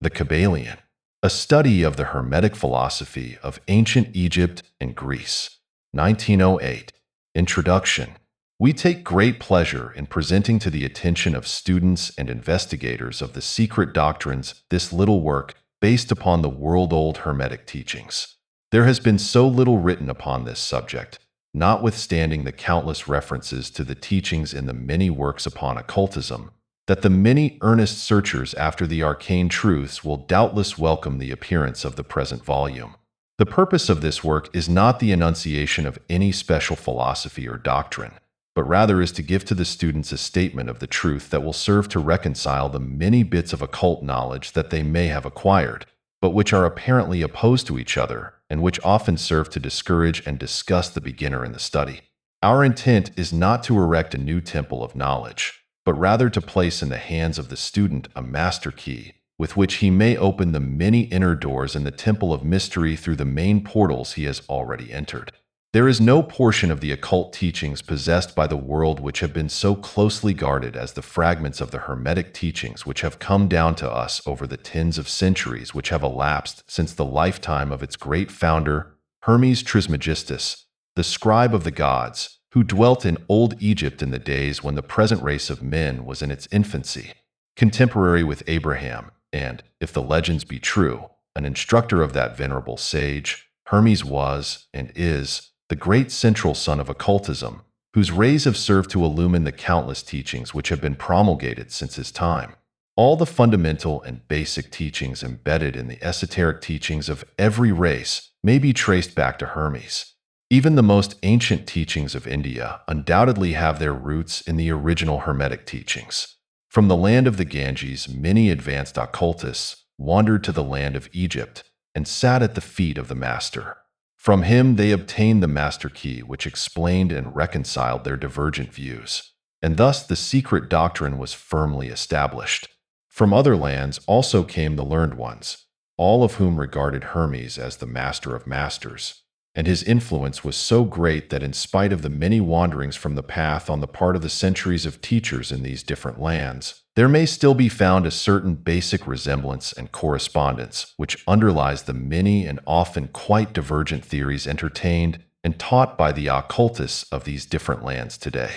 The Kybalion, a study of the Hermetic philosophy of ancient Egypt and Greece. 1908. Introduction. We take great pleasure in presenting to the attention of students and investigators of the secret doctrines this little work based upon the world-old Hermetic teachings. There has been so little written upon this subject, notwithstanding the countless references to the teachings in the many works upon occultism, that the many earnest searchers after the arcane truths will doubtless welcome the appearance of the present volume. The purpose of this work is not the enunciation of any special philosophy or doctrine, but rather is to give to the students a statement of the truth that will serve to reconcile the many bits of occult knowledge that they may have acquired, but which are apparently opposed to each other, and which often serve to discourage and disgust the beginner in the study. Our intent is not to erect a new temple of knowledge, but rather to place in the hands of the student a master key, with which he may open the many inner doors in the temple of mystery through the main portals he has already entered. There is no portion of the occult teachings possessed by the world which have been so closely guarded as the fragments of the Hermetic teachings which have come down to us over the tens of centuries which have elapsed since the lifetime of its great founder, Hermes Trismegistus, the scribe of the gods, who dwelt in old Egypt in the days when the present race of men was in its infancy, contemporary with Abraham, and, if the legends be true, an instructor of that venerable sage. Hermes was, and is, the great central sun of occultism, whose rays have served to illumine the countless teachings which have been promulgated since his time. All the fundamental and basic teachings embedded in the esoteric teachings of every race may be traced back to Hermes. Even the most ancient teachings of India undoubtedly have their roots in the original Hermetic teachings. From the land of the Ganges, many advanced occultists wandered to the land of Egypt and sat at the feet of the master. From him they obtained the master key which explained and reconciled their divergent views, and thus the secret doctrine was firmly established. From other lands also came the learned ones, all of whom regarded Hermes as the master of masters, and his influence was so great that in spite of the many wanderings from the path on the part of the centuries of teachers in these different lands, there may still be found a certain basic resemblance and correspondence which underlies the many and often quite divergent theories entertained and taught by the occultists of these different lands today.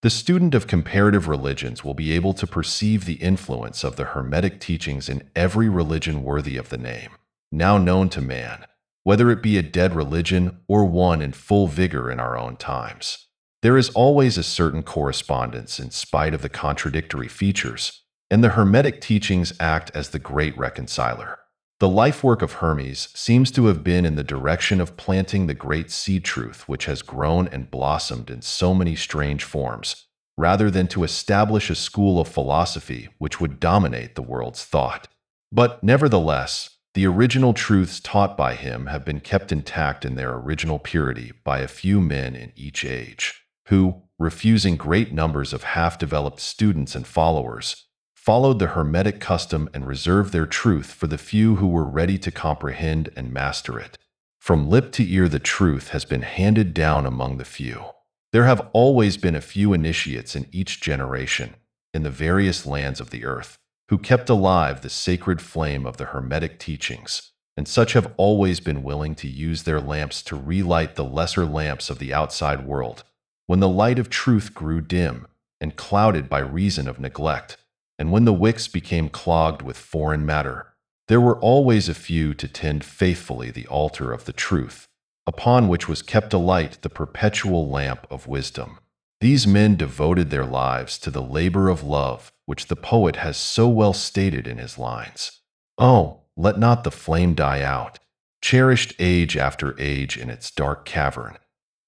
The student of comparative religions will be able to perceive the influence of the Hermetic teachings in every religion worthy of the name, now known to man, whether it be a dead religion or one in full vigor in our own times. There is always a certain correspondence in spite of the contradictory features, and the Hermetic teachings act as the great reconciler. The life work of Hermes seems to have been in the direction of planting the great seed truth which has grown and blossomed in so many strange forms, rather than to establish a school of philosophy which would dominate the world's thought. But nevertheless, the original truths taught by him have been kept intact in their original purity by a few men in each age, who, refusing great numbers of half-developed students and followers, followed the Hermetic custom and reserved their truth for the few who were ready to comprehend and master it. From lip to ear the truth has been handed down among the few. There have always been a few initiates in each generation, in the various lands of the earth, who kept alive the sacred flame of the Hermetic teachings, and such have always been willing to use their lamps to relight the lesser lamps of the outside world, when the light of truth grew dim and clouded by reason of neglect, and when the wicks became clogged with foreign matter. There were always a few to tend faithfully the altar of the truth, upon which was kept alight the perpetual lamp of wisdom. These men devoted their lives to the labor of love, which the poet has so well stated in his lines. Oh, let not the flame die out, cherished age after age in its dark cavern,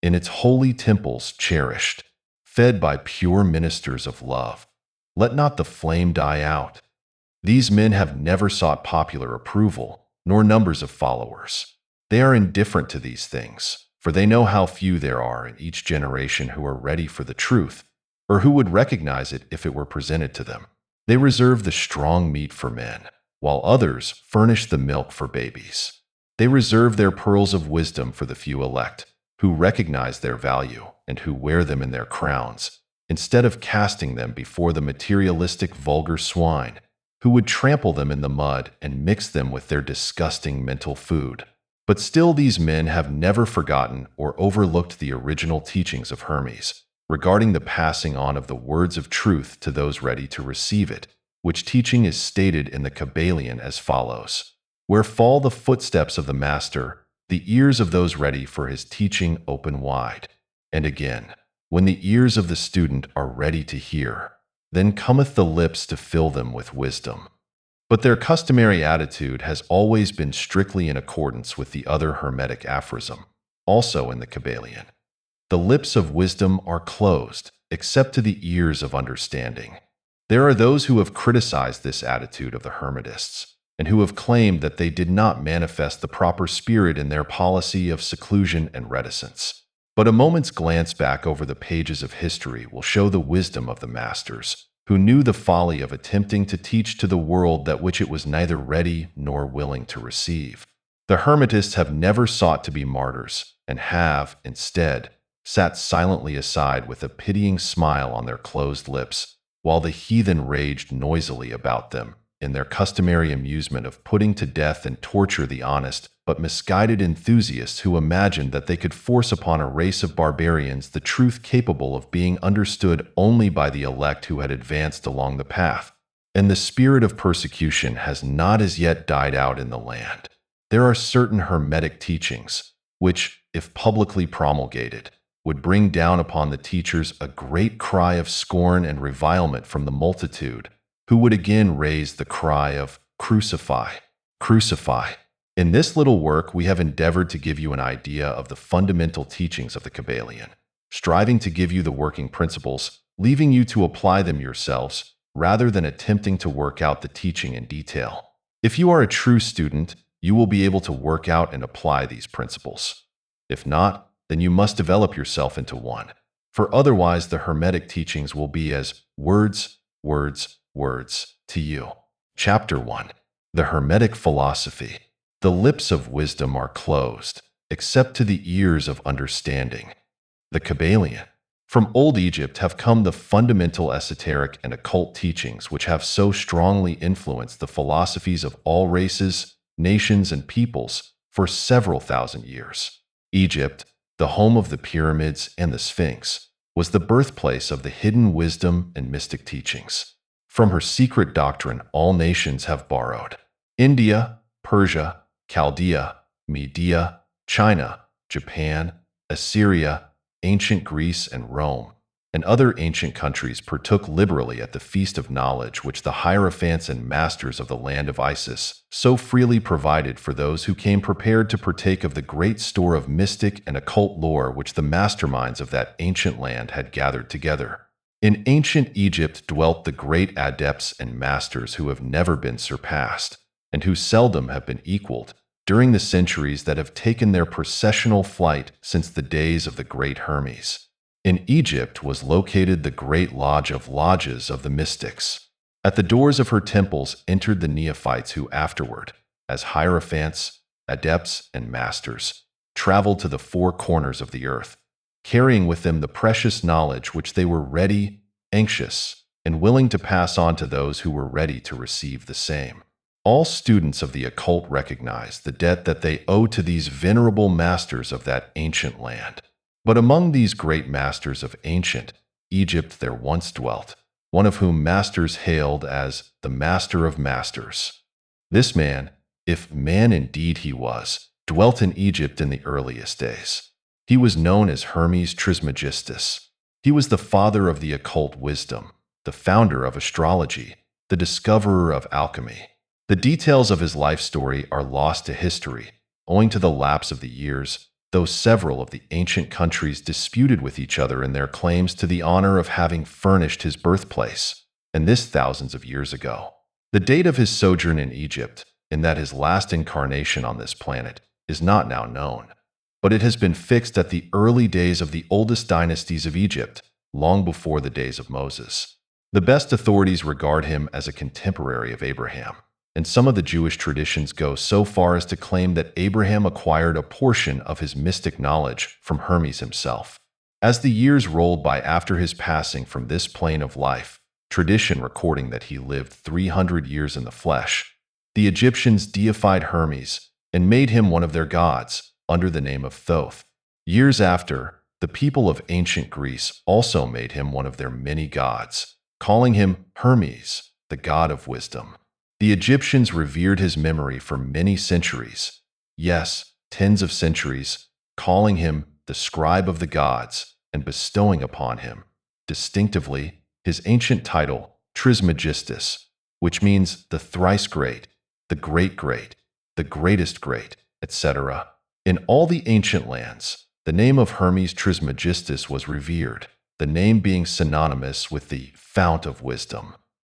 in its holy temples cherished, fed by pure ministers of love. Let not the flame die out. These men have never sought popular approval, nor numbers of followers. They are indifferent to these things, for they know how few there are in each generation who are ready for the truth, or who would recognize it if it were presented to them. They reserve the strong meat for men, while others furnish the milk for babies. They reserve their pearls of wisdom for the few elect, who recognize their value and who wear them in their crowns, instead of casting them before the materialistic vulgar swine who would trample them in the mud and mix them with their disgusting mental food. But still, these men have never forgotten or overlooked the original teachings of Hermes regarding the passing on of the words of truth to those ready to receive it, which teaching is stated in the Kybalion as follows: "Where fall the footsteps of the master, the ears of those ready for his teaching open wide." And again, "When the ears of the student are ready to hear, then cometh the lips to fill them with wisdom." But their customary attitude has always been strictly in accordance with the other Hermetic aphorism, also in the Kybalion: "The lips of wisdom are closed, except to the ears of understanding." There are those who have criticized this attitude of the Hermetists, and who have claimed that they did not manifest the proper spirit in their policy of seclusion and reticence. But a moment's glance back over the pages of history will show the wisdom of the masters, who knew the folly of attempting to teach to the world that which it was neither ready nor willing to receive. The Hermetists have never sought to be martyrs, and have, instead, sat silently aside with a pitying smile on their closed lips, while the heathen raged noisily about them, in their customary amusement of putting to death and torture the honest but misguided enthusiasts who imagined that they could force upon a race of barbarians the truth capable of being understood only by the elect who had advanced along the path. And the spirit of persecution has not as yet died out in the land. There are certain Hermetic teachings, which, if publicly promulgated, would bring down upon the teachers a great cry of scorn and revilement from the multitude, who would again raise the cry of "Crucify! Crucify!" In this little work, we have endeavored to give you an idea of the fundamental teachings of the Kybalion, striving to give you the working principles, leaving you to apply them yourselves, rather than attempting to work out the teaching in detail. If you are a true student, you will be able to work out and apply these principles. If not, then you must develop yourself into one, for otherwise the Hermetic teachings will be as words, words, words to you. Chapter 1. The Hermetic Philosophy. The lips of wisdom are closed, except to the ears of understanding. The Kybalion. From Old Egypt have come the fundamental esoteric and occult teachings which have so strongly influenced the philosophies of all races, nations, and peoples for several thousand years. Egypt, the home of the pyramids and the Sphinx, was the birthplace of the hidden wisdom and mystic teachings. From her secret doctrine all nations have borrowed. India, Persia, Chaldea, Media, China, Japan, Assyria, ancient Greece, and Rome, and other ancient countries partook liberally at the feast of knowledge which the hierophants and masters of the land of Isis so freely provided for those who came prepared to partake of the great store of mystic and occult lore which the masterminds of that ancient land had gathered together. In ancient Egypt dwelt the great adepts and masters who have never been surpassed, and who seldom have been equaled, during the centuries that have taken their processional flight since the days of the great Hermes. In Egypt was located the great lodge of lodges of the mystics. At the doors of her temples entered the neophytes who afterward, as hierophants, adepts, and masters, traveled to the four corners of the earth, carrying with them the precious knowledge which they were ready, anxious, and willing to pass on to those who were ready to receive the same. All students of the occult recognize the debt that they owe to these venerable masters of that ancient land. But among these great masters of ancient Egypt there once dwelt one of whom masters hailed as the Master of Masters. This man, if man indeed he was, dwelt in Egypt in the earliest days. He was known as Hermes Trismegistus. He was the father of the occult wisdom, the founder of astrology, the discoverer of alchemy. The details of his life story are lost to history, owing to the lapse of the years, though several of the ancient countries disputed with each other in their claims to the honor of having furnished his birthplace, and this thousands of years ago. The date of his sojourn in Egypt, in that his last incarnation on this planet, is not now known, but it has been fixed at the early days of the oldest dynasties of Egypt, long before the days of Moses. The best authorities regard him as a contemporary of Abraham, and some of the Jewish traditions go so far as to claim that Abraham acquired a portion of his mystic knowledge from Hermes himself. As the years rolled by after his passing from this plane of life, tradition recording that he lived 300 years in the flesh. The Egyptians deified Hermes and made him one of their gods under the name of Thoth. Years after, the people of ancient Greece also made him one of their many gods, calling him Hermes, the god of wisdom. The Egyptians revered his memory for many centuries, yes, tens of centuries, calling him the scribe of the gods and bestowing upon him, distinctively, his ancient title, Trismegistus, which means the thrice great, the great, the greatest great, etc. In all the ancient lands, the name of Hermes Trismegistus was revered, the name being synonymous with the fount of wisdom.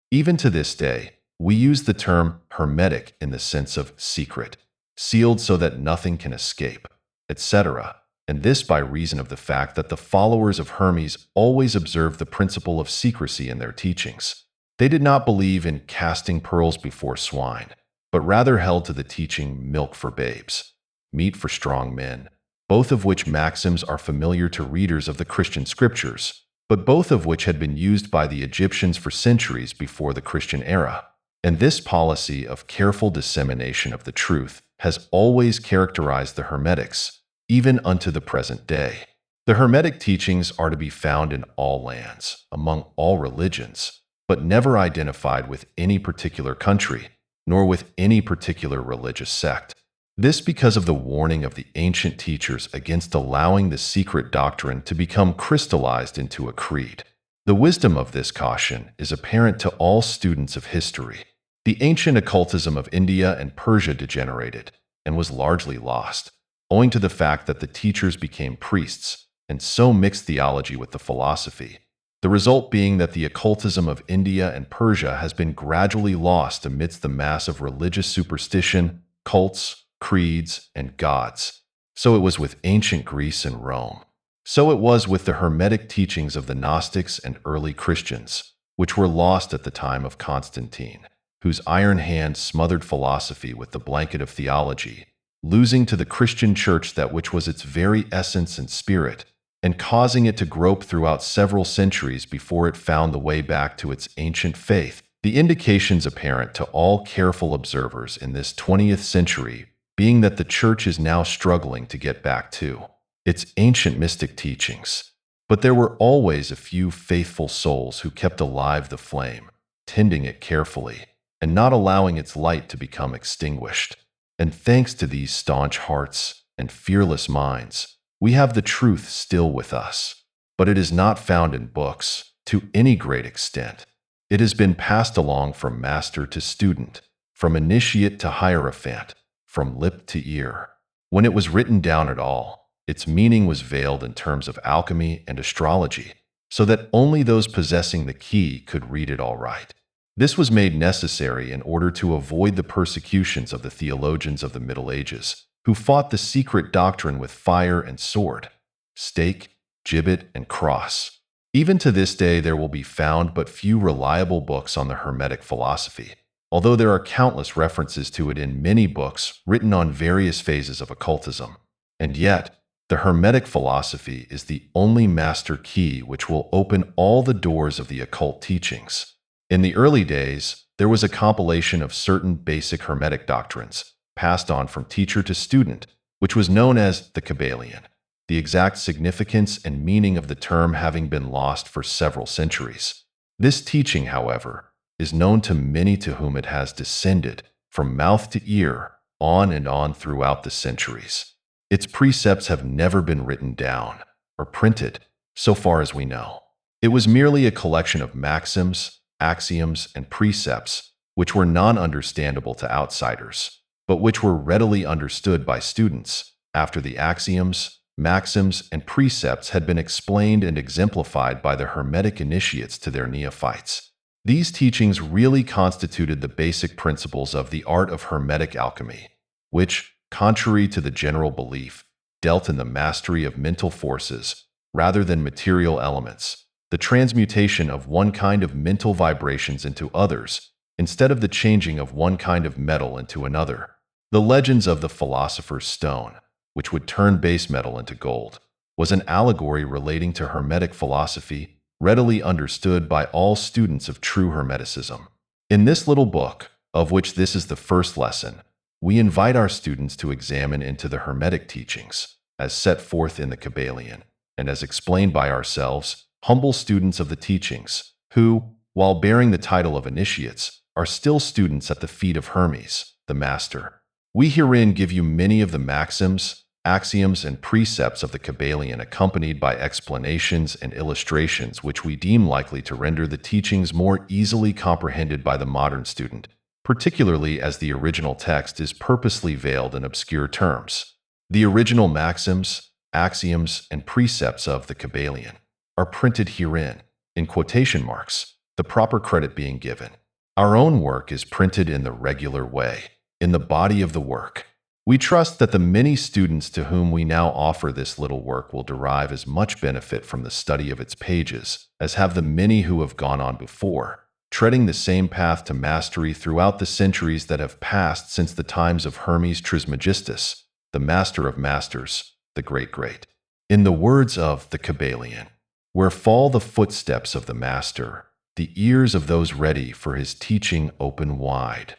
Even to this day, we use the term hermetic in the sense of secret, sealed so that nothing can escape, etc., and this by reason of the fact that the followers of Hermes always observed the principle of secrecy in their teachings. They did not believe in casting pearls before swine, but rather held to the teaching milk for babes, meat for strong men, both of which maxims are familiar to readers of the Christian scriptures, but both of which had been used by the Egyptians for centuries before the Christian era. And this policy of careful dissemination of the truth has always characterized the Hermetics, even unto the present day. The Hermetic teachings are to be found in all lands, among all religions, but never identified with any particular country, nor with any particular religious sect. This because of the warning of the ancient teachers against allowing the secret doctrine to become crystallized into a creed. The wisdom of this caution is apparent to all students of history. The ancient occultism of India and Persia degenerated and was largely lost, owing to the fact that the teachers became priests and so mixed theology with the philosophy. The result being that the occultism of India and Persia has been gradually lost amidst the mass of religious superstition, cults, creeds, and gods. So it was with ancient Greece and Rome. So it was with the Hermetic teachings of the Gnostics and early Christians, which were lost at the time of Constantine, whose iron hand smothered philosophy with the blanket of theology, losing to the Christian church that which was its very essence and spirit, and causing it to grope throughout several centuries before it found the way back to its ancient faith. The indications apparent to all careful observers in this 20th century being that the church is now struggling to get back to its ancient mystic teachings. But there were always a few faithful souls who kept alive the flame, tending it carefully, and not allowing its light to become extinguished. And thanks to these staunch hearts and fearless minds, we have the truth still with us. But it is not found in books to any great extent. It has been passed along from master to student, from initiate to hierophant, from lip to ear. When it was written down at all, its meaning was veiled in terms of alchemy and astrology, so that only those possessing the key could read it all right. This was made necessary in order to avoid the persecutions of the theologians of the Middle Ages, who fought the secret doctrine with fire and sword, stake, gibbet, and cross. Even to this day there will be found but few reliable books on the Hermetic philosophy, although there are countless references to it in many books written on various phases of occultism. And yet, the Hermetic philosophy is the only master key which will open all the doors of the occult teachings. In the early days, there was a compilation of certain basic Hermetic doctrines, passed on from teacher to student, which was known as the Kybalion, the exact significance and meaning of the term having been lost for several centuries. This teaching, however, is known to many to whom it has descended, from mouth to ear, on and on throughout the centuries. Its precepts have never been written down or printed, so far as we know. It was merely a collection of maxims, axioms, and precepts which were non-understandable to outsiders, but which were readily understood by students after the axioms, maxims, and precepts had been explained and exemplified by the Hermetic initiates to their neophytes. These teachings really constituted the basic principles of the art of Hermetic alchemy, which, contrary to the general belief, dealt in the mastery of mental forces rather than material elements, the transmutation of one kind of mental vibrations into others, instead of the changing of one kind of metal into another. The legends of the philosopher's stone, which would turn base metal into gold, was an allegory relating to Hermetic philosophy readily understood by all students of true Hermeticism. In this little book, of which this is the first lesson, we invite our students to examine into the Hermetic teachings, as set forth in the Kybalion, and as explained by ourselves, humble students of the teachings, who, while bearing the title of initiates, are still students at the feet of Hermes, the Master. We herein give you many of the maxims, axioms, and precepts of the Kybalion, accompanied by explanations and illustrations which we deem likely to render the teachings more easily comprehended by the modern student, particularly as the original text is purposely veiled in obscure terms. The original maxims, axioms, and precepts of the Kybalion are printed herein, in quotation marks, the proper credit being given. Our own work is printed in the regular way, in the body of the work. We trust that the many students to whom we now offer this little work will derive as much benefit from the study of its pages as have the many who have gone on before, treading the same path to mastery throughout the centuries that have passed since the times of Hermes Trismegistus, the master of masters, the great. In the words of the Kybalion, where fall the footsteps of the master, the ears of those ready for his teaching open wide.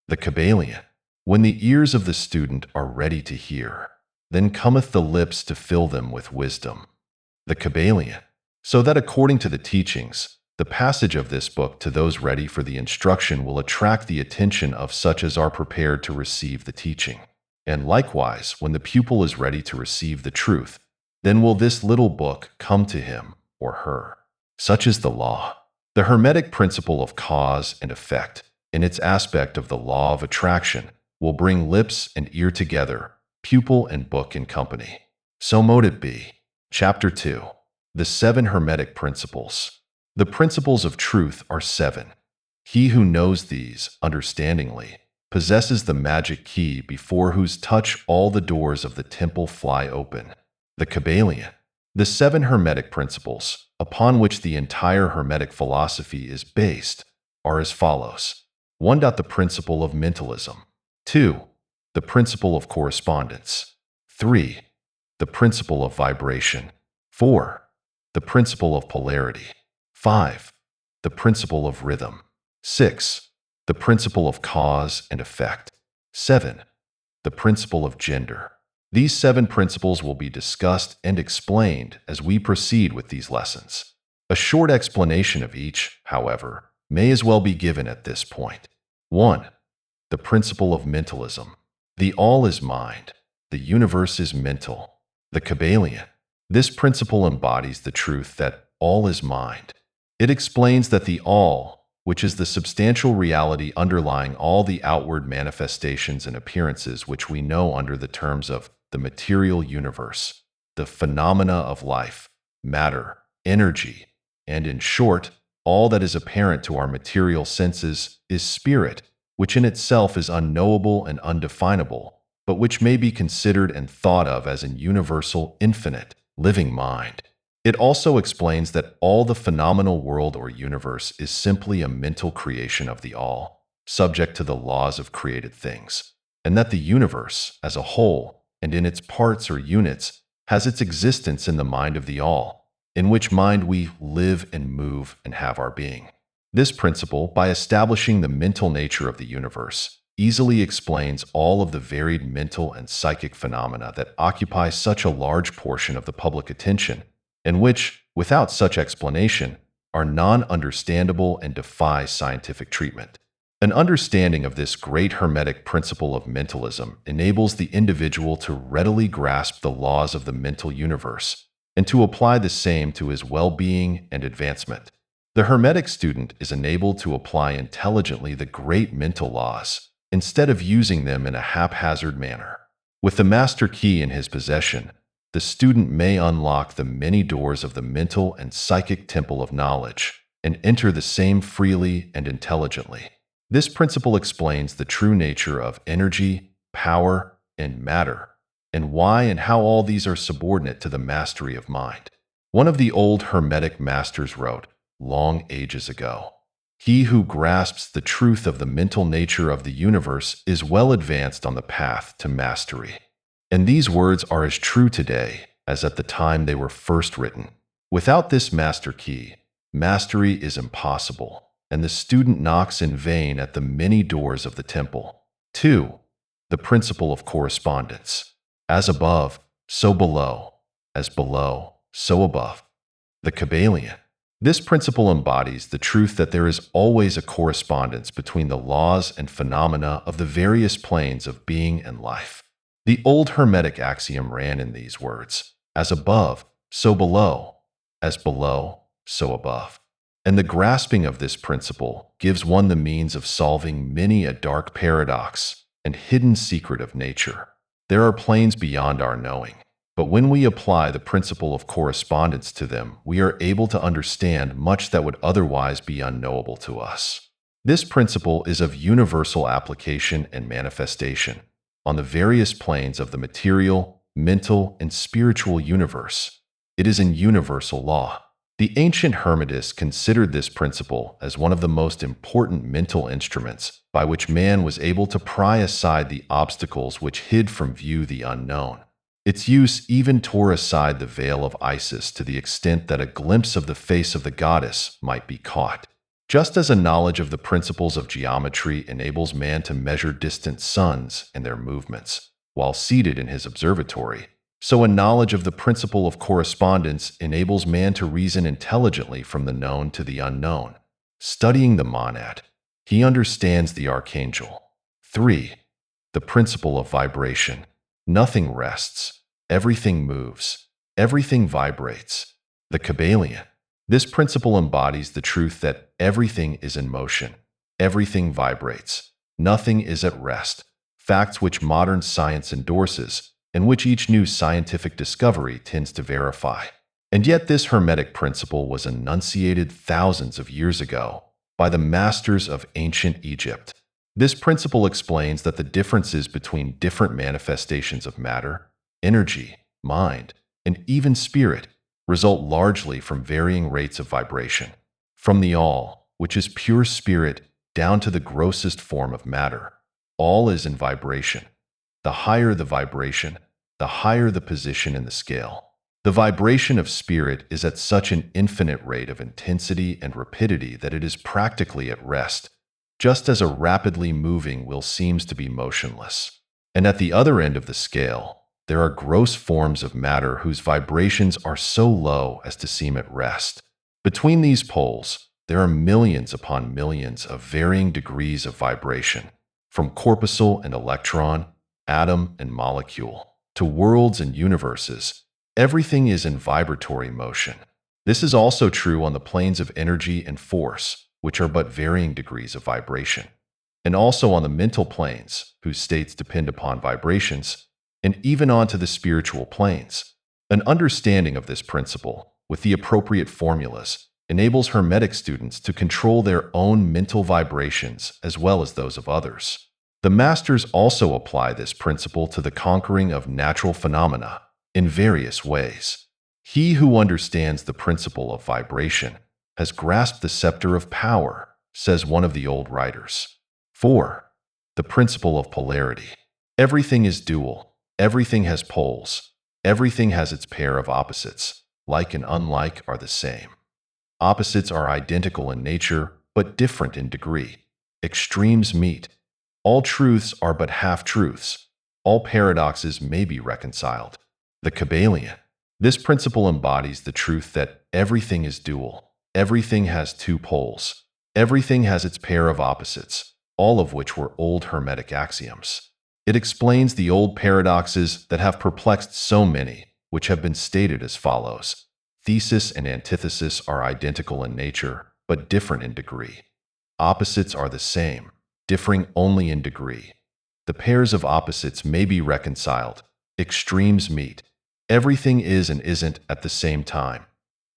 The Kybalion. When the ears of the student are ready to hear, then cometh the lips to fill them with wisdom. The Kybalion. So that according to the teachings, the passage of this book to those ready for the instruction will attract the attention of such as are prepared to receive the teaching. And likewise, when the pupil is ready to receive the truth, then will this little book come to him or her. Such is the law. The Hermetic principle of cause and effect, in its aspect of the law of attraction, will bring lips and ear together, pupil and book in company. So mote it be. Chapter 2. The 7 Hermetic Principles. The principles of truth are 7. He who knows these, understandingly, possesses the magic key before whose touch all the doors of the temple fly open. The Kybalion. The 7 Hermetic Principles, upon which the entire Hermetic philosophy is based, are as follows. 1. The principle of mentalism. 2. The principle of correspondence. 3. The principle of vibration. 4. The principle of polarity. 5. The principle of rhythm. 6. The principle of cause and effect. 7. The principle of gender. These 7 principles will be discussed and explained as we proceed with these lessons. A short explanation of each, however, may as well be given at this point. 1. The principle of mentalism. The all is mind. The universe is mental. The Kybalion. This principle embodies the truth that all is mind. It explains that the all, which is the substantial reality underlying all the outward manifestations and appearances which we know under the terms of the material universe, the phenomena of life, matter, energy, and in short, all that is apparent to our material senses is spirit, which in itself is unknowable and undefinable, but which may be considered and thought of as an universal, infinite, living mind. It also explains that all the phenomenal world or universe is simply a mental creation of the all, subject to the laws of created things, and that the universe, as a whole, and in its parts or units, has its existence in the mind of the all, in which mind we live and move and have our being. This principle, by establishing the mental nature of the universe, easily explains all of the varied mental and psychic phenomena that occupy such a large portion of the public attention, and which, without such explanation, are non-understandable and defy scientific treatment. An understanding of this great Hermetic principle of mentalism enables the individual to readily grasp the laws of the mental universe and to apply the same to his well-being and advancement. The Hermetic student is enabled to apply intelligently the great mental laws, instead of using them in a haphazard manner. With the master key in his possession, the student may unlock the many doors of the mental and psychic temple of knowledge and enter the same freely and intelligently. This principle explains the true nature of energy, power, and matter, and why and how all these are subordinate to the mastery of mind. One of the old Hermetic masters wrote, long ages ago, "He who grasps the truth of the mental nature of the universe is well advanced on the path to mastery." And these words are as true today as at the time they were first written. Without this master key, mastery is impossible, and the student knocks in vain at the many doors of the temple. 2. The principle of correspondence. As above, so below. As below, so above. The Kybalion. This principle embodies the truth that there is always a correspondence between the laws and phenomena of the various planes of being and life. The old Hermetic axiom ran in these words: as above, so below. As below, so above. And the grasping of this principle gives one the means of solving many a dark paradox and hidden secret of nature. There are planes beyond our knowing, but when we apply the principle of correspondence to them, we are able to understand much that would otherwise be unknowable to us. This principle is of universal application and manifestation on the various planes of the material, mental, and spiritual universe. It is an universal law. The ancient Hermetists considered this principle as one of the most important mental instruments by which man was able to pry aside the obstacles which hid from view the unknown. Its use even tore aside the veil of Isis to the extent that a glimpse of the face of the goddess might be caught. Just as a knowledge of the principles of geometry enables man to measure distant suns and their movements while seated in his observatory, so a knowledge of the principle of correspondence enables man to reason intelligently from the known to the unknown. Studying the monad, he understands the archangel. 3. The principle of vibration. Nothing rests. Everything moves. Everything vibrates. The Kybalion. This principle embodies the truth that everything is in motion. Everything vibrates. Nothing is at rest. Facts which modern science endorses, and which each new scientific discovery tends to verify. And yet this Hermetic principle was enunciated thousands of years ago by the masters of ancient Egypt. This principle explains that the differences between different manifestations of matter, energy, mind, and even spirit result largely from varying rates of vibration. From the all, which is pure spirit, down to the grossest form of matter, all is in vibration. The higher the vibration, the higher the position in the scale. The vibration of spirit is at such an infinite rate of intensity and rapidity that it is practically at rest, just as a rapidly moving wheel seems to be motionless. And at the other end of the scale, there are gross forms of matter whose vibrations are so low as to seem at rest. Between these poles, there are millions upon millions of varying degrees of vibration, from corpuscle and electron, atom and molecule, to worlds and universes. Everything is in vibratory motion. This is also true on the planes of energy and force, which are but varying degrees of vibration, and also on the mental planes, whose states depend upon vibrations, and even onto the spiritual planes. An understanding of this principle, with the appropriate formulas, enables Hermetic students to control their own mental vibrations as well as those of others. The masters also apply this principle to the conquering of natural phenomena in various ways. He who understands the principle of vibration has grasped the scepter of power, says one of the old writers. 4. The principle of polarity. Everything is dual. Everything has poles. Everything has its pair of opposites. Like and unlike are the same. Opposites are identical in nature, but different in degree. Extremes meet. All truths are but half-truths. All paradoxes may be reconciled. The Kybalion. This principle embodies the truth that everything is dual. Everything has two poles. Everything has its pair of opposites, all of which were old Hermetic axioms. It explains the old paradoxes that have perplexed so many, which have been stated as follows. Thesis and antithesis are identical in nature, but different in degree. Opposites are the same, differing only in degree. The pairs of opposites may be reconciled. Extremes meet. Everything is and isn't at the same time.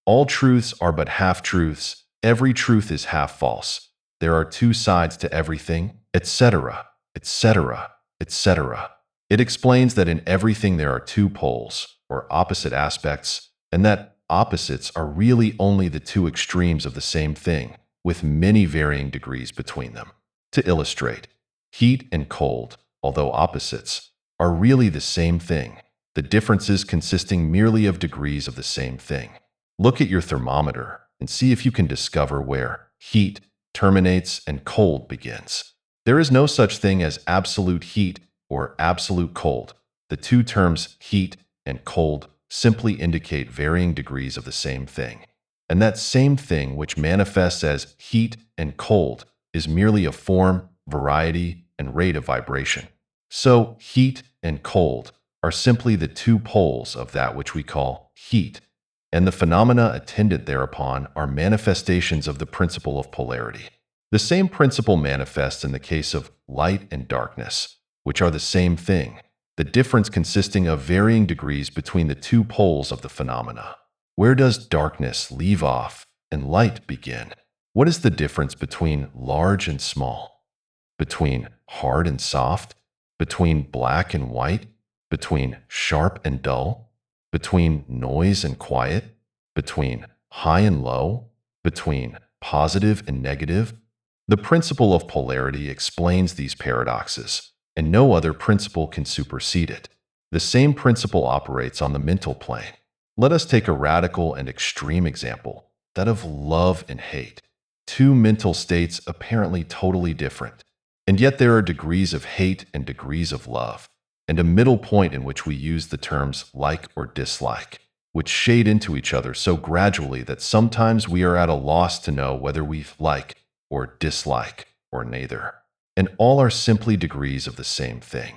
All truths are but half-truths. Every truth is half-false. There are two sides to everything, etc., etc., etc. It explains that in everything there are two poles, or opposite aspects, and that opposites are really only the two extremes of the same thing, with many varying degrees between them. To illustrate, heat and cold, although opposites, are really the same thing, the differences consisting merely of degrees of the same thing. Look at your thermometer and see if you can discover where heat terminates and cold begins. There is no such thing as absolute heat or absolute cold. The two terms heat and cold simply indicate varying degrees of the same thing. And that same thing which manifests as heat and cold is merely a form, variety, and rate of vibration. So, heat and cold are simply the two poles of that which we call heat, and the phenomena attendant thereupon are manifestations of the principle of polarity. The same principle manifests in the case of light and darkness, which are the same thing, the difference consisting of varying degrees between the two poles of the phenomena. Where does darkness leave off and light begin? What is the difference between large and small? Between hard and soft? Between black and white? Between sharp and dull? Between noise and quiet? Between high and low? Between positive and negative? The principle of polarity explains these paradoxes, and no other principle can supersede it. The same principle operates on the mental plane. Let us take a radical and extreme example, that of love and hate. Two mental states apparently totally different. And yet there are degrees of hate and degrees of love, and a middle point in which we use the terms like or dislike, which shade into each other so gradually that sometimes we are at a loss to know whether we like or dislike or neither. And all are simply degrees of the same thing,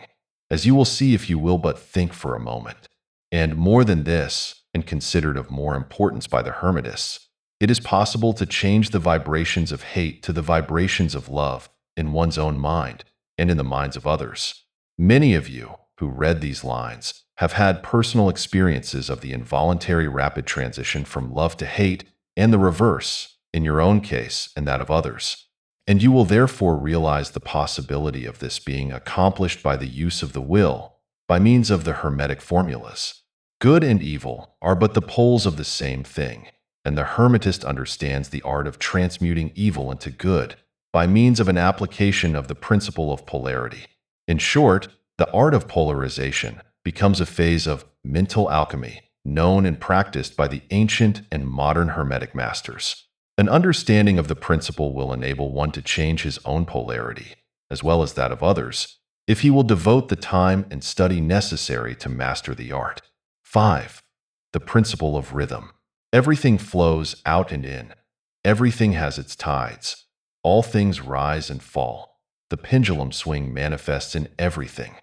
as you will see if you will but think for a moment. And more than this, and considered of more importance by the Hermetists, it is possible to change the vibrations of hate to the vibrations of love in one's own mind and in the minds of others. Many of you who read these lines have had personal experiences of the involuntary rapid transition from love to hate and the reverse, in your own case and that of others. And you will therefore realize the possibility of this being accomplished by the use of the will, by means of the Hermetic formulas. Good and evil are but the poles of the same thing, and the Hermetist understands the art of transmuting evil into good by means of an application of the principle of polarity. In short, the art of polarization becomes a phase of mental alchemy, known and practiced by the ancient and modern Hermetic masters. An understanding of the principle will enable one to change his own polarity, as well as that of others, if he will devote the time and study necessary to master the art. 5. The principle of rhythm. Everything flows out and in. Everything has its tides. All things rise and fall. The pendulum swing manifests in everything.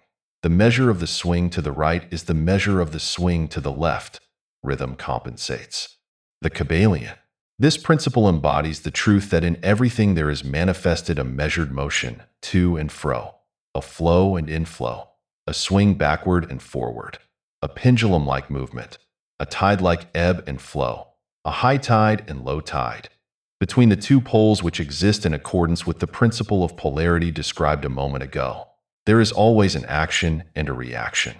The measure of the swing to the right is the measure of the swing to the left. Rhythm compensates. The Kybalion. This principle embodies the truth that in everything there is manifested a measured motion, to and fro, a flow and inflow, a swing backward and forward, a pendulum-like movement, a tide-like ebb and flow, a high tide and low tide. Between the two poles which exist in accordance with the principle of polarity described a moment ago, there is always an action and a reaction,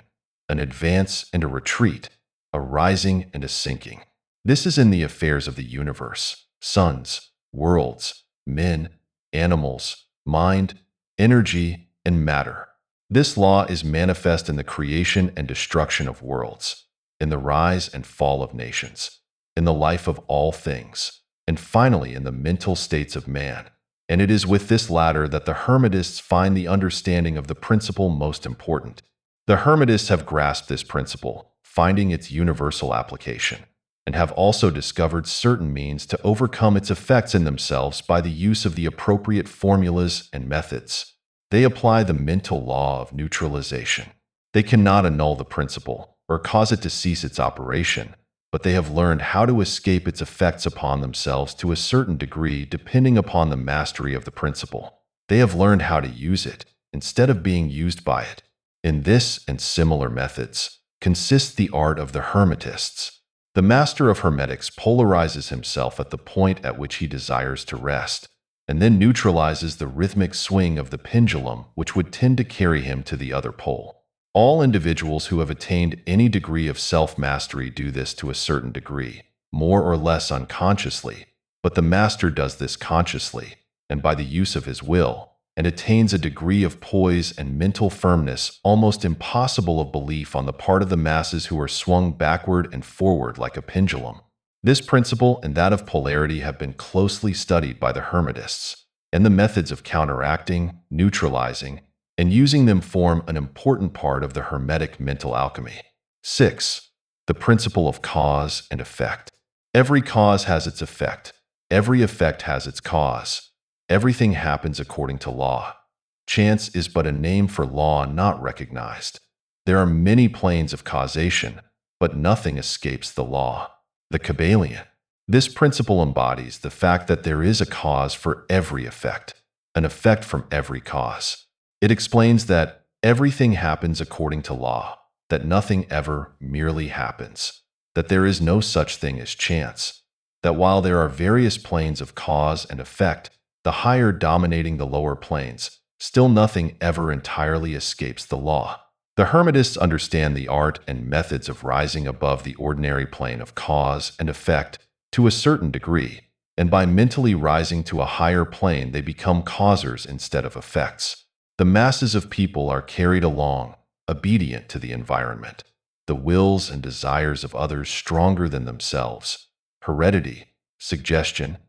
an advance and a retreat, a rising and a sinking. This is in the affairs of the universe, suns, worlds, men, animals, mind, energy, and matter. This law is manifest in the creation and destruction of worlds, in the rise and fall of nations, in the life of all things, and finally in the mental states of man. And it is with this latter that the Hermetists find the understanding of the principle most important. The Hermetists have grasped this principle, finding its universal application, and have also discovered certain means to overcome its effects in themselves by the use of the appropriate formulas and methods. They apply the mental law of neutralization. They cannot annul the principle or cause it to cease its operation, but they have learned how to escape its effects upon themselves to a certain degree depending upon the mastery of the principle. They have learned how to use it instead of being used by it. In this and similar methods consists the art of the Hermetists. The master of Hermetics polarizes himself at the point at which he desires to rest, and then neutralizes the rhythmic swing of the pendulum which would tend to carry him to the other pole. All individuals who have attained any degree of self-mastery do this to a certain degree, more or less unconsciously, but the master does this consciously, and by the use of his will, and attains a degree of poise and mental firmness almost impossible of belief on the part of the masses who are swung backward and forward like a pendulum. This principle and that of polarity have been closely studied by the Hermetists, and the methods of counteracting, neutralizing, and using them form an important part of the Hermetic mental alchemy. 6. The principle of cause and effect. Every cause has its effect. Every effect has its cause. Everything happens according to law. Chance is but a name for law not recognized. There are many planes of causation, but nothing escapes the law. The Kybalion. This principle embodies the fact that there is a cause for every effect, an effect from every cause. It explains that everything happens according to law, that nothing ever merely happens, that there is no such thing as chance, that while there are various planes of cause and effect, the higher dominating the lower planes, still nothing ever entirely escapes the law. The Hermetists understand the art and methods of rising above the ordinary plane of cause and effect to a certain degree, and by mentally rising to a higher plane they become causers instead of effects. The masses of people are carried along, obedient to the environment, the wills and desires of others stronger than themselves, heredity, suggestion,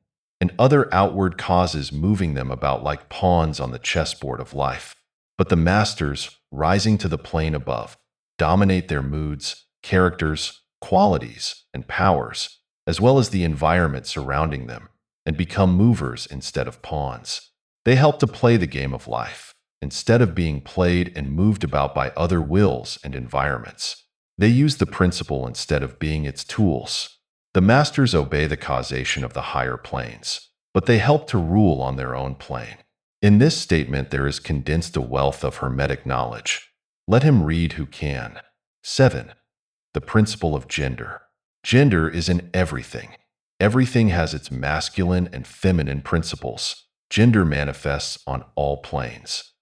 and other outward causes moving them about like pawns on the chessboard of life. But the masters, rising to the plane above, dominate their moods, characters, qualities, and powers, as well as the environment surrounding them, and become movers instead of pawns. They help to play the game of life, instead of being played and moved about by other wills and environments. They use the principle instead of being its tools. The masters obey the causation of the higher planes, but they help to rule on their own plane. In this statement there is condensed a wealth of Hermetic knowledge. Let him read who can. 7. The principle of gender. Gender is in everything. Everything has its masculine and feminine principles. Gender manifests on all planes.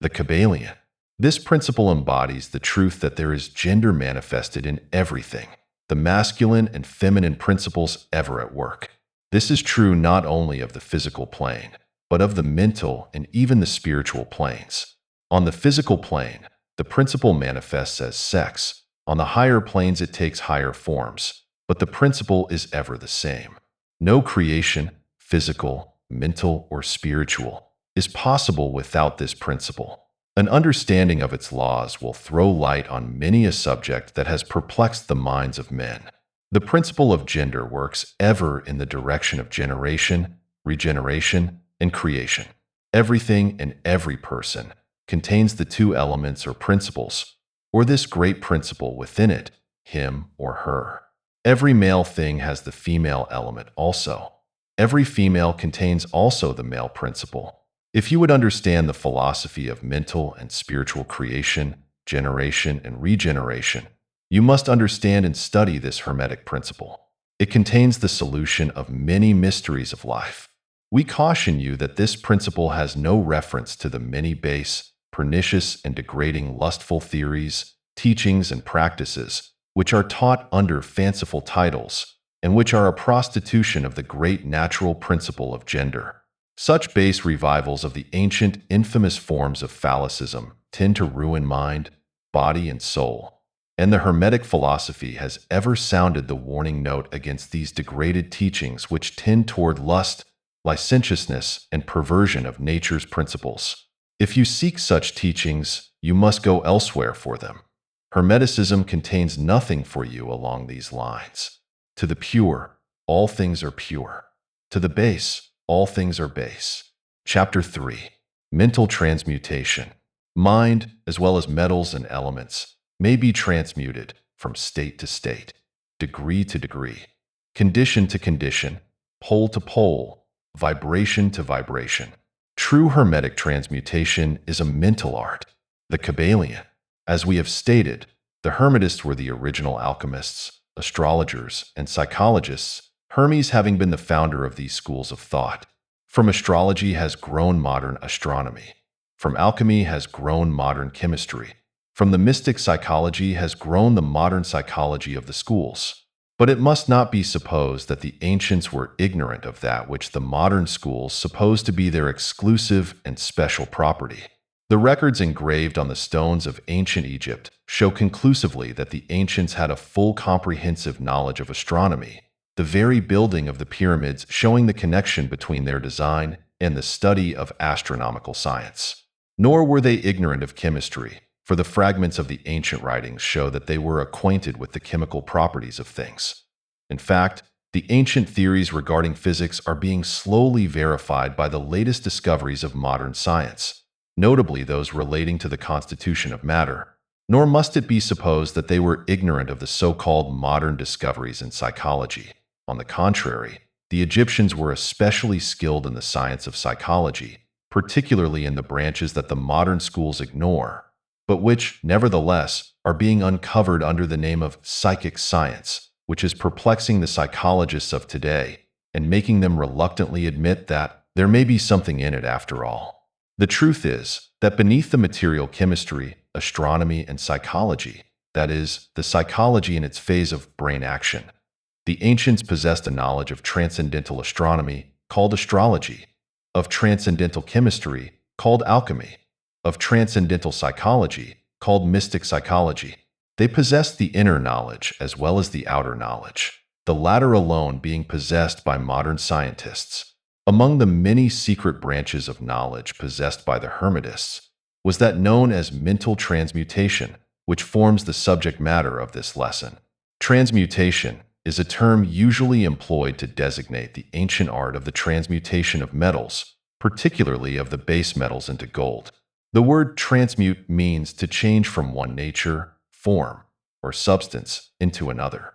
The Kybalion. This principle embodies the truth that there is gender manifested in everything, the masculine and feminine principles ever at work. This is true not only of the physical plane, but of the mental and even the spiritual planes. On the physical plane, the principle manifests as sex. On the higher planes it takes higher forms, but the principle is ever the same. No creation, physical, mental, or spiritual, is possible without this principle. An understanding of its laws will throw light on many a subject that has perplexed the minds of men. The principle of gender works ever in the direction of generation, regeneration, and creation. Everything and every person contains the two elements or principles, or this great principle within it, him or her. Every male thing has the female element also. Every female contains also the male principle. If you would understand the philosophy of mental and spiritual creation, generation, and regeneration, you must understand and study this Hermetic principle. It contains the solution of many mysteries of life. We caution you that this principle has no reference to the many base, pernicious, and degrading lustful theories, teachings, and practices, which are taught under fanciful titles, and which are a prostitution of the great natural principle of gender. Such base revivals of the ancient, infamous forms of phallicism tend to ruin mind, body, and soul, and the Hermetic philosophy has ever sounded the warning note against these degraded teachings which tend toward lust, licentiousness, and perversion of nature's principles. If you seek such teachings, you must go elsewhere for them. Hermeticism contains nothing for you along these lines. To the pure, all things are pure. To the base, all things are base. Chapter 3. Mental transmutation. Mind, as well as metals and elements, may be transmuted from state to state, degree to degree, condition to condition, pole to pole, vibration to vibration. True Hermetic transmutation is a mental art. The Kybalion. As we have stated, the Hermetists were the original alchemists, astrologers, and psychologists, Hermes having been the founder of these schools of thought. From astrology has grown modern astronomy. From alchemy has grown modern chemistry. From the mystic psychology has grown the modern psychology of the schools. But it must not be supposed that the ancients were ignorant of that which the modern schools suppose to be their exclusive and special property. The records engraved on the stones of ancient Egypt show conclusively that the ancients had a full comprehensive knowledge of astronomy, the very building of the pyramids showing the connection between their design and the study of astronomical science. Nor were they ignorant of chemistry, for the fragments of the ancient writings show that they were acquainted with the chemical properties of things. In fact, the ancient theories regarding physics are being slowly verified by the latest discoveries of modern science, notably those relating to the constitution of matter. Nor must it be supposed that they were ignorant of the so-called modern discoveries in psychology. On the contrary, the Egyptians were especially skilled in the science of psychology, particularly in the branches that the modern schools ignore, but which, nevertheless, are being uncovered under the name of psychic science, which is perplexing the psychologists of today and making them reluctantly admit that there may be something in it after all. The truth is that beneath the material chemistry, astronomy, and psychology, that is, the psychology in its phase of brain action, the ancients possessed a knowledge of transcendental astronomy, called astrology, of transcendental chemistry, called alchemy, of transcendental psychology, called mystic psychology. They possessed the inner knowledge as well as the outer knowledge, the latter alone being possessed by modern scientists. Among the many secret branches of knowledge possessed by the Hermetists was that known as mental transmutation, which forms the subject matter of this lesson. Transmutation is a term usually employed to designate the ancient art of the transmutation of metals, particularly of the base metals into gold. The word transmute means to change from one nature, form, or substance into another.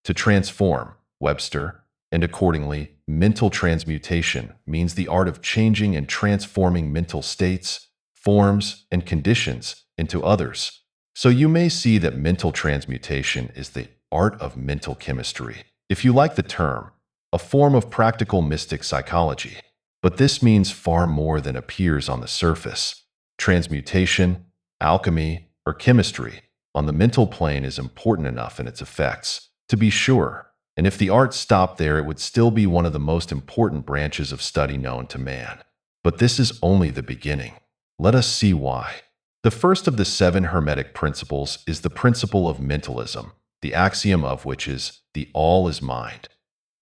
To transform, Webster, and accordingly, mental transmutation means the art of changing and transforming mental states, forms, and conditions into others. So you may see that mental transmutation is the art of mental chemistry, if you like the term, a form of practical mystic psychology. But this means far more than appears on the surface. Transmutation, alchemy, or chemistry on the mental plane is important enough in its effects, to be sure, and if the art stopped there, it would still be one of the most important branches of study known to man. But this is only the beginning. Let us see why. The first of the 7 Hermetic principles is the principle of mentalism, the axiom of which is, the all is mind.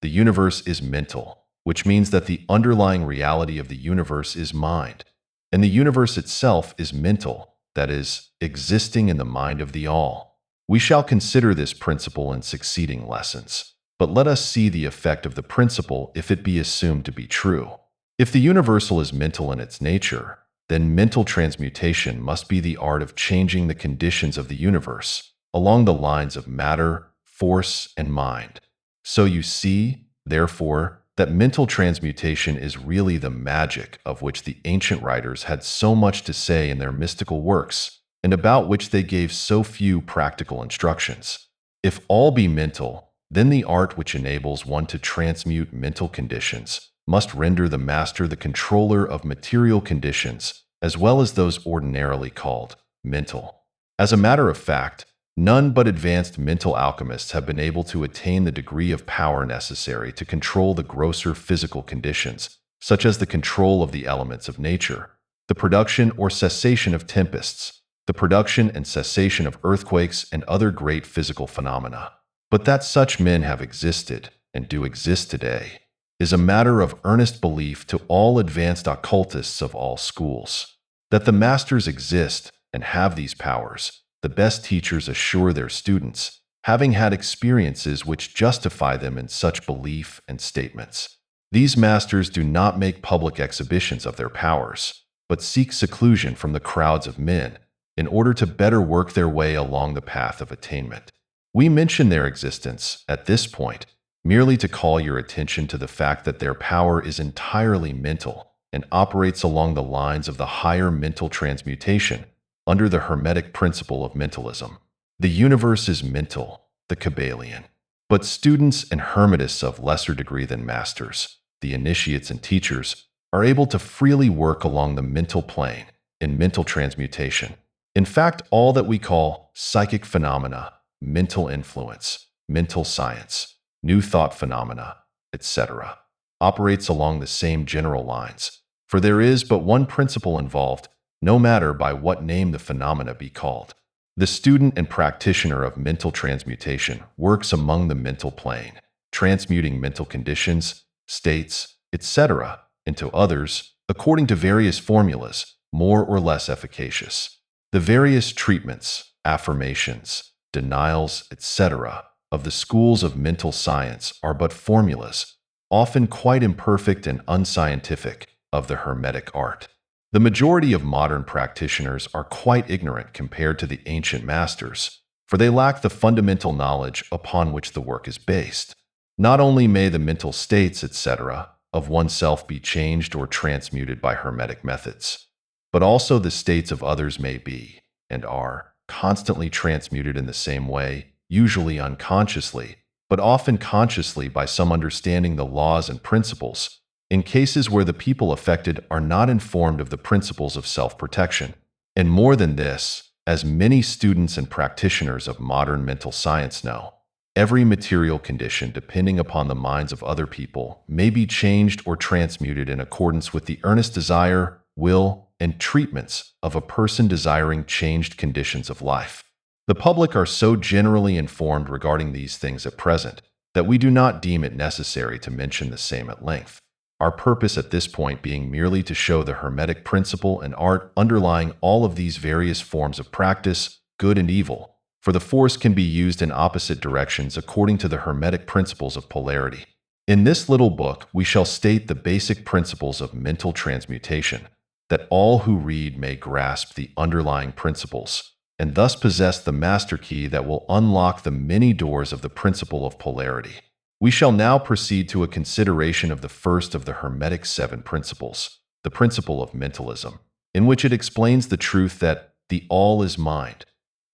The universe is mental, which means that the underlying reality of the universe is mind, and the universe itself is mental, that is, existing in the mind of the all. We shall consider this principle in succeeding lessons, but let us see the effect of the principle if it be assumed to be true. If the universal is mental in its nature, then mental transmutation must be the art of changing the conditions of the universe along the lines of matter, force, and mind. So you see, therefore, that mental transmutation is really the magic of which the ancient writers had so much to say in their mystical works, and about which they gave so few practical instructions. If all be mental, then the art which enables one to transmute mental conditions must render the master the controller of material conditions, as well as those ordinarily called mental. As a matter of fact, none but advanced mental alchemists have been able to attain the degree of power necessary to control the grosser physical conditions, such as the control of the elements of nature, the production or cessation of tempests, the production and cessation of earthquakes and other great physical phenomena. But that such men have existed, and do exist today, is a matter of earnest belief to all advanced occultists of all schools. That the masters exist and have these powers, the best teachers assure their students, having had experiences which justify them in such belief and statements. These masters do not make public exhibitions of their powers, but seek seclusion from the crowds of men in order to better work their way along the path of attainment. We mention their existence at this point merely to call your attention to the fact that their power is entirely mental and operates along the lines of the higher mental transmutation under the Hermetic principle of mentalism. The universe is mental, the Kybalion. But students and Hermetists of lesser degree than masters, the initiates and teachers, are able to freely work along the mental plane in mental transmutation. In fact, all that we call psychic phenomena, mental influence, mental science, new thought phenomena, etc., operates along the same general lines, for there is but one principle involved, no matter by what name the phenomena be called. The student and practitioner of mental transmutation works among the mental plane, transmuting mental conditions, states, etc., into others, according to various formulas, more or less efficacious. The various treatments, affirmations, denials, etc., of the schools of mental science are but formulas, often quite imperfect and unscientific, of the Hermetic art. The majority of modern practitioners are quite ignorant compared to the ancient masters, for they lack the fundamental knowledge upon which the work is based. Not only may the mental states, etc., of oneself be changed or transmuted by Hermetic methods, but also the states of others may be, and are, constantly transmuted in the same way, usually unconsciously, but often consciously by some understanding the laws and principles, in cases where the people affected are not informed of the principles of self-protection. And more than this, as many students and practitioners of modern mental science know, every material condition depending upon the minds of other people may be changed or transmuted in accordance with the earnest desire, will, and treatments of a person desiring changed conditions of life. The public are so generally informed regarding these things at present that we do not deem it necessary to mention the same at length. Our purpose at this point being merely to show the Hermetic principle and art underlying all of these various forms of practice, good and evil, for the force can be used in opposite directions according to the Hermetic principles of polarity. In this little book, we shall state the basic principles of mental transmutation, that all who read may grasp the underlying principles, and thus possess the master key that will unlock the many doors of the principle of polarity. We shall now proceed to a consideration of the first of the Hermetic 7 principles, the principle of mentalism, in which it explains the truth that the all is mind.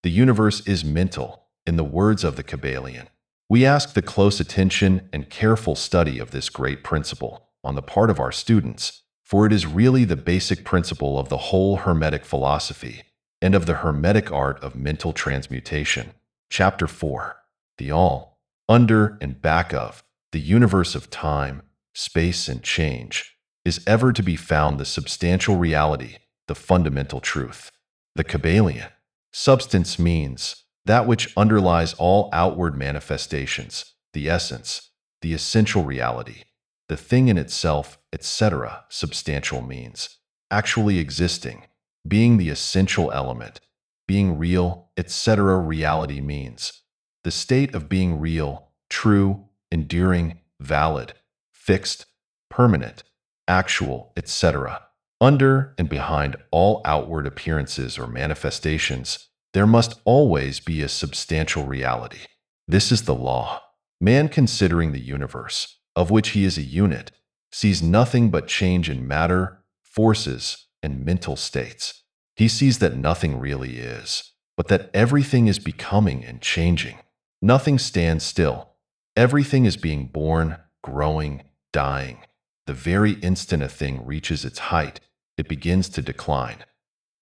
The universe is mental, in the words of the Kybalion. We ask the close attention and careful study of this great principle on the part of our students, for it is really the basic principle of the whole Hermetic philosophy and of the Hermetic art of mental transmutation. Chapter 4. The all, under and back of, the universe of time, space, and change, is ever to be found the substantial reality, the fundamental truth. The Kybalion. Substance means that which underlies all outward manifestations, the essence, the essential reality, the thing in itself, etc. Substantial means actually existing, being the essential element, being real, etc. Reality means the state of being real, true, enduring, valid, fixed, permanent, actual, etc. Under and behind all outward appearances or manifestations, there must always be a substantial reality. This is the law. Man, considering the universe, of which he is a unit, sees nothing but change in matter, forces, and mental states. He sees that nothing really is, but that everything is becoming and changing. Nothing stands still. Everything is being born, growing, dying. The very instant a thing reaches its height, it begins to decline.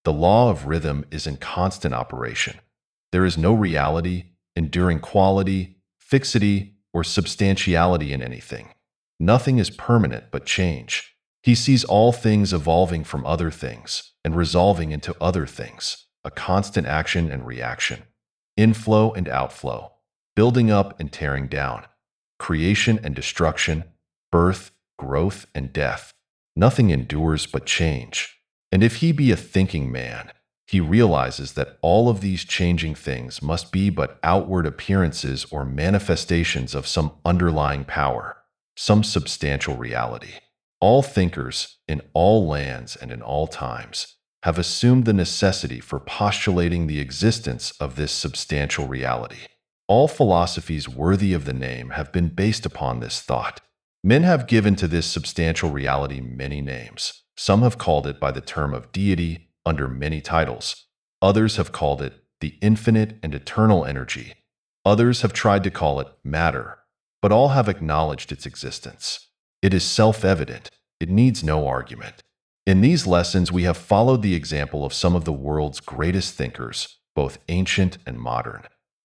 The law of rhythm is in constant operation. There is no reality, enduring quality, fixity, or substantiality in anything. Nothing is permanent but change. He sees all things evolving from other things and resolving into other things, a constant action and reaction, inflow and outflow, building up and tearing down, creation and destruction, birth, growth, and death. Nothing endures but change. And if he be a thinking man, he realizes that all of these changing things must be but outward appearances or manifestations of some underlying power, some substantial reality. All thinkers, in all lands and in all times, have assumed the necessity for postulating the existence of this substantial reality. All philosophies worthy of the name have been based upon this thought. Men have given to this substantial reality many names. Some have called it by the term of deity under many titles. Others have called it the infinite and eternal energy. Others have tried to call it matter, but all have acknowledged its existence. It is self-evident. It needs no argument. In these lessons, we have followed the example of some of the world's greatest thinkers, both ancient and modern,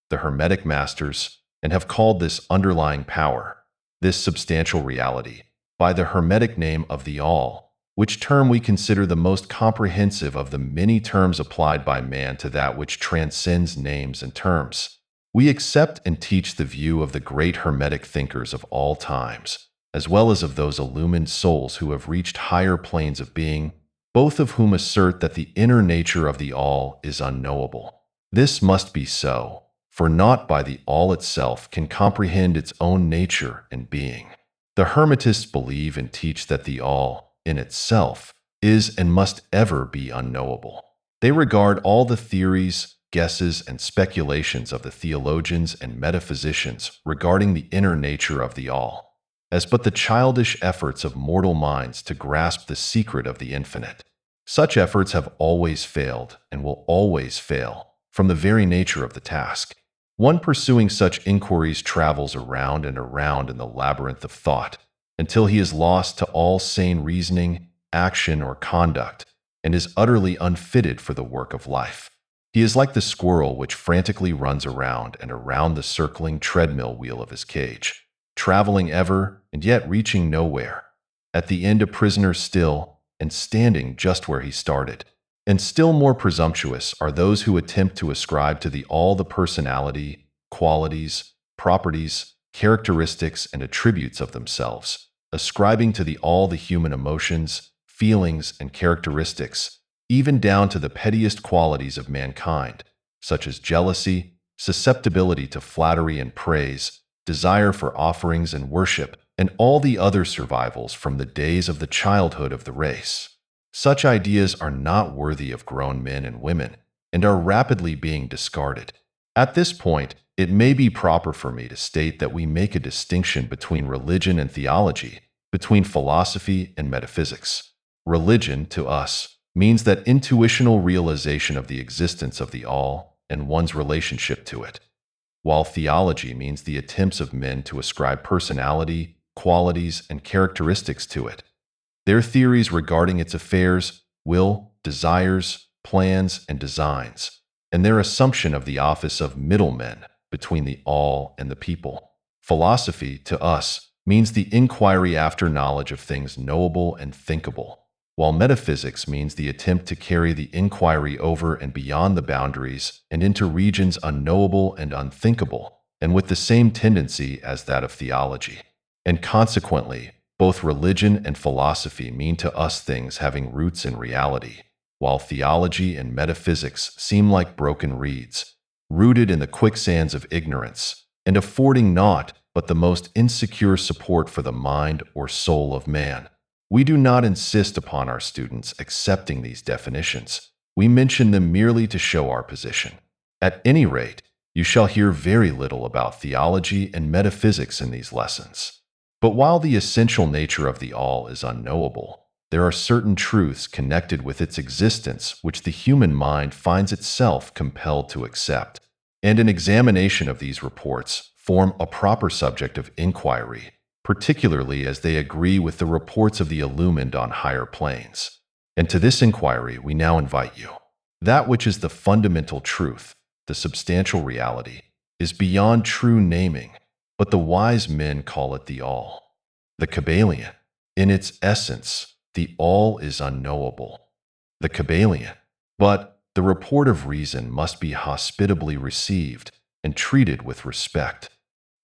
the Hermetic masters, and have called this underlying power, this substantial reality, by the Hermetic name of the All, which term we consider the most comprehensive of the many terms applied by man to that which transcends names and terms. We accept and teach the view of the great Hermetic thinkers of all times, as well as of those illumined souls who have reached higher planes of being, both of whom assert that the inner nature of the All is unknowable. This must be so, for naught by the All itself can comprehend its own nature and being. The Hermetists believe and teach that the All, in itself, is and must ever be unknowable. They regard all the theories, guesses, and speculations of the theologians and metaphysicians regarding the inner nature of the All as but the childish efforts of mortal minds to grasp the secret of the infinite. Such efforts have always failed and will always fail from the very nature of the task. One pursuing such inquiries travels around and around in the labyrinth of thought until he is lost to all sane reasoning, action, or conduct, and is utterly unfitted for the work of life. He is like the squirrel which frantically runs around and around the circling treadmill wheel of his cage, traveling ever and yet reaching nowhere, at the end a prisoner still and standing just where he started. And still more presumptuous are those who attempt to ascribe to the All the personality, qualities, properties, characteristics, and attributes of themselves, ascribing to the All the human emotions, feelings, and characteristics, even down to the pettiest qualities of mankind, such as jealousy, susceptibility to flattery and praise, desire for offerings and worship, and all the other survivals from the days of the childhood of the race. Such ideas are not worthy of grown men and women, and are rapidly being discarded. At this point, it may be proper for me to state that we make a distinction between religion and theology, between philosophy and metaphysics. Religion, to us, means that intuitional realization of the existence of the All and one's relationship to it, while theology means the attempts of men to ascribe personality, qualities, and characteristics to it. Their theories regarding its affairs, will, desires, plans, and designs, and their assumption of the office of middlemen between the All and the people. Philosophy, to us, means the inquiry after knowledge of things knowable and thinkable, while metaphysics means the attempt to carry the inquiry over and beyond the boundaries and into regions unknowable and unthinkable, and with the same tendency as that of theology. And consequently, both religion and philosophy mean to us things having roots in reality, while theology and metaphysics seem like broken reeds, rooted in the quicksands of ignorance, and affording naught but the most insecure support for the mind or soul of man. We do not insist upon our students accepting these definitions. We mention them merely to show our position. At any rate, you shall hear very little about theology and metaphysics in these lessons. But while the essential nature of the All is unknowable, there are certain truths connected with its existence which the human mind finds itself compelled to accept, and an examination of these reports form a proper subject of inquiry, particularly as they agree with the reports of the illumined on higher planes. And to this inquiry we now invite you. That which is the fundamental truth, the substantial reality, is beyond true naming, but the wise men call it the All. The Kybalion. In its essence, the All is unknowable. The Kybalion. But the report of reason must be hospitably received and treated with respect.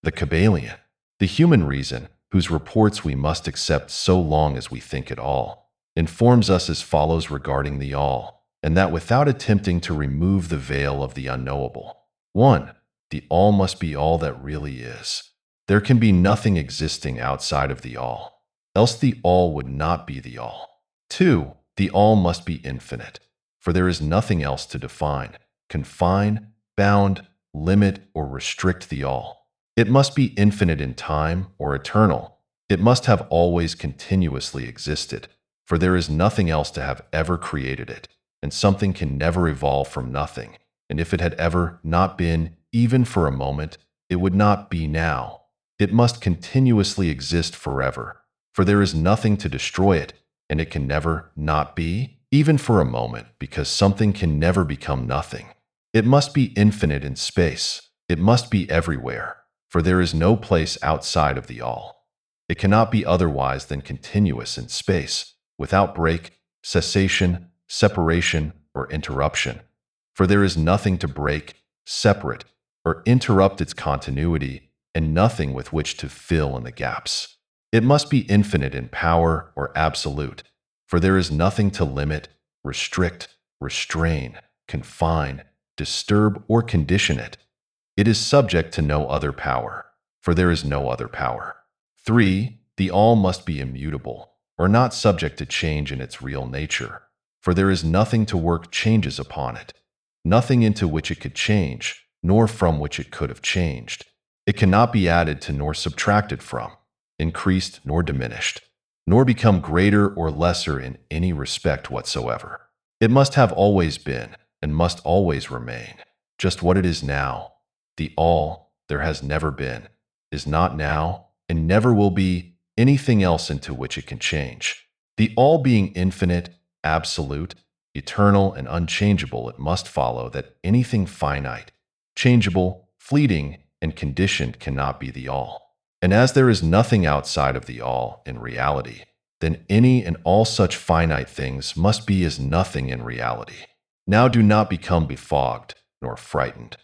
The Kybalion. The human reason, whose reports we must accept so long as we think at all, informs us as follows regarding the All, and that without attempting to remove the veil of the unknowable. 1. The All must be all that really is. There can be nothing existing outside of the All, else the All would not be the All. 2. The All must be infinite, for there is nothing else to define, confine, bound, limit, or restrict the All. It must be infinite in time or eternal. It must have always continuously existed, for there is nothing else to have ever created it, and something can never evolve from nothing. And if it had ever not been, even for a moment, it would not be now. It must continuously exist forever, for there is nothing to destroy it, and it can never not be, even for a moment, because something can never become nothing. It must be infinite in space. It must be everywhere, for there is no place outside of the All. It cannot be otherwise than continuous in space, without break, cessation, separation, or interruption, for there is nothing to break, separate, or interrupt its continuity, and nothing with which to fill in the gaps. It must be infinite in power or absolute, for there is nothing to limit, restrict, restrain, confine, disturb, or condition it. It is subject to no other power, for there is no other power. 3. The all must be immutable, or not subject to change in its real nature, for there is nothing to work changes upon it, nothing into which it could change, nor from which it could have changed. It cannot be added to nor subtracted from, increased nor diminished, nor become greater or lesser in any respect whatsoever. It must have always been, and must always remain, just what it is now. The all, there has never been, is not now, and never will be anything else into which it can change. The all being infinite, absolute, eternal, and unchangeable, it must follow that anything finite, changeable, fleeting, and conditioned cannot be the all. And as there is nothing outside of the all in reality, then any and all such finite things must be as nothing in reality. Now do not become befogged nor frightened.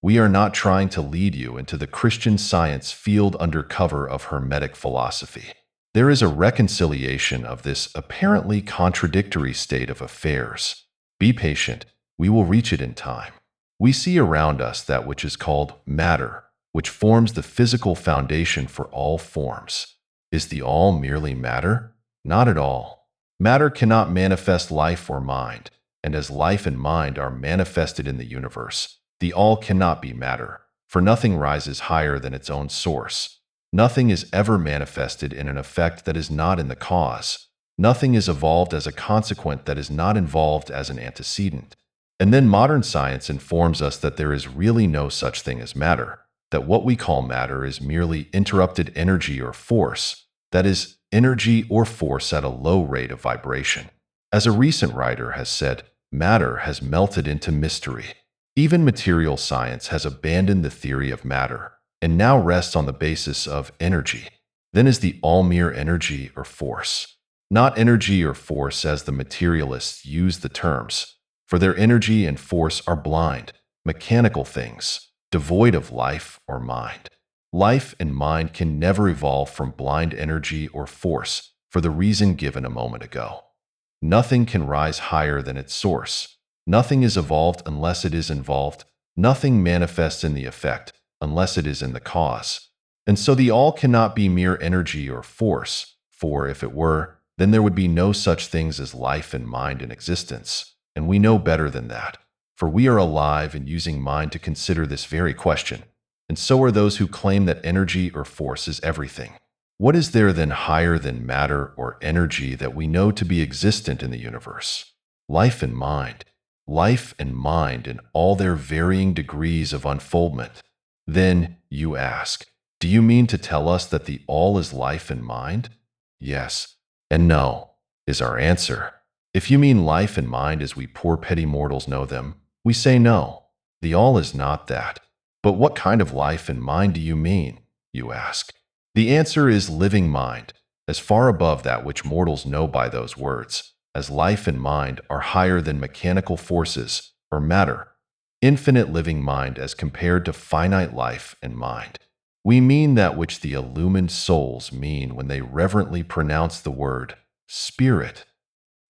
We are not trying to lead you into the Christian Science field under cover of Hermetic philosophy. There is a reconciliation of this apparently contradictory state of affairs. Be patient, we will reach it in time. We see around us that which is called matter, which forms the physical foundation for all forms. Is the all merely matter? Not at all. Matter cannot manifest life or mind, and as life and mind are manifested in the universe, the all cannot be matter, for nothing rises higher than its own source. Nothing is ever manifested in an effect that is not in the cause. Nothing is evolved as a consequent that is not involved as an antecedent. And then modern science informs us that there is really no such thing as matter, that what we call matter is merely interrupted energy or force, that is, energy or force at a low rate of vibration. As a recent writer has said, matter has melted into mystery. Even material science has abandoned the theory of matter and now rests on the basis of energy. Then is the all mere energy or force? Not energy or force as the materialists use the terms, for their energy and force are blind, mechanical things, devoid of life or mind. Life and mind can never evolve from blind energy or force for the reason given a moment ago. Nothing can rise higher than its source. Nothing is evolved unless it is involved. Nothing manifests in the effect unless it is in the cause. And so the all cannot be mere energy or force, for if it were, then there would be no such things as life and mind in existence. And we know better than that, for we are alive and using mind to consider this very question. And so are those who claim that energy or force is everything. What is there then higher than matter or energy that we know to be existent in the universe? Life and mind. Life and mind in all their varying degrees of unfoldment. Then, you ask, do you mean to tell us that the all is life and mind? Yes and no, is our answer. If you mean life and mind as we poor petty mortals know them, we say no. The all is not that. But what kind of life and mind do you mean, you ask? The answer is living mind, as far above that which mortals know by those words, as life and mind are higher than mechanical forces or matter. Infinite living mind as compared to finite life and mind. We mean that which the illumined souls mean when they reverently pronounce the word spirit.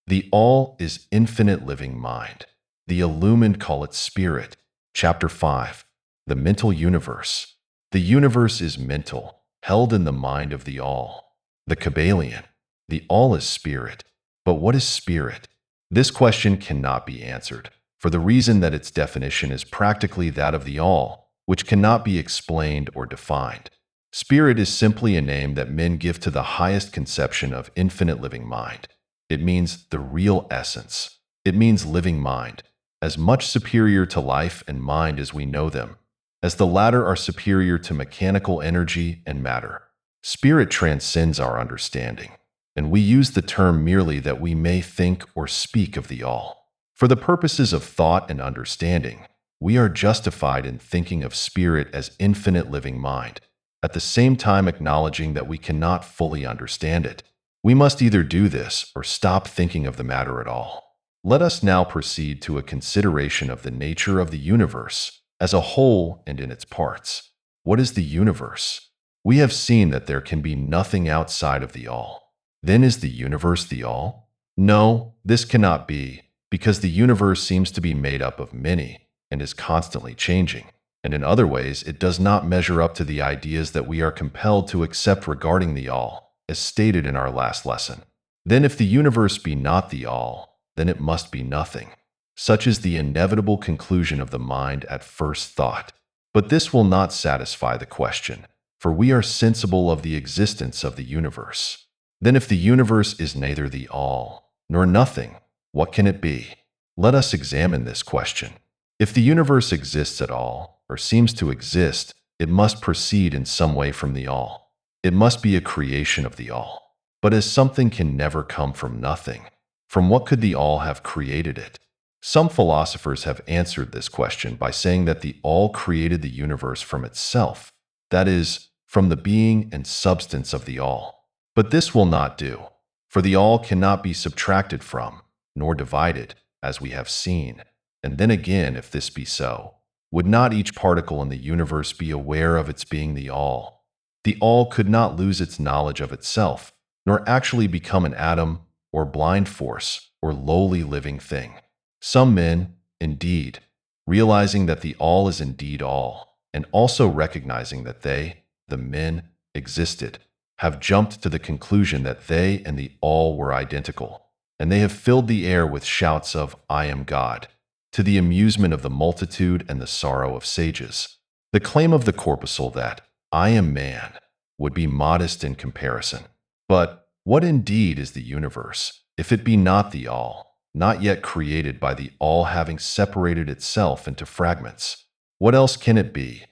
The all is infinite living mind. The illumined call it spirit. Chapter 5. The mental universe. The universe is mental, held in the mind of the all. The Kybalion. The all is spirit. But what is spirit? This question cannot be answered, for the reason that its definition is practically that of the all, which cannot be explained or defined. Spirit is simply a name that men give to the highest conception of infinite living mind. It means the real essence. It means living mind, as much superior to life and mind as we know them, as the latter are superior to mechanical energy and matter. Spirit transcends our understanding, and we use the term merely that we may think or speak of the all. For the purposes of thought and understanding, we are justified in thinking of spirit as infinite living mind, at the same time acknowledging that we cannot fully understand it. We must either do this or stop thinking of the matter at all. Let us now proceed to a consideration of the nature of the universe, as a whole and in its parts. What is the universe? We have seen that there can be nothing outside of the all. Then is the universe the all? No, this cannot be, because the universe seems to be made up of many and is constantly changing. And in other ways, it does not measure up to the ideas that we are compelled to accept regarding the all, as stated in our last lesson. Then if the universe be not the all, then it must be nothing. Such is the inevitable conclusion of the mind at first thought. But this will not satisfy the question, for we are sensible of the existence of the universe. Then if the universe is neither the all nor nothing, what can it be? Let us examine this question. If the universe exists at all, or seems to exist, it must proceed in some way from the all. It must be a creation of the all. But as something can never come from nothing, from what could the all have created it? Some philosophers have answered this question by saying that the all created the universe from itself, that is, from the being and substance of the all. But this will not do, for the all cannot be subtracted from, nor divided, as we have seen. And then again, if this be so, would not each particle in the universe be aware of its being the all? The all could not lose its knowledge of itself, nor actually become an atom, or blind force, or lowly living thing. Some men, indeed, realizing that the all is indeed all, and also recognizing that they, the men, existed, have jumped to the conclusion that they and the all were identical, and they have filled the air with shouts of, "I am God," to the amusement of the multitude and the sorrow of sages. The claim of the corpuscle that, "I am man," would be modest in comparison. But what indeed is the universe, if it be not the all, not yet created by the all having separated itself into fragments? What else can it be?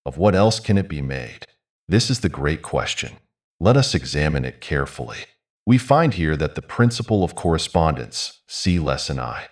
Of what else can it be made? This is the great question. Let us examine it carefully. We find here that the principle of correspondence, see Lesson I,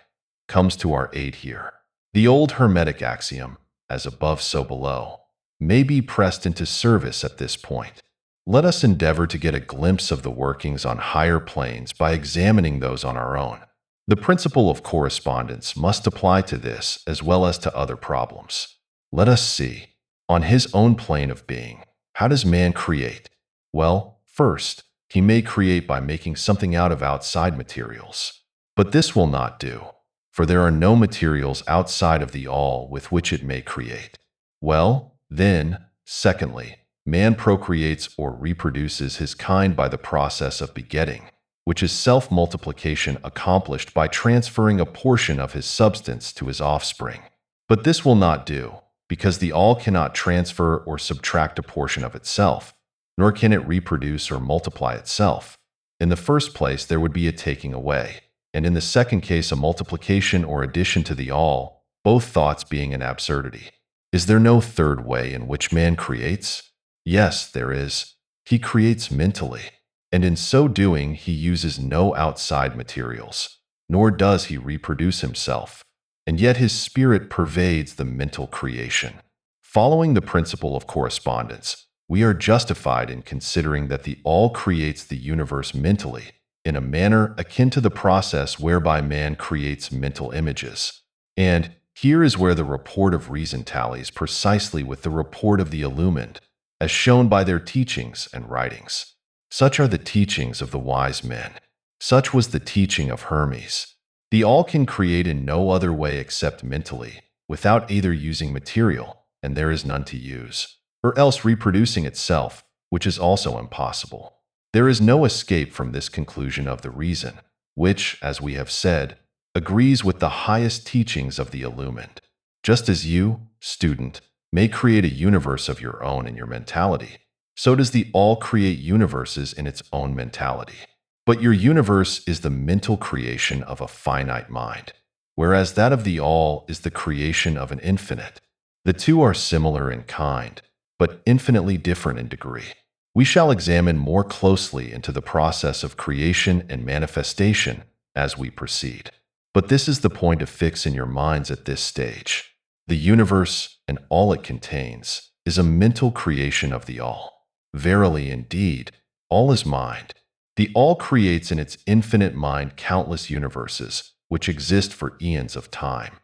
comes to our aid here. The old Hermetic axiom, as above so below, may be pressed into service at this point. Let us endeavor to get a glimpse of the workings on higher planes by examining those on our own. The principle of correspondence must apply to this as well as to other problems. Let us see. On his own plane of being, how does man create? Well, first, he may create by making something out of outside materials. But this will not do, for there are no materials outside of the all with which it may create. Well, then, secondly, man procreates or reproduces his kind by the process of begetting, which is self-multiplication accomplished by transferring a portion of his substance to his offspring. But this will not do, because the all cannot transfer or subtract a portion of itself, nor can it reproduce or multiply itself. In the first place, there would be a taking away, and in the second case, a multiplication or addition to the all, both thoughts being an absurdity. Is there no third way in which man creates? Yes, there is. He creates mentally, and in so doing, he uses no outside materials, nor does he reproduce himself, and yet his spirit pervades the mental creation. Following the principle of correspondence, we are justified in considering that the all creates the universe mentally, in a manner akin to the process whereby man creates mental images. And here is where the report of reason tallies precisely with the report of the illumined, as shown by their teachings and writings. Such are the teachings of the wise men. Such was the teaching of Hermes. The all can create in no other way except mentally, without either using material, and there is none to use, or else reproducing itself, which is also impossible. There is no escape from this conclusion of the reason, which, as we have said, agrees with the highest teachings of the illumined. Just as you, student, may create a universe of your own in your mentality, so does the all create universes in its own mentality. But your universe is the mental creation of a finite mind, whereas that of the all is the creation of an infinite. The two are similar in kind, but infinitely different in degree. We shall examine more closely into the process of creation and manifestation as we proceed. But this is the point to fix in your minds at this stage. The universe and all it contains is a mental creation of the all. Verily, indeed, all is mind. The all creates in its infinite mind countless universes which exist for eons of time.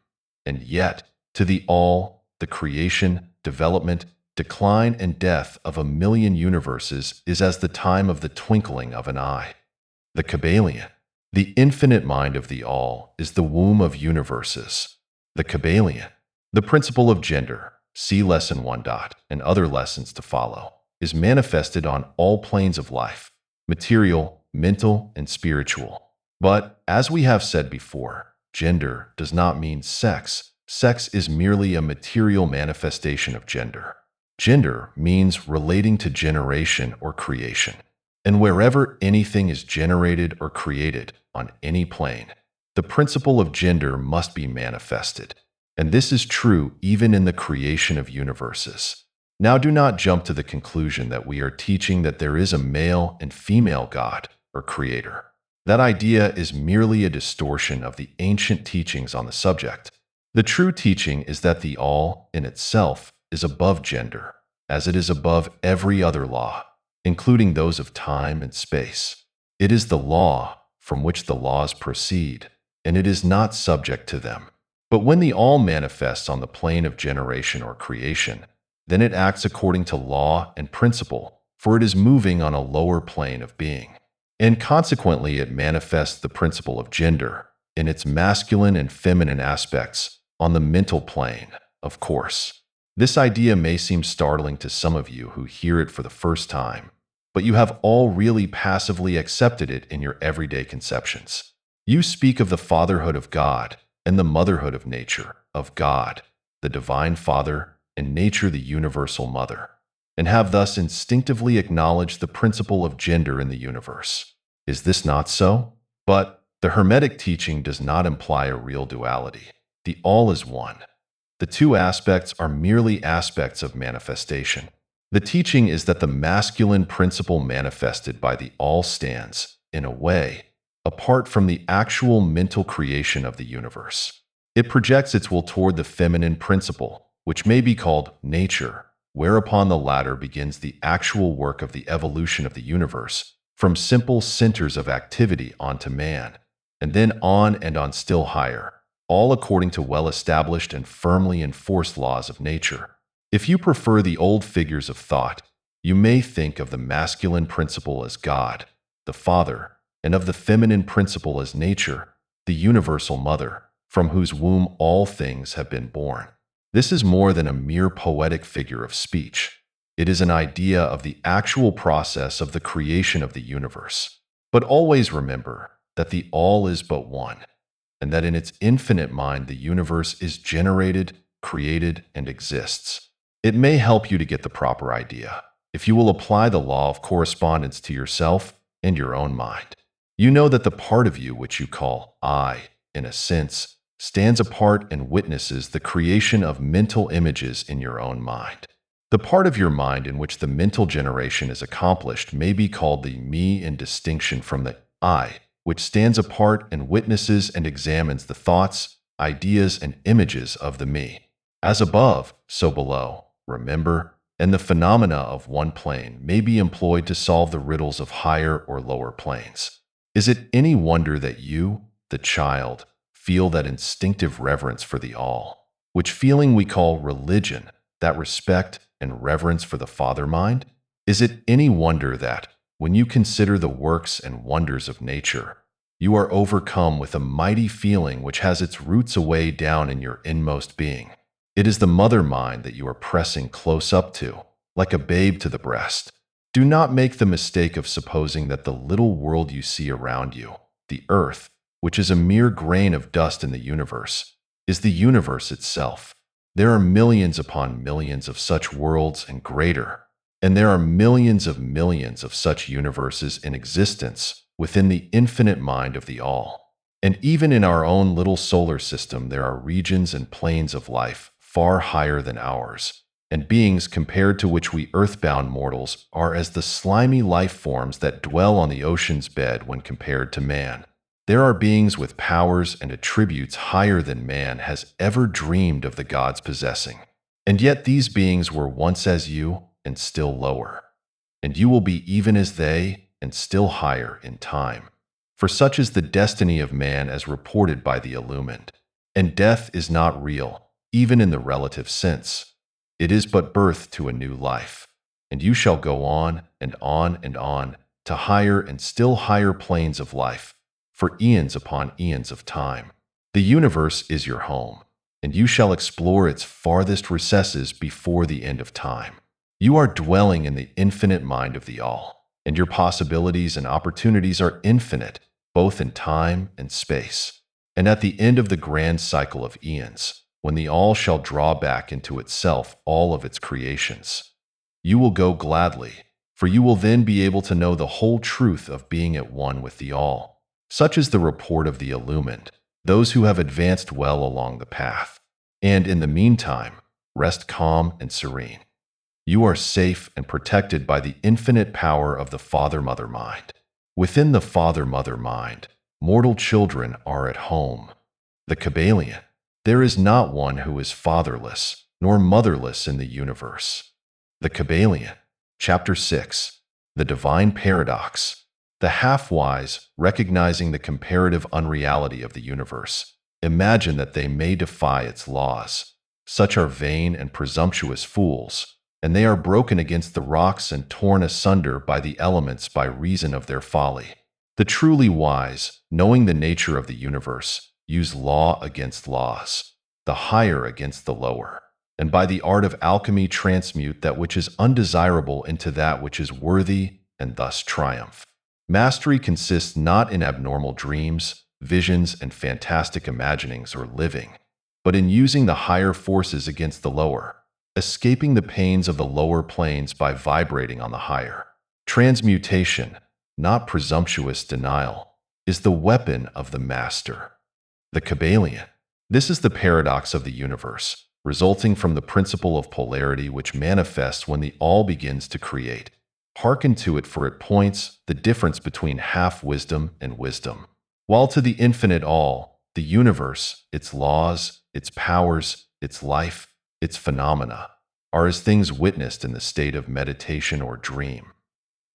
And yet, to the all, the creation, development, decline, and death of a million universes is as the time of the twinkling of an eye. The Kybalion, the infinite mind of the all, is the womb of universes. The Kybalion, the principle of gender, see Lesson 1. And other lessons to follow, is manifested on all planes of life, material, mental, and spiritual. But, as we have said before, gender does not mean sex. Sex is merely a material manifestation of gender. Gender means relating to generation or creation. And wherever anything is generated or created on any plane, the principle of gender must be manifested. And this is true even in the creation of universes. Now do not jump to the conclusion that we are teaching that there is a male and female God or creator. That idea is merely a distortion of the ancient teachings on the subject. The true teaching is that the all, in itself, is above gender, as it is above every other law, including those of time and space. It is the law from which the laws proceed, and it is not subject to them. But when the all manifests on the plane of generation or creation, then it acts according to law and principle, for it is moving on a lower plane of being. And consequently, it manifests the principle of gender in its masculine and feminine aspects on the mental plane, of course. This idea may seem startling to some of you who hear it for the first time, but you have all really passively accepted it in your everyday conceptions. You speak of the fatherhood of God and the motherhood of nature, of God, the divine Father, and nature, the universal mother, and have thus instinctively acknowledged the principle of gender in the universe. Is this not so? But the Hermetic teaching does not imply a real duality. The all is one. The two aspects are merely aspects of manifestation. The teaching is that the masculine principle manifested by the all stands, in a way, apart from the actual mental creation of the universe. It projects its will toward the feminine principle, which may be called nature, whereupon the latter begins the actual work of the evolution of the universe, from simple centers of activity onto man, and then on and on still higher, all according to well-established and firmly enforced laws of nature. If you prefer the old figures of thought, you may think of the masculine principle as God, the Father, and of the feminine principle as nature, the universal mother, from whose womb all things have been born. This is more than a mere poetic figure of speech. It is an idea of the actual process of the creation of the universe. But always remember that the all is but one, and that in its infinite mind the universe is generated, created, and exists. It may help you to get the proper idea if you will apply the law of correspondence to yourself and your own mind. You know that the part of you which you call I, in a sense, stands apart and witnesses the creation of mental images in your own mind. The part of your mind in which the mental generation is accomplished may be called the me in distinction from the I, which stands apart and witnesses and examines the thoughts, ideas, and images of the me. As above, so below, remember, and the phenomena of one plane may be employed to solve the riddles of higher or lower planes. Is it any wonder that you, the child, feel that instinctive reverence for the all, which feeling we call religion, that respect and reverence for the father mind? Is it any wonder that, when you consider the works and wonders of nature, you are overcome with a mighty feeling which has its roots away down in your inmost being? It is the mother mind that you are pressing close up to, like a babe to the breast. Do not make the mistake of supposing that the little world you see around you, the earth, which is a mere grain of dust in the universe, is the universe itself. There are millions upon millions of such worlds and greater, and there are millions of such universes in existence within the infinite mind of the all. And even in our own little solar system there are regions and planes of life far higher than ours, and beings compared to which we earthbound mortals are as the slimy life forms that dwell on the ocean's bed when compared to man. There are beings with powers and attributes higher than man has ever dreamed of the gods possessing. And yet these beings were once as you and still lower. And you will be even as they and still higher in time. For such is the destiny of man as reported by the illumined. And death is not real, even in the relative sense. It is but birth to a new life. And you shall go on and on and on to higher and still higher planes of life, for eons upon eons of time. The universe is your home, and you shall explore its farthest recesses before the end of time. You are dwelling in the infinite mind of the All, and your possibilities and opportunities are infinite, both in time and space. And at the end of the grand cycle of eons, when the All shall draw back into itself all of its creations, you will go gladly, for you will then be able to know the whole truth of being at one with the All. Such is the report of the illumined, those who have advanced well along the path. And in the meantime, rest calm and serene. You are safe and protected by the infinite power of the Father-Mother mind. Within the Father-Mother mind, mortal children are at home. The Kybalion. There is not one who is fatherless nor motherless in the universe. The Kybalion. Chapter 6. The Divine Paradox. The half-wise, recognizing the comparative unreality of the universe, imagine that they may defy its laws. Such are vain and presumptuous fools, and they are broken against the rocks and torn asunder by the elements by reason of their folly. The truly wise, knowing the nature of the universe, use law against laws, the higher against the lower, and by the art of alchemy transmute that which is undesirable into that which is worthy, and thus triumph. Mastery consists not in abnormal dreams, visions, and fantastic imaginings or living, but in using the higher forces against the lower, escaping the pains of the lower planes by vibrating on the higher. Transmutation, not presumptuous denial, is the weapon of the master. The Kybalion. This is the paradox of the universe, resulting from the principle of polarity which manifests when the All begins to create. Hearken to it, for it points the difference between half-wisdom and wisdom. While to the infinite All, the universe, its laws, its powers, its life, its phenomena, are as things witnessed in the state of meditation or dream.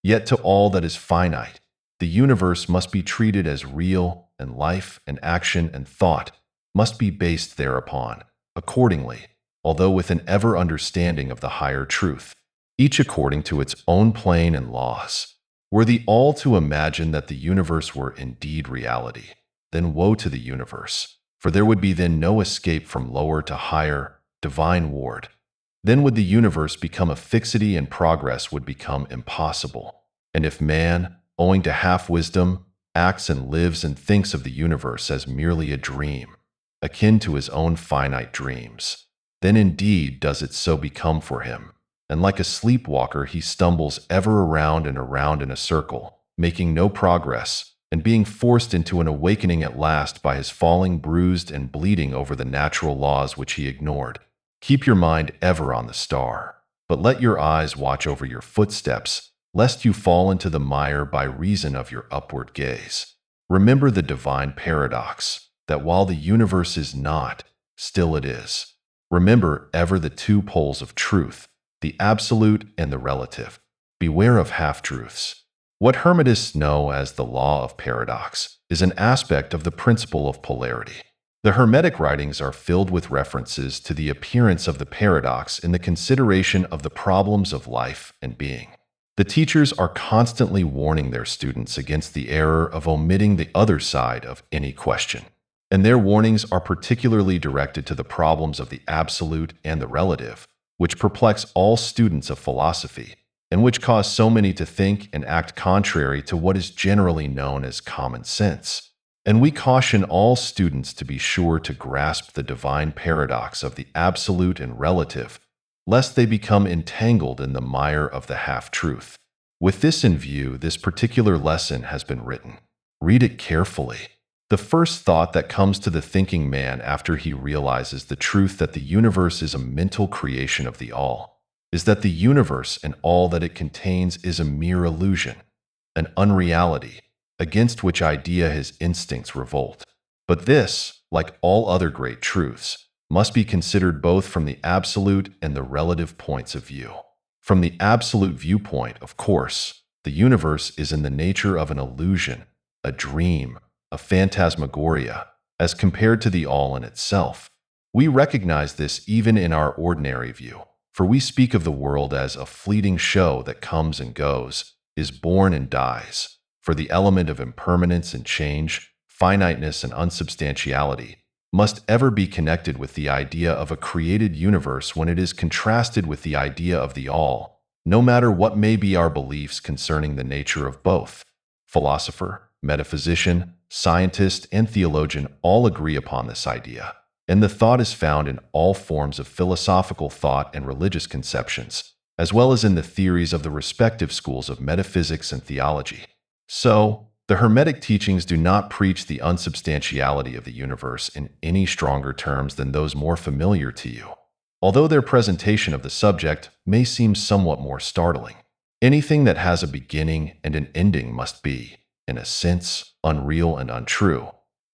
Yet to all that is finite, the universe must be treated as real, and life and action and thought must be based thereupon. Accordingly, although with an ever understanding of the higher truth, each according to its own plane and laws, were the All to imagine that the universe were indeed reality, then woe to the universe, for there would be then no escape from lower to higher, divine ward. Then would the universe become a fixity and progress would become impossible. And if man, owing to half-wisdom, acts and lives and thinks of the universe as merely a dream, akin to his own finite dreams, then indeed does it so become for him. And like a sleepwalker he stumbles ever around and around in a circle, making no progress, and being forced into an awakening at last by his falling bruised and bleeding over the natural laws which he ignored. Keep your mind ever on the star, but let your eyes watch over your footsteps, lest you fall into the mire by reason of your upward gaze. Remember the divine paradox, that while the universe is not, still it is. Remember ever the two poles of truth, the absolute and the relative. Beware of half-truths. What Hermetists know as the law of paradox is an aspect of the principle of polarity. The Hermetic writings are filled with references to the appearance of the paradox in the consideration of the problems of life and being. The teachers are constantly warning their students against the error of omitting the other side of any question, and their warnings are particularly directed to the problems of the absolute and the relative, which perplex all students of philosophy, and which cause so many to think and act contrary to what is generally known as common sense. And we caution all students to be sure to grasp the divine paradox of the absolute and relative, lest they become entangled in the mire of the half-truth. With this in view, this particular lesson has been written. Read it carefully. The first thought that comes to the thinking man after he realizes the truth that the universe is a mental creation of the All is that the universe and all that it contains is a mere illusion, an unreality, against which idea his instincts revolt. But this, like all other great truths, must be considered both from the absolute and the relative points of view. From the absolute viewpoint, of course, the universe is in the nature of an illusion, a dream, a phantasmagoria, as compared to the All in itself. We recognize this even in our ordinary view, for we speak of the world as a fleeting show that comes and goes, is born and dies. For the element of impermanence and change, finiteness and unsubstantiality, must ever be connected with the idea of a created universe when it is contrasted with the idea of the all, no matter what may be our beliefs concerning the nature of both. Philosopher, metaphysician, scientist, and theologian all agree upon this idea, and the thought is found in all forms of philosophical thought and religious conceptions, as well as in the theories of the respective schools of metaphysics and theology. So, the Hermetic teachings do not preach the unsubstantiality of the universe in any stronger terms than those more familiar to you, although their presentation of the subject may seem somewhat more startling. Anything that has a beginning and an ending must be, in a sense, unreal and untrue,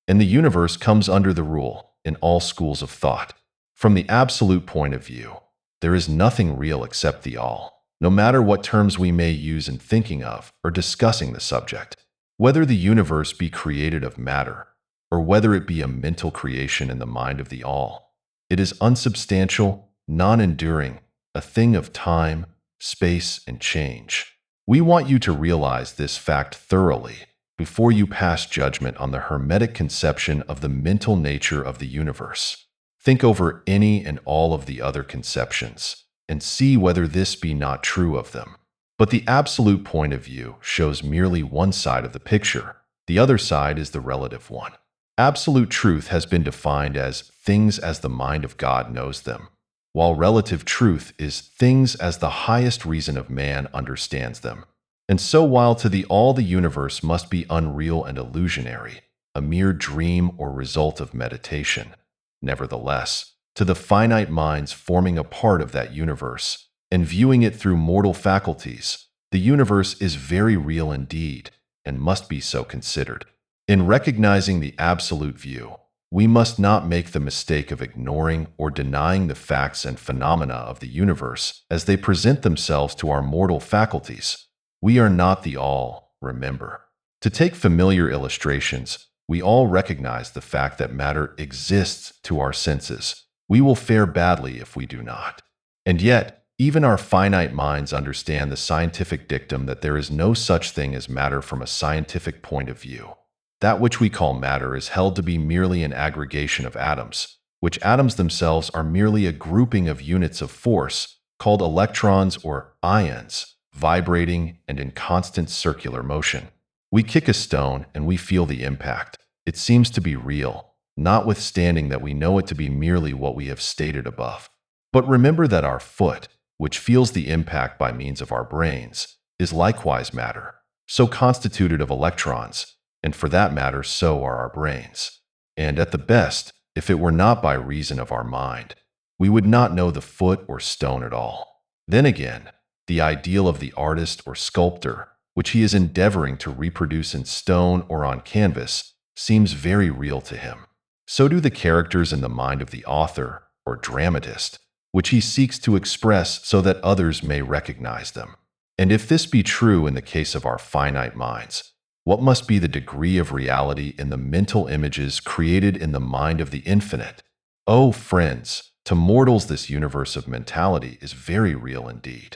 and the universe comes under the rule in all schools of thought. From the absolute point of view, there is nothing real except the all, no matter what terms we may use in thinking of or discussing the subject. Whether the universe be created of matter, or whether it be a mental creation in the mind of the all, it is unsubstantial, non-enduring, a thing of time, space, and change. We want you to realize this fact thoroughly before you pass judgment on the Hermetic conception of the mental nature of the universe. Think over any and all of the other conceptions, and see whether this be not true of them. But the absolute point of view shows merely one side of the picture. The other side is the relative one. Absolute truth has been defined as things as the mind of God knows them, while relative truth is things as the highest reason of man understands them. And so while to the all the universe must be unreal and illusionary, a mere dream or result of meditation, nevertheless, to the finite minds forming a part of that universe, and viewing it through mortal faculties, the universe is very real indeed, and must be so considered. In recognizing the absolute view, we must not make the mistake of ignoring or denying the facts and phenomena of the universe as they present themselves to our mortal faculties. We are not the all, remember. To take familiar illustrations, we all recognize the fact that matter exists to our senses. We will fare badly if we do not. And yet, even our finite minds understand the scientific dictum that there is no such thing as matter from a scientific point of view. That which we call matter is held to be merely an aggregation of atoms, which atoms themselves are merely a grouping of units of force called electrons or ions, vibrating and in constant circular motion. We kick a stone and we feel the impact. It seems to be real, notwithstanding that we know it to be merely what we have stated above. But remember that our foot, which feels the impact by means of our brains, is likewise matter, so constituted of electrons, and for that matter so are our brains. And at the best, if it were not by reason of our mind, we would not know the foot or stone at all. Then again, the ideal of the artist or sculptor, which he is endeavoring to reproduce in stone or on canvas, seems very real to him. So do the characters in the mind of the author or dramatist, which he seeks to express so that others may recognize them. And if this be true in the case of our finite minds, what must be the degree of reality in the mental images created in the mind of the infinite? Oh, friends, to mortals this universe of mentality is very real indeed.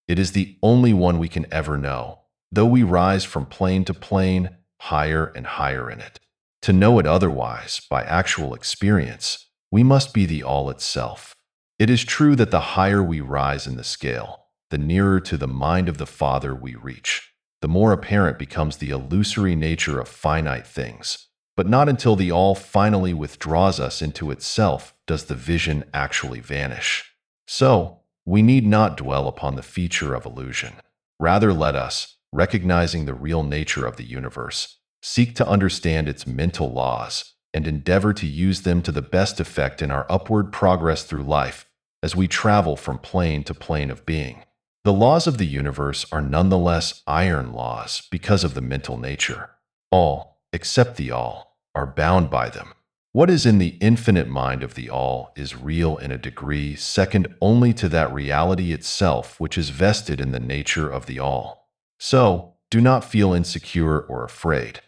It is the only one we can ever know, though we rise from plane to plane, higher and higher in it. To know it otherwise, by actual experience, we must be the all itself. It is true that the higher we rise in the scale, the nearer to the mind of the Father we reach, the more apparent becomes the illusory nature of finite things. But not until the all finally withdraws us into itself does the vision actually vanish. So, we need not dwell upon the feature of illusion. Rather, let us, recognizing the real nature of the universe, seek to understand its mental laws and endeavor to use them to the best effect in our upward progress through life as we travel from plane to plane of being. The laws of the universe are nonetheless iron laws because of the mental nature. All, except the all, are bound by them. What is in the infinite mind of the all is real in a degree second only to that reality itself which is vested in the nature of the all. So, do not feel insecure or afraid.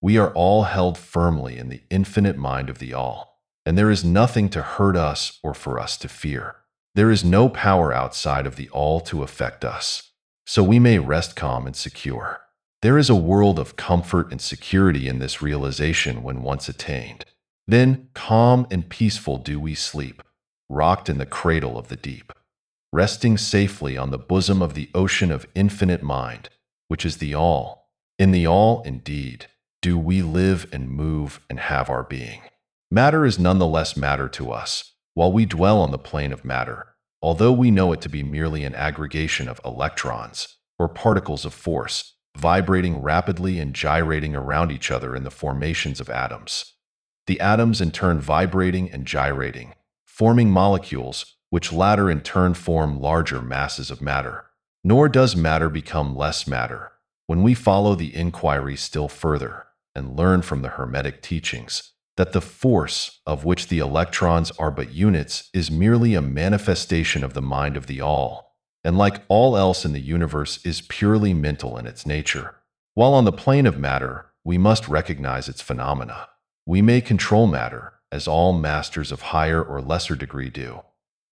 We are all held firmly in the infinite mind of the all. and there is nothing to hurt us or for us to fear. There is no power outside of the all to affect us, so we may rest calm and secure. There is a world of comfort and security in this realization when once attained. Then, calm and peaceful do we sleep, rocked in the cradle of the deep, resting safely on the bosom of the ocean of infinite mind, which is the all. In the all, indeed, do we live and move and have our being. Matter is nonetheless matter to us, while we dwell on the plane of matter, although we know it to be merely an aggregation of electrons, or particles of force, vibrating rapidly and gyrating around each other in the formations of atoms. The atoms in turn vibrating and gyrating, forming molecules, which latter in turn form larger masses of matter. Nor does matter become less matter when we follow the inquiry still further and learn from the Hermetic teachings that the force of which the electrons are but units is merely a manifestation of the mind of the all, and like all else in the universe is purely mental in its nature. While on the plane of matter, we must recognize its phenomena. We may control matter, as all masters of higher or lesser degree do,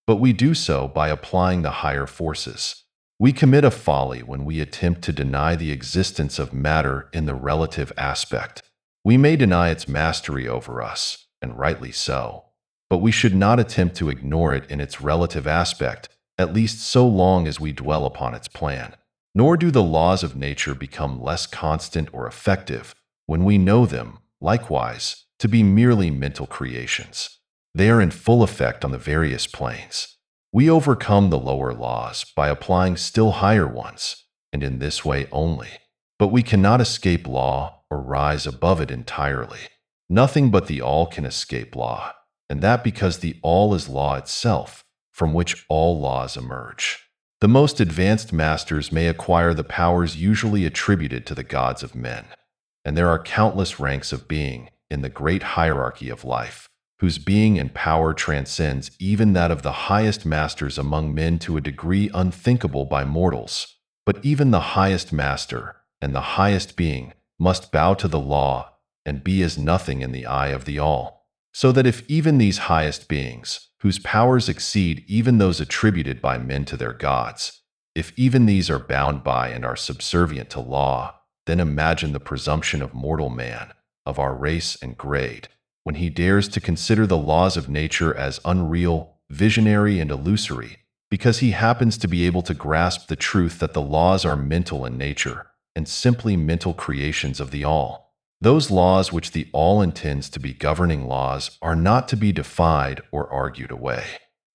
but we do so by applying the higher forces. We commit a folly when we attempt to deny the existence of matter in the relative aspect. We may deny its mastery over us, and rightly so, but we should not attempt to ignore it in its relative aspect, at least so long as we dwell upon its plan. Nor do the laws of nature become less constant or effective when we know them, likewise, to be merely mental creations. They are in full effect on the various planes. We overcome the lower laws by applying still higher ones, and in this way only. But we cannot escape law or rise above it entirely. Nothing but the all can escape law, and that because the all is law itself, from which all laws emerge. The most advanced masters may acquire the powers usually attributed to the gods of men, and there are countless ranks of being in the great hierarchy of life, whose being and power transcends even that of the highest masters among men to a degree unthinkable by mortals. But even the highest master and the highest being must bow to the law and be as nothing in the eye of the all. So that if even these highest beings, whose powers exceed even those attributed by men to their gods, if even these are bound by and are subservient to law, then imagine the presumption of mortal man, of our race and grade, when he dares to consider the laws of nature as unreal, visionary, and illusory, because he happens to be able to grasp the truth that the laws are mental in nature, and simply mental creations of the all. Those laws which the all intends to be governing laws are not to be defied or argued away.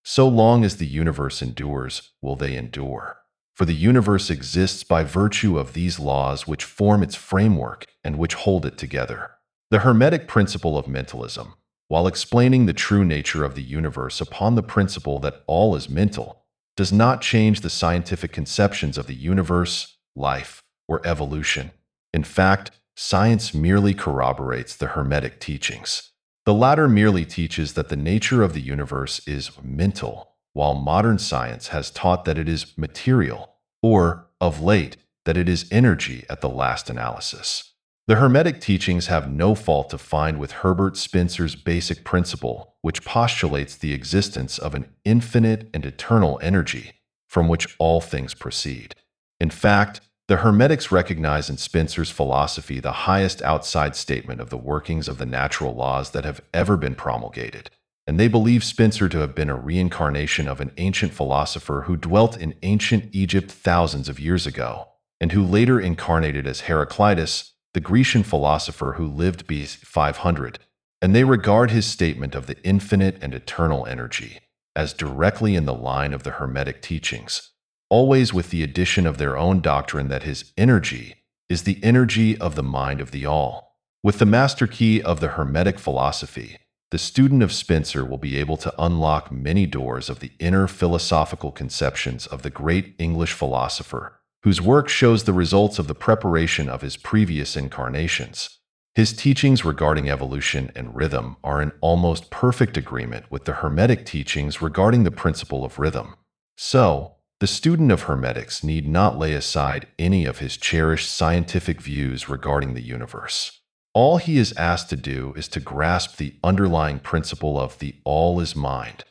So long as the universe endures, will they endure. For the universe exists by virtue of these laws which form its framework and which hold it together. The Hermetic principle of mentalism, while explaining the true nature of the universe upon the principle that all is mental, does not change the scientific conceptions of the universe, life, or evolution. In fact, science merely corroborates the Hermetic teachings. The latter merely teaches that the nature of the universe is mental, while modern science has taught that it is material, or, of late, that it is energy at the last analysis. The Hermetic teachings have no fault to find with Herbert Spencer's basic principle, which postulates the existence of an infinite and eternal energy from which all things proceed. In fact, the Hermetics recognize in Spencer's philosophy the highest outside statement of the workings of the natural laws that have ever been promulgated, and they believe Spencer to have been a reincarnation of an ancient philosopher who dwelt in ancient Egypt thousands of years ago, and who later incarnated as Heraclitus, the Grecian philosopher who lived BC 500, and they regard his statement of the infinite and eternal energy as directly in the line of the Hermetic teachings, always with the addition of their own doctrine that his energy is the energy of the mind of the all. With the master key of the Hermetic philosophy, the student of Spencer will be able to unlock many doors of the inner philosophical conceptions of the great English philosopher, whose work shows the results of the preparation of his previous incarnations. His teachings regarding evolution and rhythm are in almost perfect agreement with the Hermetic teachings regarding the principle of rhythm. So, the student of Hermetics need not lay aside any of his cherished scientific views regarding the universe. All he is asked to do is to grasp the underlying principle of the all is mind.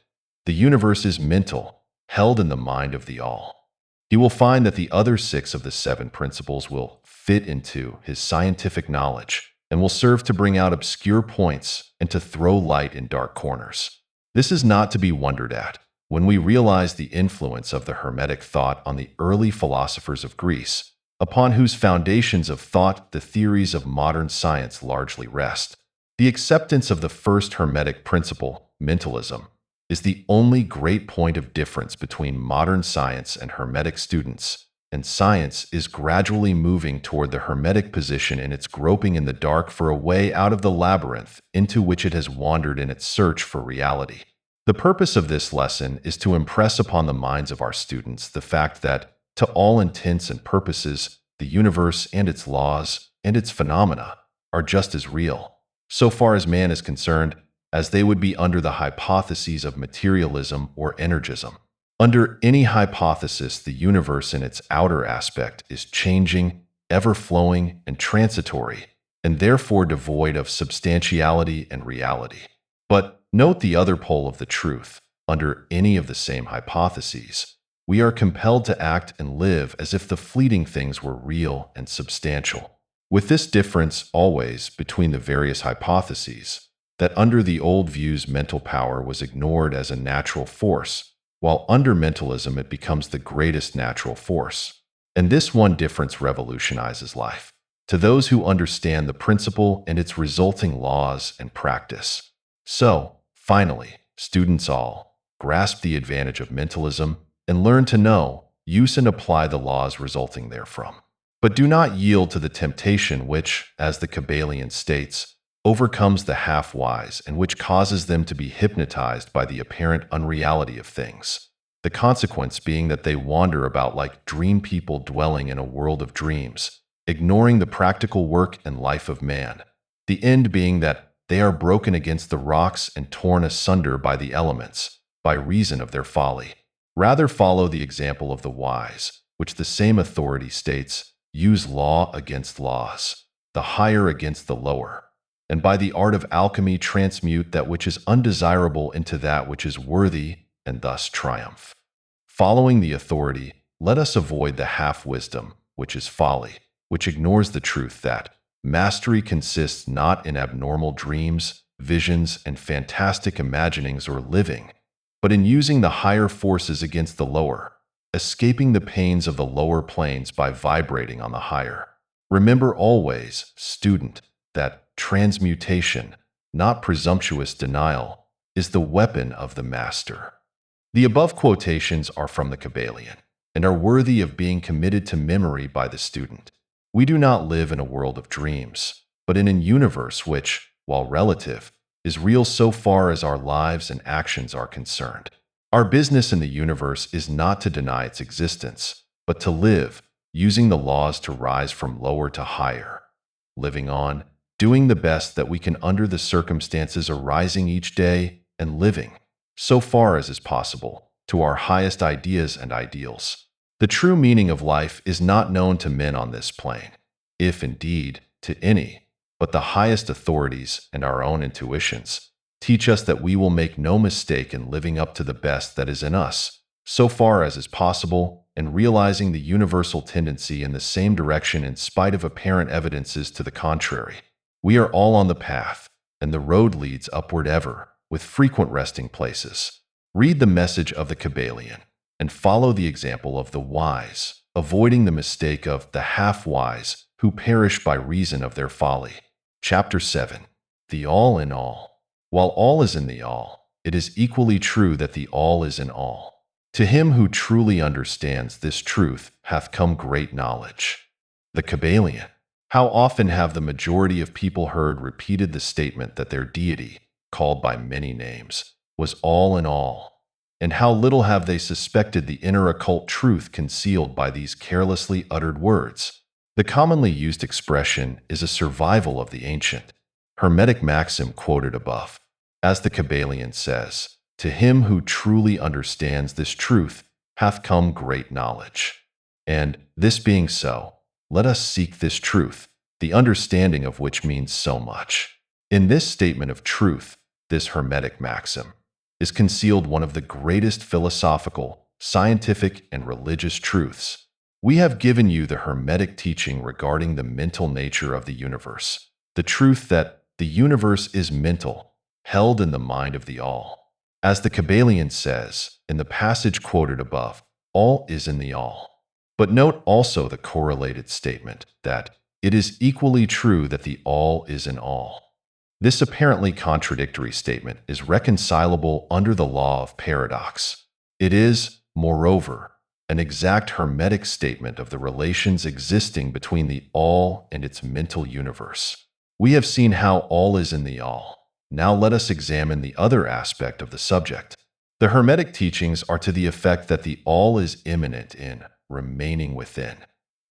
The universe is mental, held in the mind of the all. He will find that the other six of the seven principles will fit into his scientific knowledge and will serve to bring out obscure points and to throw light in dark corners. This is not to be wondered at when we realize the influence of the Hermetic thought on the early philosophers of Greece, upon whose foundations of thought the theories of modern science largely rest. The acceptance of the first Hermetic principle, mentalism, is the only great point of difference between modern science and Hermetic students, and science is gradually moving toward the Hermetic position in its groping in the dark for a way out of the labyrinth into which it has wandered in its search for reality. The purpose of this lesson is to impress upon the minds of our students the fact that, to all intents and purposes, the universe and its laws and its phenomena are just as real, so far as man is concerned, as they would be under the hypotheses of materialism or energism. Under any hypothesis, the universe in its outer aspect is changing, ever-flowing, and transitory, and therefore devoid of substantiality and reality. But note the other pole of the truth. Under any of the same hypotheses, we are compelled to act and live as if the fleeting things were real and substantial. With this difference always between the various hypotheses, that under the old views mental power was ignored as a natural force, while under mentalism it becomes the greatest natural force. And this one difference revolutionizes life. To those who understand the principle and its resulting laws and practice. So, finally, students all, grasp the advantage of mentalism and learn to know, use and apply the laws resulting therefrom. But do not yield to the temptation which, as the Kybalion states, overcomes the half-wise and which causes them to be hypnotized by the apparent unreality of things. The consequence being that they wander about like dream people dwelling in a world of dreams, ignoring the practical work and life of man. The end being that they are broken against the rocks and torn asunder by the elements, by reason of their folly. Rather follow the example of the wise, which the same authority states, use law against laws, the higher against the lower, and by the art of alchemy transmute that which is undesirable into that which is worthy, and thus triumph. Following the authority, let us avoid the half-wisdom, which is folly, which ignores the truth that mastery consists not in abnormal dreams, visions, and fantastic imaginings or living, but in using the higher forces against the lower, escaping the pains of the lower planes by vibrating on the higher. Remember always, student, that transmutation, not presumptuous denial, is the weapon of the master. The above quotations are from the Kybalion and are worthy of being committed to memory by the student. We do not live in a world of dreams, but in a universe which, while relative, is real so far as our lives and actions are concerned. Our business in the universe is not to deny its existence, but to live, using the laws to rise from lower to higher, living on, doing the best that we can under the circumstances arising each day, and living, so far as is possible, to our highest ideas and ideals. The true meaning of life is not known to men on this plane, if indeed to any, but the highest authorities and our own intuitions teach us that we will make no mistake in living up to the best that is in us, so far as is possible, and realizing the universal tendency in the same direction in spite of apparent evidences to the contrary. We are all on the path, and the road leads upward ever, with frequent resting places. Read the message of the Kybalion, and follow the example of the wise, avoiding the mistake of the half-wise, who perish by reason of their folly. Chapter 7. The All in All. While all is in the all, it is equally true that the all is in all. To him who truly understands this truth hath come great knowledge. The Kybalion. How often have the majority of people heard repeated the statement that their deity, called by many names, was all in all, and how little have they suspected the inner occult truth concealed by these carelessly uttered words. The commonly used expression is a survival of the ancient Hermetic maxim quoted above. As the Kybalion says, to him who truly understands this truth hath come great knowledge. And, this being so, let us seek this truth, the understanding of which means so much. In this statement of truth, this Hermetic maxim, is concealed one of the greatest philosophical, scientific, and religious truths. We have given you the Hermetic teaching regarding the mental nature of the universe, the truth that the universe is mental, held in the mind of the All. As the Kybalion says, in the passage quoted above, all is in the All. But note also the correlated statement that it is equally true that the All is in all. This apparently contradictory statement is reconcilable under the law of paradox. It is, moreover, an exact Hermetic statement of the relations existing between the All and its mental universe. We have seen how all is in the All. Now let us examine the other aspect of the subject. The Hermetic teachings are to the effect that the All is immanent in, remaining within,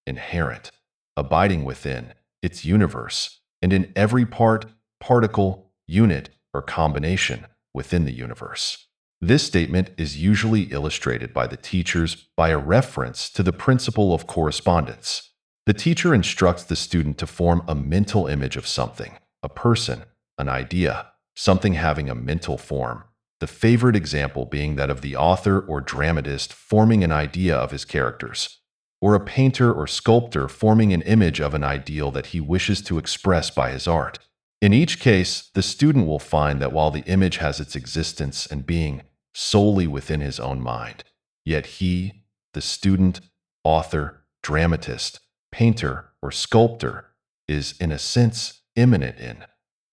inherent, abiding within its universe, and in every part, particle, unit, or combination within the universe. This statement is usually illustrated by the teachers by a reference to the principle of correspondence. The teacher instructs the student to form a mental image of something, a person, an idea, something having a mental form, the favorite example being that of the author or dramatist forming an idea of his characters, or a painter or sculptor forming an image of an ideal that he wishes to express by his art. In each case, the student will find that while the image has its existence and being solely within his own mind, yet he, the student, author, dramatist, painter, or sculptor, is in a sense immanent in,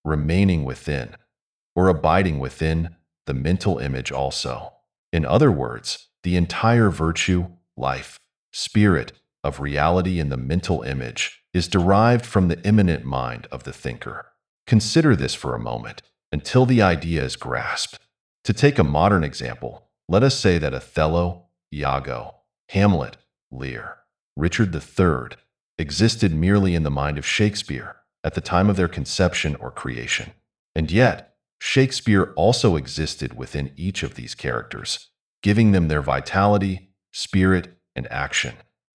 remaining within, or abiding within the mental image also. In other words, the entire virtue, life, spirit of reality in the mental image is derived from the immanent mind of the thinker. Consider this for a moment, until the idea is grasped. To take a modern example, let us say that Othello, Iago, Hamlet, Lear, Richard III existed merely in the mind of Shakespeare at the time of their conception or creation. And yet, Shakespeare also existed within each of these characters, giving them their vitality, spirit, and action.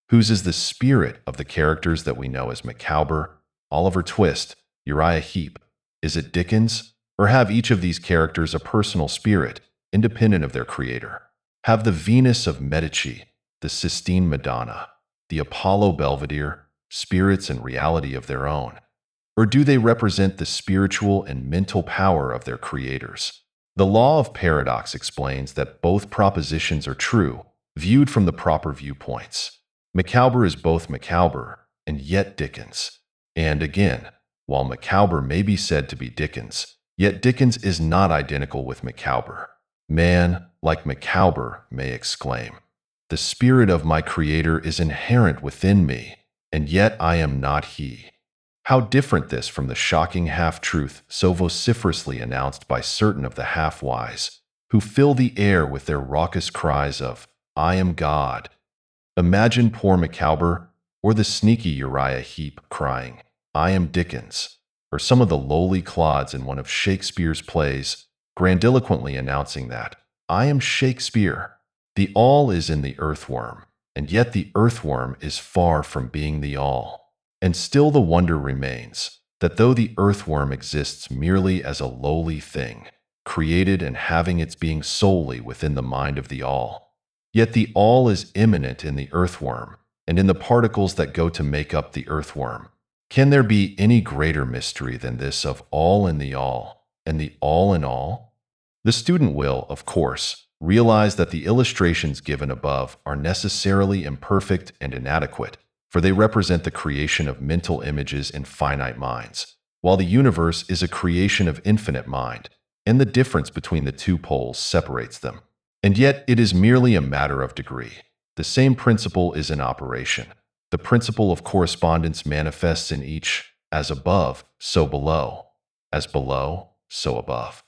Whose is the spirit of the characters that we know as Micawber, Oliver Twist, Uriah Heep? Is it Dickens? Or have each of these characters a personal spirit, independent of their creator? Have the Venus of Medici, the Sistine Madonna, the Apollo Belvedere, spirits and reality of their own? Or do they represent the spiritual and mental power of their creators? The law of paradox explains that both propositions are true, viewed from the proper viewpoints. Micawber is both Micawber and yet Dickens. And again, while Micawber may be said to be Dickens, yet Dickens is not identical with Micawber. Man, like Micawber, may exclaim, "The spirit of my creator is inherent within me, and yet I am not he." How different this from the shocking half-truth so vociferously announced by certain of the half-wise, who fill the air with their raucous cries of, "I am God." Imagine poor Micawber or the sneaky Uriah Heep crying, "I am Dickens," or some of the lowly clods in one of Shakespeare's plays grandiloquently announcing that, "I am Shakespeare." The all is in the earthworm, and yet the earthworm is far from being the all. And still the wonder remains that though the earthworm exists merely as a lowly thing, created and having its being solely within the mind of the all, yet the all is immanent in the earthworm and in the particles that go to make up the earthworm. Can there be any greater mystery than this of all in the all and the all in all? The student will, of course, realize that the illustrations given above are necessarily imperfect and inadequate, for they represent the creation of mental images in finite minds, while the universe is a creation of infinite mind, and the difference between the two poles separates them. And yet it is merely a matter of degree. The same principle is in operation. The principle of correspondence manifests in each, as above, so below, as below, so above.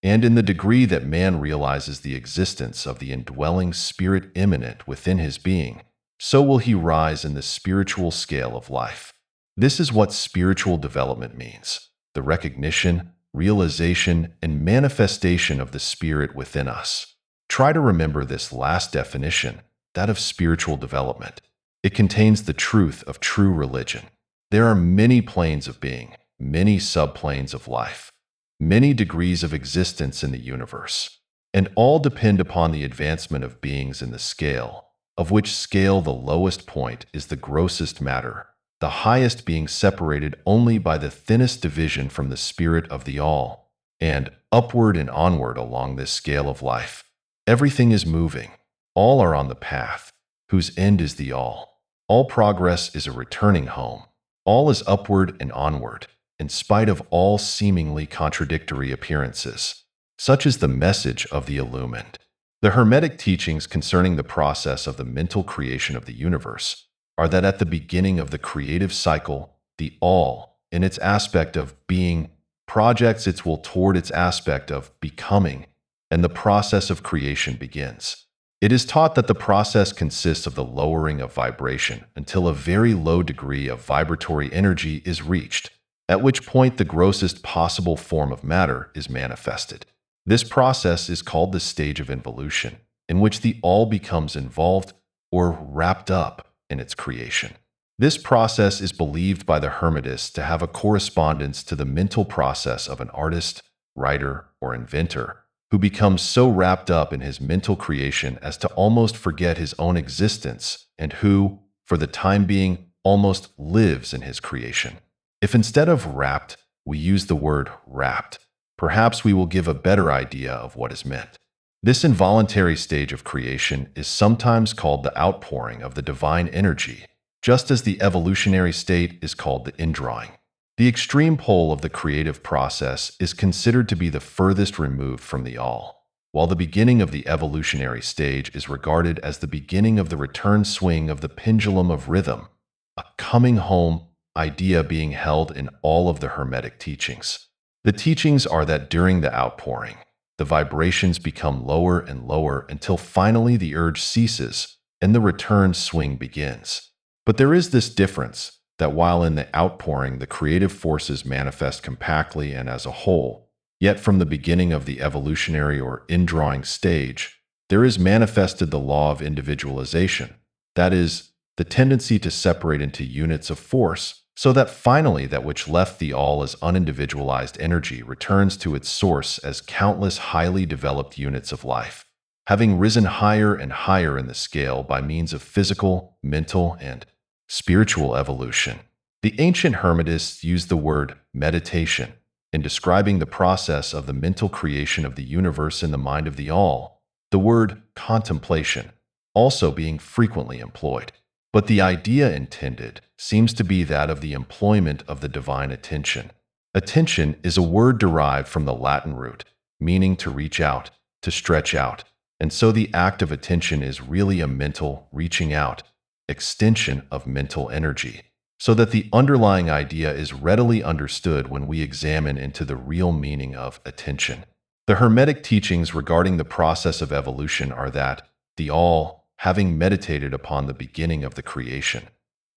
And in the degree that man realizes the existence of the indwelling spirit immanent within his being, so will he rise in the spiritual scale of life. This is what spiritual development means: the recognition, realization, and manifestation of the spirit within us. Try to remember this last definition, that of spiritual development. It contains the truth of true religion. There are many planes of being, many subplanes of life, many degrees of existence in the universe, and all depend upon the advancement of beings in the scale, of which scale the lowest point is the grossest matter, the highest being separated only by the thinnest division from the spirit of the all, and upward and onward along this scale of life. Everything is moving, all are on the path, whose end is the all. All progress is a returning home. All is upward and onward, in spite of all seemingly contradictory appearances. Such is the message of the illumined. The Hermetic teachings concerning the process of the mental creation of the universe are that at the beginning of the creative cycle, the all, in its aspect of being, projects its will toward its aspect of becoming, and the process of creation begins. It is taught that the process consists of the lowering of vibration until a very low degree of vibratory energy is reached, at which point the grossest possible form of matter is manifested. This process is called the stage of involution, in which the all becomes involved or wrapped up in its creation. This process is believed by the Hermetists to have a correspondence to the mental process of an artist, writer, or inventor, who becomes so wrapped up in his mental creation as to almost forget his own existence, and who, for the time being, almost lives in his creation. If instead of wrapped, we use the word wrapped, perhaps we will give a better idea of what is meant. This involuntary stage of creation is sometimes called the outpouring of the divine energy, just as the evolutionary state is called the indrawing. The extreme pole of the creative process is considered to be the furthest removed from the all, while the beginning of the evolutionary stage is regarded as the beginning of the return swing of the pendulum of rhythm, a coming home idea being held in all of the Hermetic teachings. The teachings are that during the outpouring, the vibrations become lower and lower until finally the urge ceases and the return swing begins. But there is this difference, that while in the outpouring the creative forces manifest compactly and as a whole, yet from the beginning of the evolutionary or indrawing stage, there is manifested the law of individualization, that is, the tendency to separate into units of force, so that finally that which left the all as unindividualized energy returns to its source as countless highly developed units of life, having risen higher and higher in the scale by means of physical, mental, and spiritual evolution. The ancient Hermetists used the word meditation in describing the process of the mental creation of the universe in the mind of the all, the word contemplation also being frequently employed. But the idea intended seems to be that of the employment of the divine attention. Attention is a word derived from the Latin root, meaning to reach out, to stretch out, and so the act of attention is really a mental reaching out, extension of mental energy, so that the underlying idea is readily understood when we examine into the real meaning of attention. The Hermetic teachings regarding the process of evolution are that the all, having meditated upon the beginning of the creation,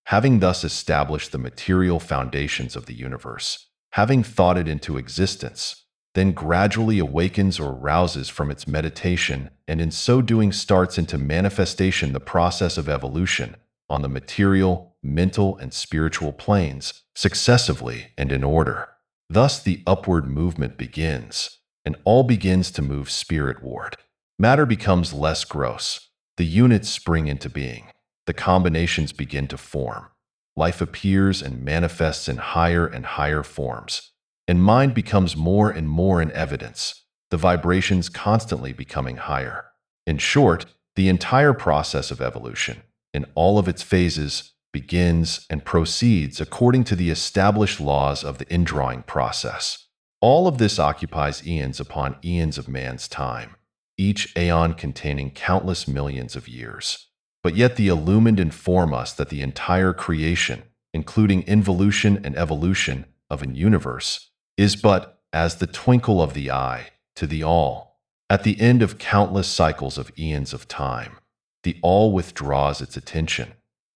having thus established the material foundations of the universe, having thought it into existence, then gradually awakens or rouses from its meditation, and in so doing starts into manifestation the process of evolution on the material, mental, and spiritual planes, successively and in order. Thus the upward movement begins, and all begins to move spiritward. Matter becomes less gross. The units spring into being. The combinations begin to form. Life appears and manifests in higher and higher forms, and mind becomes more and more in evidence, the vibrations constantly becoming higher. In short, the entire process of evolution, in all of its phases, begins and proceeds according to the established laws of the indrawing process. All of this occupies eons upon eons of man's time, each aeon containing countless millions of years. But yet the illumined inform us that the entire creation, including involution and evolution of an universe, is but as the twinkle of the eye to the all. At the end of countless cycles of eons of time, the all withdraws its attention,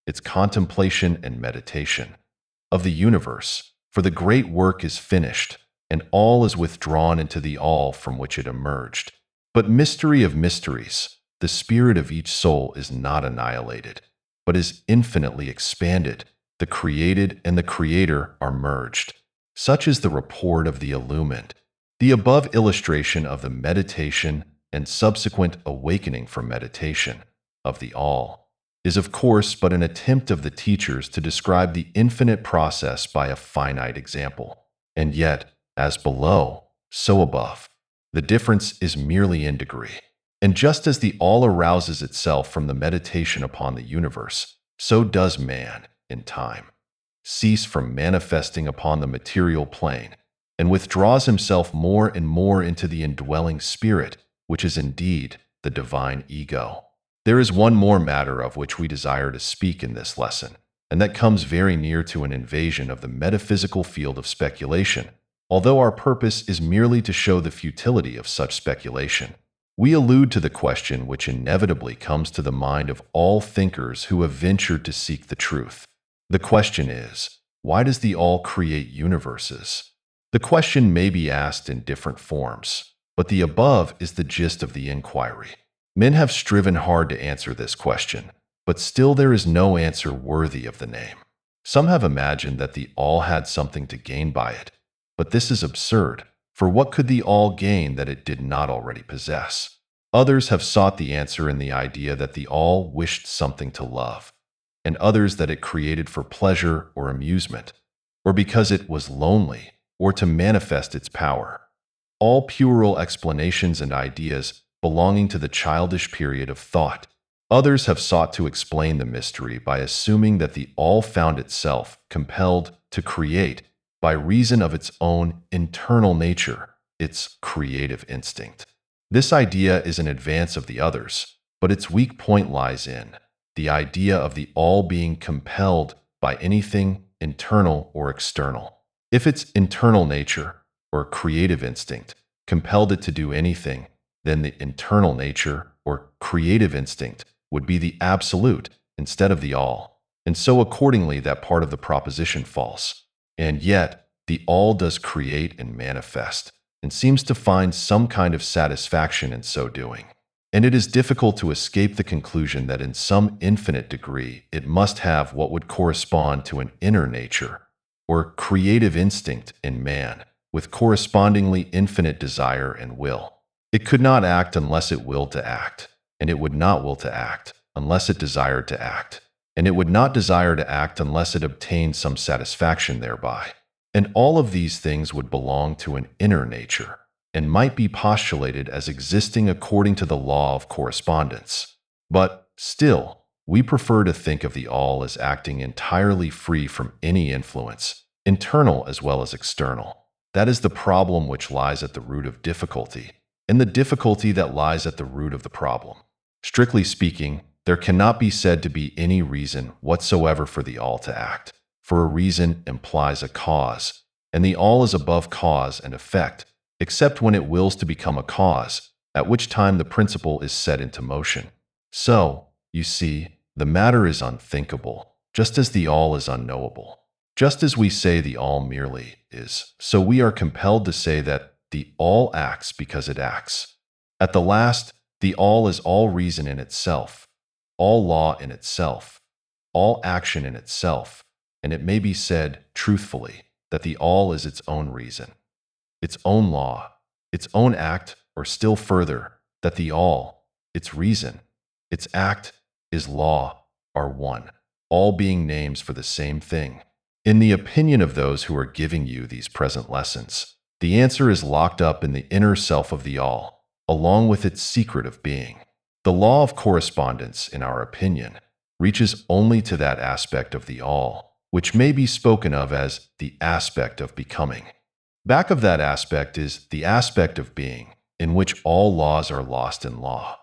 its contemplation and meditation of the universe, for the great work is finished, and all is withdrawn into the all from which it emerged. But mystery of mysteries, the spirit of each soul is not annihilated, but is infinitely expanded. The the created and the creator are merged. Such is the report of the illumined. The above illustration of the meditation and subsequent awakening from meditation of the all is of course but an attempt of the teachers to describe the infinite process by a finite example. And yet, as below, so above. The difference is merely in degree. And just as the all arouses itself from the meditation upon the universe, so does man, in time, cease from manifesting upon the material plane, and withdraws himself more and more into the indwelling spirit, which is indeed the divine ego. There is one more matter of which we desire to speak in this lesson, and that comes very near to an invasion of the metaphysical field of speculation, although our purpose is merely to show the futility of such speculation. We allude to the question which inevitably comes to the mind of all thinkers who have ventured to seek the truth. The question is, why does the all create universes? The question may be asked in different forms, but the above is the gist of the inquiry. Men have striven hard to answer this question, but still there is no answer worthy of the name. Some have imagined that the all had something to gain by it, but this is absurd, for what could the all gain that it did not already possess? Others have sought the answer in the idea that the all wished something to love, and others that it created for pleasure or amusement, or because it was lonely, or to manifest its power. All puerile explanations and ideas belonging to the childish period of thought. Others have sought to explain the mystery by assuming that the all found itself compelled to create by reason of its own internal nature, its creative instinct. This idea is an advance of the others, but its weak point lies in the idea of the all being compelled by anything internal or external. If its internal nature, or creative instinct, compelled it to do anything, then the internal nature, or creative instinct, would be the absolute instead of the all, and so accordingly that part of the proposition false. And yet, the all does create and manifest, and seems to find some kind of satisfaction in so doing. And it is difficult to escape the conclusion that in some infinite degree it must have what would correspond to an inner nature, or creative instinct in man, with correspondingly infinite desire and will. It could not act unless it willed to act, and it would not will to act unless it desired to act, and it would not desire to act unless it obtained some satisfaction thereby. And all of these things would belong to an inner nature, and might be postulated as existing according to the law of correspondence. But, still, we prefer to think of the all as acting entirely free from any influence, internal as well as external. That is the problem which lies at the root of difficulty, and the difficulty that lies at the root of the problem. Strictly speaking, there cannot be said to be any reason whatsoever for the all to act, for a reason implies a cause, and the all is above cause and effect, except when it wills to become a cause, at which time the principle is set into motion. So, you see, the matter is unthinkable, just as the all is unknowable. Just as we say the all merely is, so we are compelled to say that the all acts because it acts. At the last, the all is all reason in itself, all law in itself, all action in itself, and it may be said, truthfully, that the all is its own reason, its own law, its own act, or still further, that the all, its reason, its act, is law, are one, all being names for the same thing. In the opinion of those who are giving you these present lessons, the answer is locked up in the inner self of the all, along with its secret of being. The law of correspondence, in our opinion, reaches only to that aspect of the all, which may be spoken of as the aspect of becoming. Back of that aspect is the aspect of being, in which all laws are lost in law.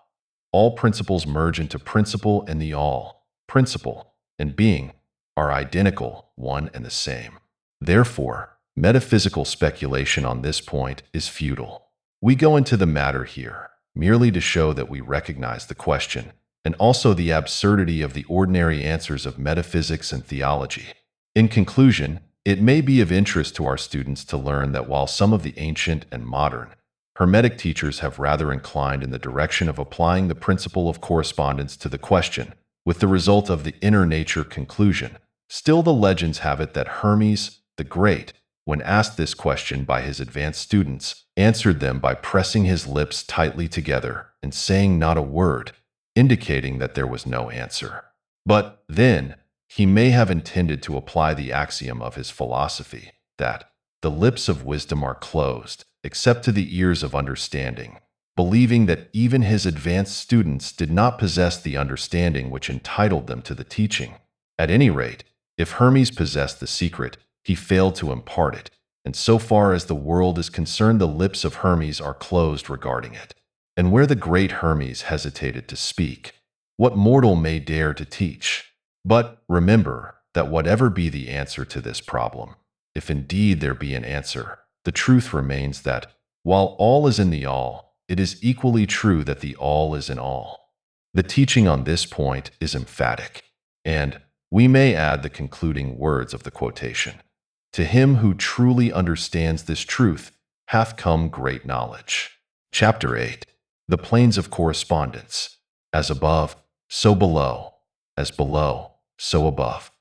All principles merge into principle, and the all, principle, and being are identical, one and the same. Therefore, metaphysical speculation on this point is futile. We go into the matter here merely to show that we recognize the question, and also the absurdity of the ordinary answers of metaphysics and theology. In conclusion, it may be of interest to our students to learn that while some of the ancient and modern Hermetic teachers have rather inclined in the direction of applying the principle of correspondence to the question, with the result of the inner nature conclusion, Still, the legends have it that Hermes the Great, when asked this question by his advanced students, answered them by pressing his lips tightly together and saying not a word, indicating that there was no answer. But then, he may have intended to apply the axiom of his philosophy, that the lips of wisdom are closed, except to the ears of understanding, believing that even his advanced students did not possess the understanding which entitled them to the teaching. At any rate, if Hermes possessed the secret, he failed to impart it, and so far as the world is concerned, the lips of Hermes are closed regarding it. And where the great Hermes hesitated to speak, what mortal may dare to teach? But remember that whatever be the answer to this problem, if indeed there be an answer, the truth remains that, while all is in the all, it is equally true that the all is in all. The teaching on this point is emphatic, and we may add the concluding words of the quotation. To him who truly understands this truth hath come great knowledge. Chapter 8. The Planes of Correspondence. As above, so below. As below, so above.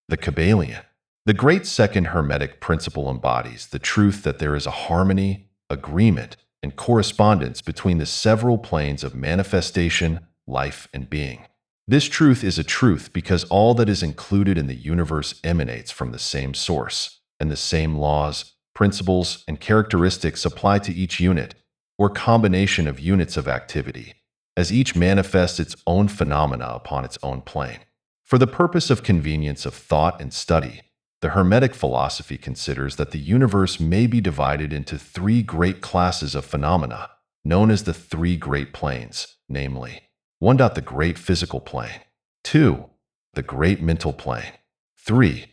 The Kybalion. The great second Hermetic principle embodies the truth that there is a harmony, agreement, and correspondence between the several planes of manifestation, life, and being. This truth is a truth because all that is included in the universe emanates from the same source, and the same laws, principles, and characteristics apply to each unit, or combination of units of activity, as each manifests its own phenomena upon its own plane. For the purpose of convenience of thought and study, the Hermetic philosophy considers that the universe may be divided into three great classes of phenomena, known as the three great planes, namely, 1. The great physical plane. 2. The great mental plane. 3.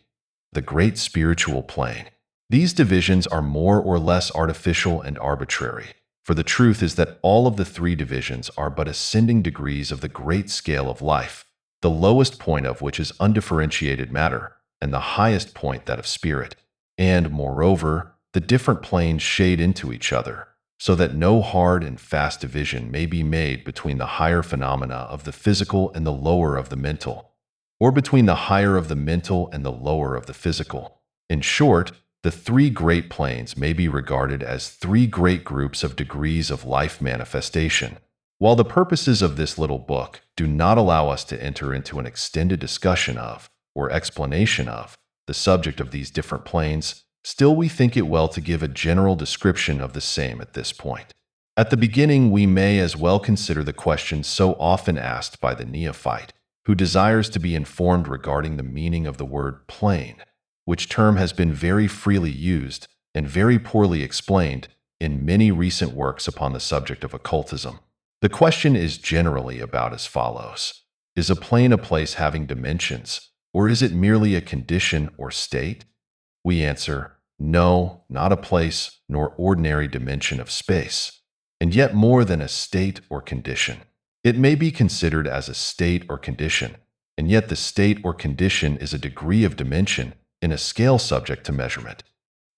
The great spiritual plane. These divisions are more or less artificial and arbitrary, for the truth is that all of the three divisions are but ascending degrees of the great scale of life, the lowest point of which is undifferentiated matter, and the highest point that of spirit. And, moreover, the different planes shade into each other, so that no hard and fast division may be made between the higher phenomena of the physical and the lower of the mental, or between the higher of the mental and the lower of the physical. In short, the three great planes may be regarded as three great groups of degrees of life manifestation. While the purposes of this little book do not allow us to enter into an extended discussion of, or explanation of, the subject of these different planes, still we think it well to give a general description of the same at this point. At the beginning, we may as well consider the question so often asked by the neophyte, who desires to be informed regarding the meaning of the word plane, which term has been very freely used and very poorly explained in many recent works upon the subject of occultism. The question is generally about as follows. Is a plane a place having dimensions, or is it merely a condition or state? We answer, no, not a place nor ordinary dimension of space, and yet more than a state or condition. It may be considered as a state or condition, and yet the state or condition is a degree of dimension in a scale subject to measurement.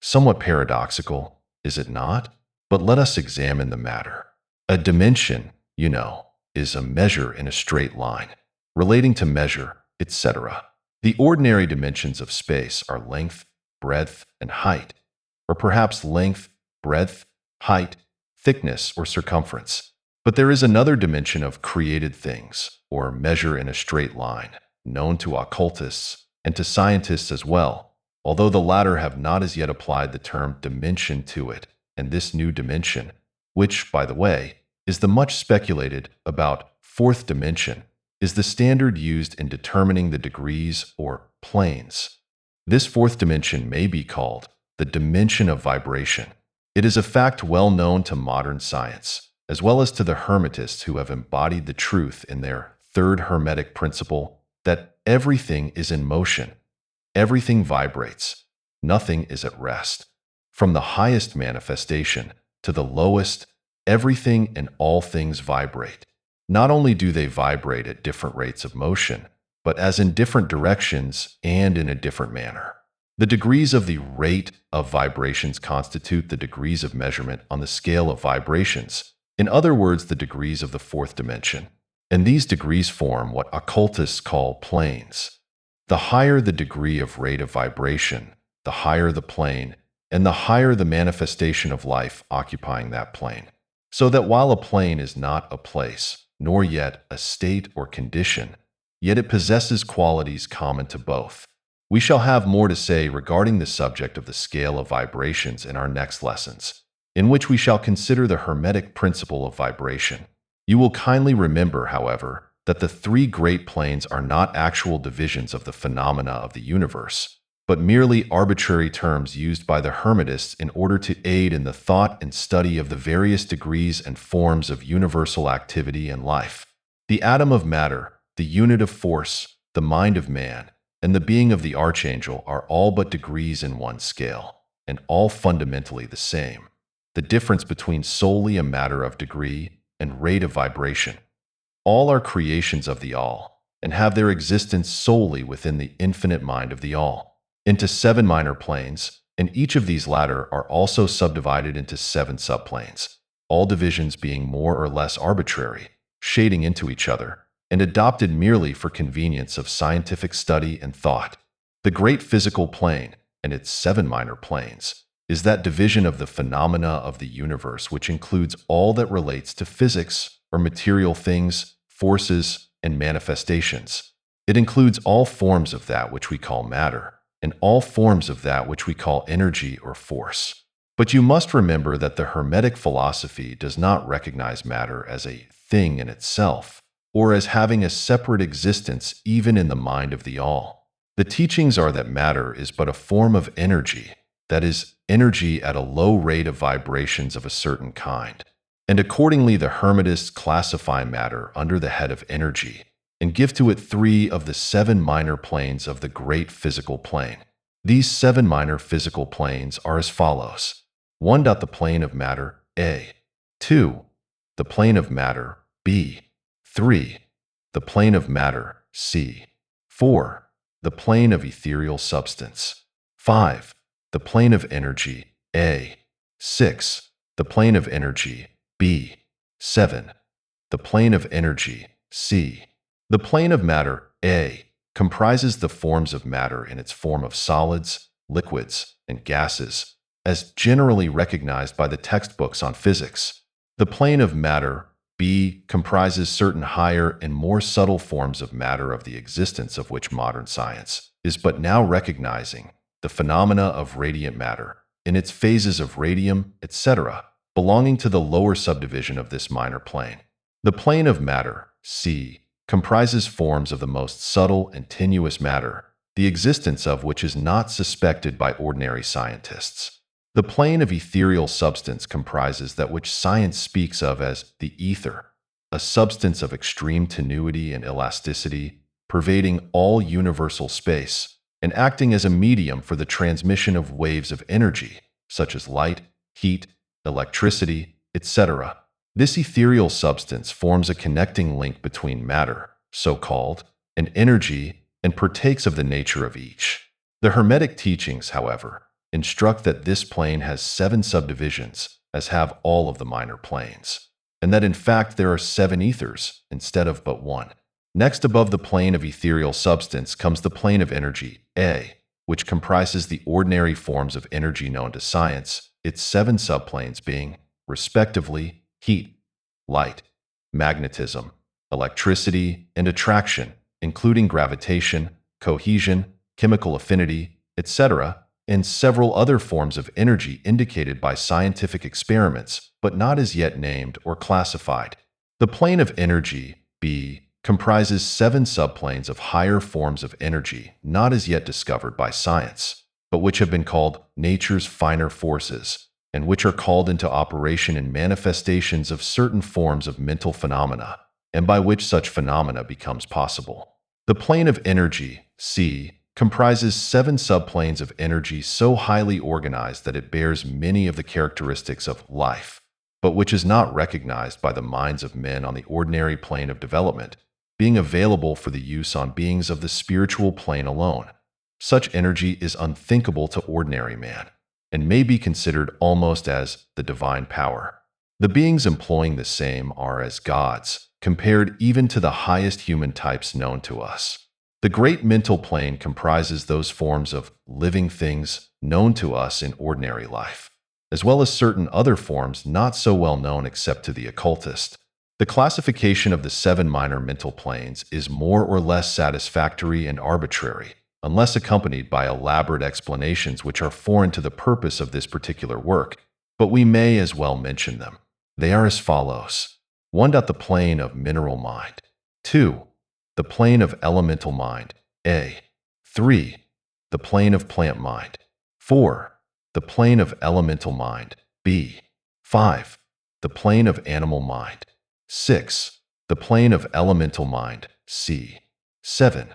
Somewhat paradoxical, is it not? But let us examine the matter. A dimension, you know, is a measure in a straight line, relating to measure, etc. The ordinary dimensions of space are length, breadth, and height, or perhaps length, breadth, height, thickness, or circumference. But there is another dimension of created things, or measure in a straight line, known to occultists and to scientists as well, although the latter have not as yet applied the term dimension to it, and this new dimension, which, by the way, is the much speculated about fourth dimension, is the standard used in determining the degrees or planes. This fourth dimension may be called the dimension of vibration. It is a fact well known to modern science, as well as to the Hermetists who have embodied the truth in their third Hermetic principle that everything is in motion, everything vibrates, nothing is at rest. From the highest manifestation to the lowest, everything and all things vibrate. Not only do they vibrate at different rates of motion, but as in different directions and in a different manner. The degrees of the rate of vibrations constitute the degrees of measurement on the scale of vibrations, in other words, the degrees of the fourth dimension. And these degrees form what occultists call planes. The higher the degree of rate of vibration, the higher the plane, and the higher the manifestation of life occupying that plane. So that while a plane is not a place, nor yet a state or condition, yet it possesses qualities common to both. We shall have more to say regarding the subject of the scale of vibrations in our next lessons, in which we shall consider the Hermetic principle of vibration. You will kindly remember, however, that the three great planes are not actual divisions of the phenomena of the universe, but merely arbitrary terms used by the Hermetists in order to aid in the thought and study of the various degrees and forms of universal activity and life. The atom of matter, the unit of force, the mind of man, and the being of the archangel are all but degrees in one scale, and all fundamentally the same. The difference between solely a matter of degree and rate of vibration. All are creations of the All, and have their existence solely within the infinite mind of the All, into 7 minor planes, and each of these latter are also subdivided into 7 subplanes, all divisions being more or less arbitrary, shading into each other, and adopted merely for convenience of scientific study and thought. The great physical plane, and its 7 minor planes, is that division of the phenomena of the universe which includes all that relates to physics or material things, forces, and manifestations. It includes all forms of that which we call matter, and all forms of that which we call energy or force. But you must remember that the Hermetic philosophy does not recognize matter as a thing in itself, or as having a separate existence even in the mind of the All. The teachings are that matter is but a form of energy, that is, energy at a low rate of vibrations of a certain kind. And accordingly the Hermetists classify matter under the head of energy, and give to it 3 of the 7 minor planes of the great physical plane. These 7 minor physical planes are as follows. 1. The plane of matter, A. 2. The plane of matter, B. 3. The plane of matter, C. 4. The plane of ethereal substance. 5. The plane of energy, A. 6. The plane of energy, B. 7. The plane of energy, C. The plane of matter, A, comprises the forms of matter in its form of solids, liquids, and gases, as generally recognized by the textbooks on physics. The plane of matter, B, comprises certain higher and more subtle forms of matter of the existence of which modern science is but now recognizing, the phenomena of radiant matter, in its phases of radium, etc., belonging to the lower subdivision of this minor plane. The plane of matter, C, comprises forms of the most subtle and tenuous matter, the existence of which is not suspected by ordinary scientists. The plane of ethereal substance comprises that which science speaks of as the ether, a substance of extreme tenuity and elasticity, pervading all universal space, and acting as a medium for the transmission of waves of energy, such as light, heat, electricity, etc. This ethereal substance forms a connecting link between matter, so-called, and energy, and partakes of the nature of each. The Hermetic teachings, however, instruct that this plane has 7 subdivisions, as have all of the minor planes, and that in fact there are 7 ethers instead of but 1. Next above the plane of ethereal substance comes the plane of energy, A, which comprises the ordinary forms of energy known to science, its 7 subplanes being, respectively, heat, light, magnetism, electricity, and attraction, including gravitation, cohesion, chemical affinity, etc., and several other forms of energy indicated by scientific experiments, but not as yet named or classified. The plane of energy, B, comprises 7 subplanes of higher forms of energy not as yet discovered by science, but which have been called nature's finer forces, and which are called into operation in manifestations of certain forms of mental phenomena, and by which such phenomena becomes possible. The plane of energy, C, comprises 7 subplanes of energy so highly organized that it bears many of the characteristics of life, but which is not recognized by the minds of men on the ordinary plane of development, being available for the use on beings of the spiritual plane alone. Such energy is unthinkable to ordinary man, and may be considered almost as the divine power. The beings employing the same are as gods, compared even to the highest human types known to us. The great mental plane comprises those forms of living things known to us in ordinary life, as well as certain other forms not so well known except to the occultist. The classification of the seven minor mental planes is more or less satisfactory and arbitrary, unless accompanied by elaborate explanations which are foreign to the purpose of this particular work, but we may as well mention them. They are as follows. 1. The plane of mineral mind. 2. The plane of elemental mind, A. 3. The plane of plant mind. 4. The plane of elemental mind, B. 5. The plane of animal mind. 6. The plane of elemental mind, C. 7.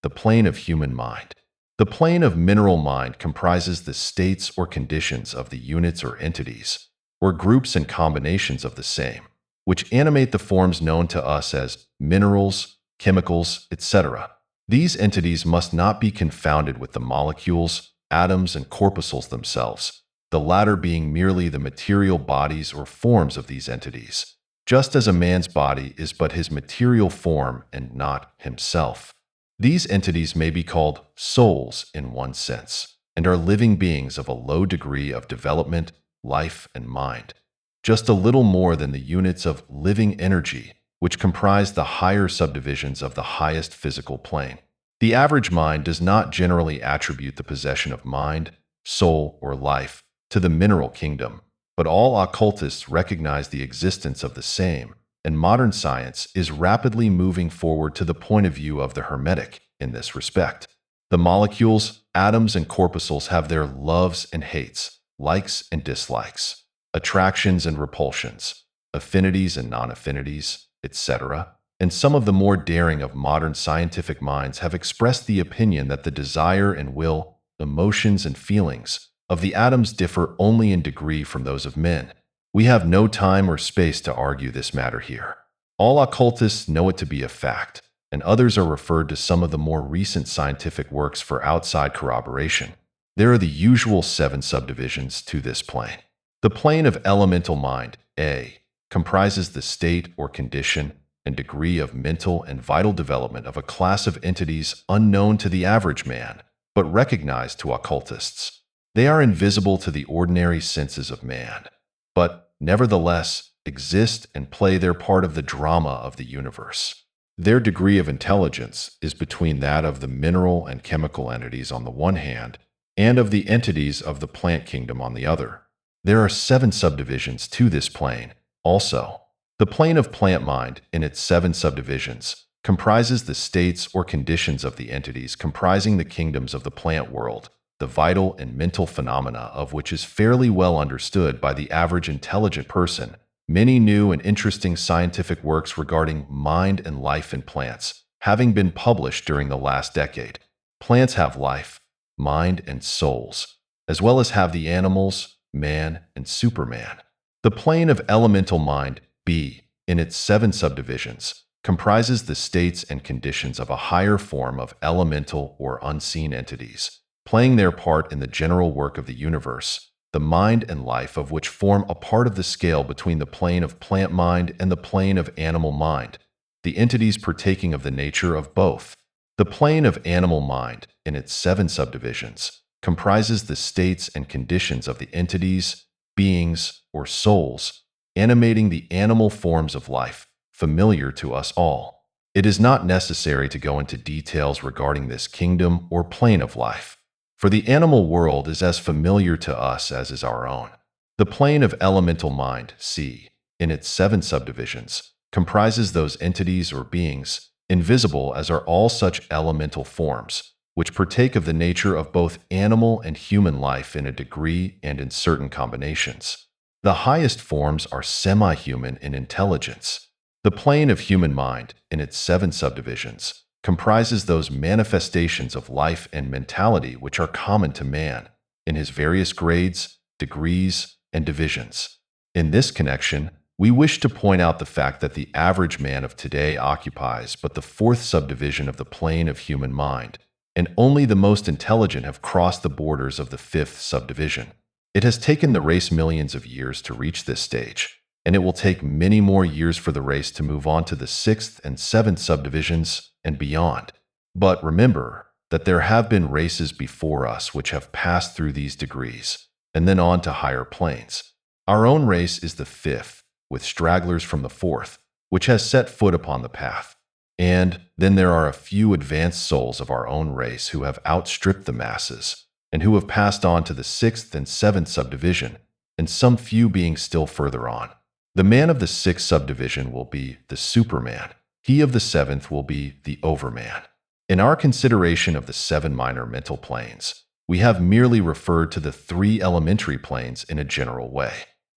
The plane of human mind. The plane of mineral mind comprises the states or conditions of the units or entities, or groups and combinations of the same, which animate the forms known to us as minerals, chemicals, etc. These entities must not be confounded with the molecules, atoms, and corpuscles themselves, the latter being merely the material bodies or forms of these entities, just as a man's body is but his material form and not himself. These entities may be called souls in one sense, and are living beings of a low degree of development, life, and mind, just a little more than the units of living energy, which comprise the higher subdivisions of the highest physical plane. The average mind does not generally attribute the possession of mind, soul, or life to the mineral kingdom, but all occultists recognize the existence of the same, and modern science is rapidly moving forward to the point of view of the Hermetic in this respect. The molecules, atoms, and corpuscles have their loves and hates, likes and dislikes, attractions and repulsions, affinities and non-affinities, etc., and some of the more daring of modern scientific minds have expressed the opinion that the desire and will, emotions and feelings of the atoms differ only in degree from those of men. We have no time or space to argue this matter here. All occultists know it to be a fact, and others are referred to some of the more recent scientific works for outside corroboration. There are the usual 7 subdivisions to this plane. The plane of elemental mind, A, comprises the state or condition and degree of mental and vital development of a class of entities unknown to the average man, but recognized to occultists. They are invisible to the ordinary senses of man, but nevertheless exist and play their part of the drama of the universe. Their degree of intelligence is between that of the mineral and chemical entities on the one hand, and of the entities of the plant kingdom on the other. There are 7 subdivisions to this plane, also. The plane of plant mind, in its 7 subdivisions, comprises the states or conditions of the entities comprising the kingdoms of the plant world, the vital and mental phenomena of which is fairly well understood by the average intelligent person. Many new and interesting scientific works regarding mind and life in plants having been published during the last decade. Plants have life, mind, and souls, as well as have the animals, man, and Superman. The plane of elemental mind, B, in its 7 subdivisions, comprises the states and conditions of a higher form of elemental or unseen entities, playing their part in the general work of the universe, the mind and life of which form a part of the scale between the plane of plant mind and the plane of animal mind, the entities partaking of the nature of both. The plane of animal mind, in its 7 subdivisions, comprises the states and conditions of the entities, beings, or souls, animating the animal forms of life, familiar to us all. It is not necessary to go into details regarding this kingdom or plane of life, for the animal world is as familiar to us as is our own. The plane of elemental mind, C, in its 7 subdivisions, comprises those entities or beings, invisible as are all such elemental forms, which partake of the nature of both animal and human life in a degree and in certain combinations. The highest forms are semi-human in intelligence. The plane of human mind, in its 7 subdivisions, comprises those manifestations of life and mentality which are common to man, in his various grades, degrees, and divisions. In this connection, we wish to point out the fact that the average man of today occupies but the 4th subdivision of the plane of human mind, and only the most intelligent have crossed the borders of the 5th subdivision. It has taken the race millions of years to reach this stage, and it will take many more years for the race to move on to the 6th and 7th subdivisions and beyond. But remember that there have been races before us which have passed through these degrees, and then on to higher planes. Our own race is the fifth, with stragglers from the fourth, which has set foot upon the path. And then there are a few advanced souls of our own race who have outstripped the masses, and who have passed on to the sixth and seventh subdivision, and some few being still further on. The man of the sixth subdivision will be the Superman. He of the seventh will be the Overman. In our consideration of the seven minor mental planes, we have merely referred to the three elementary planes in a general way.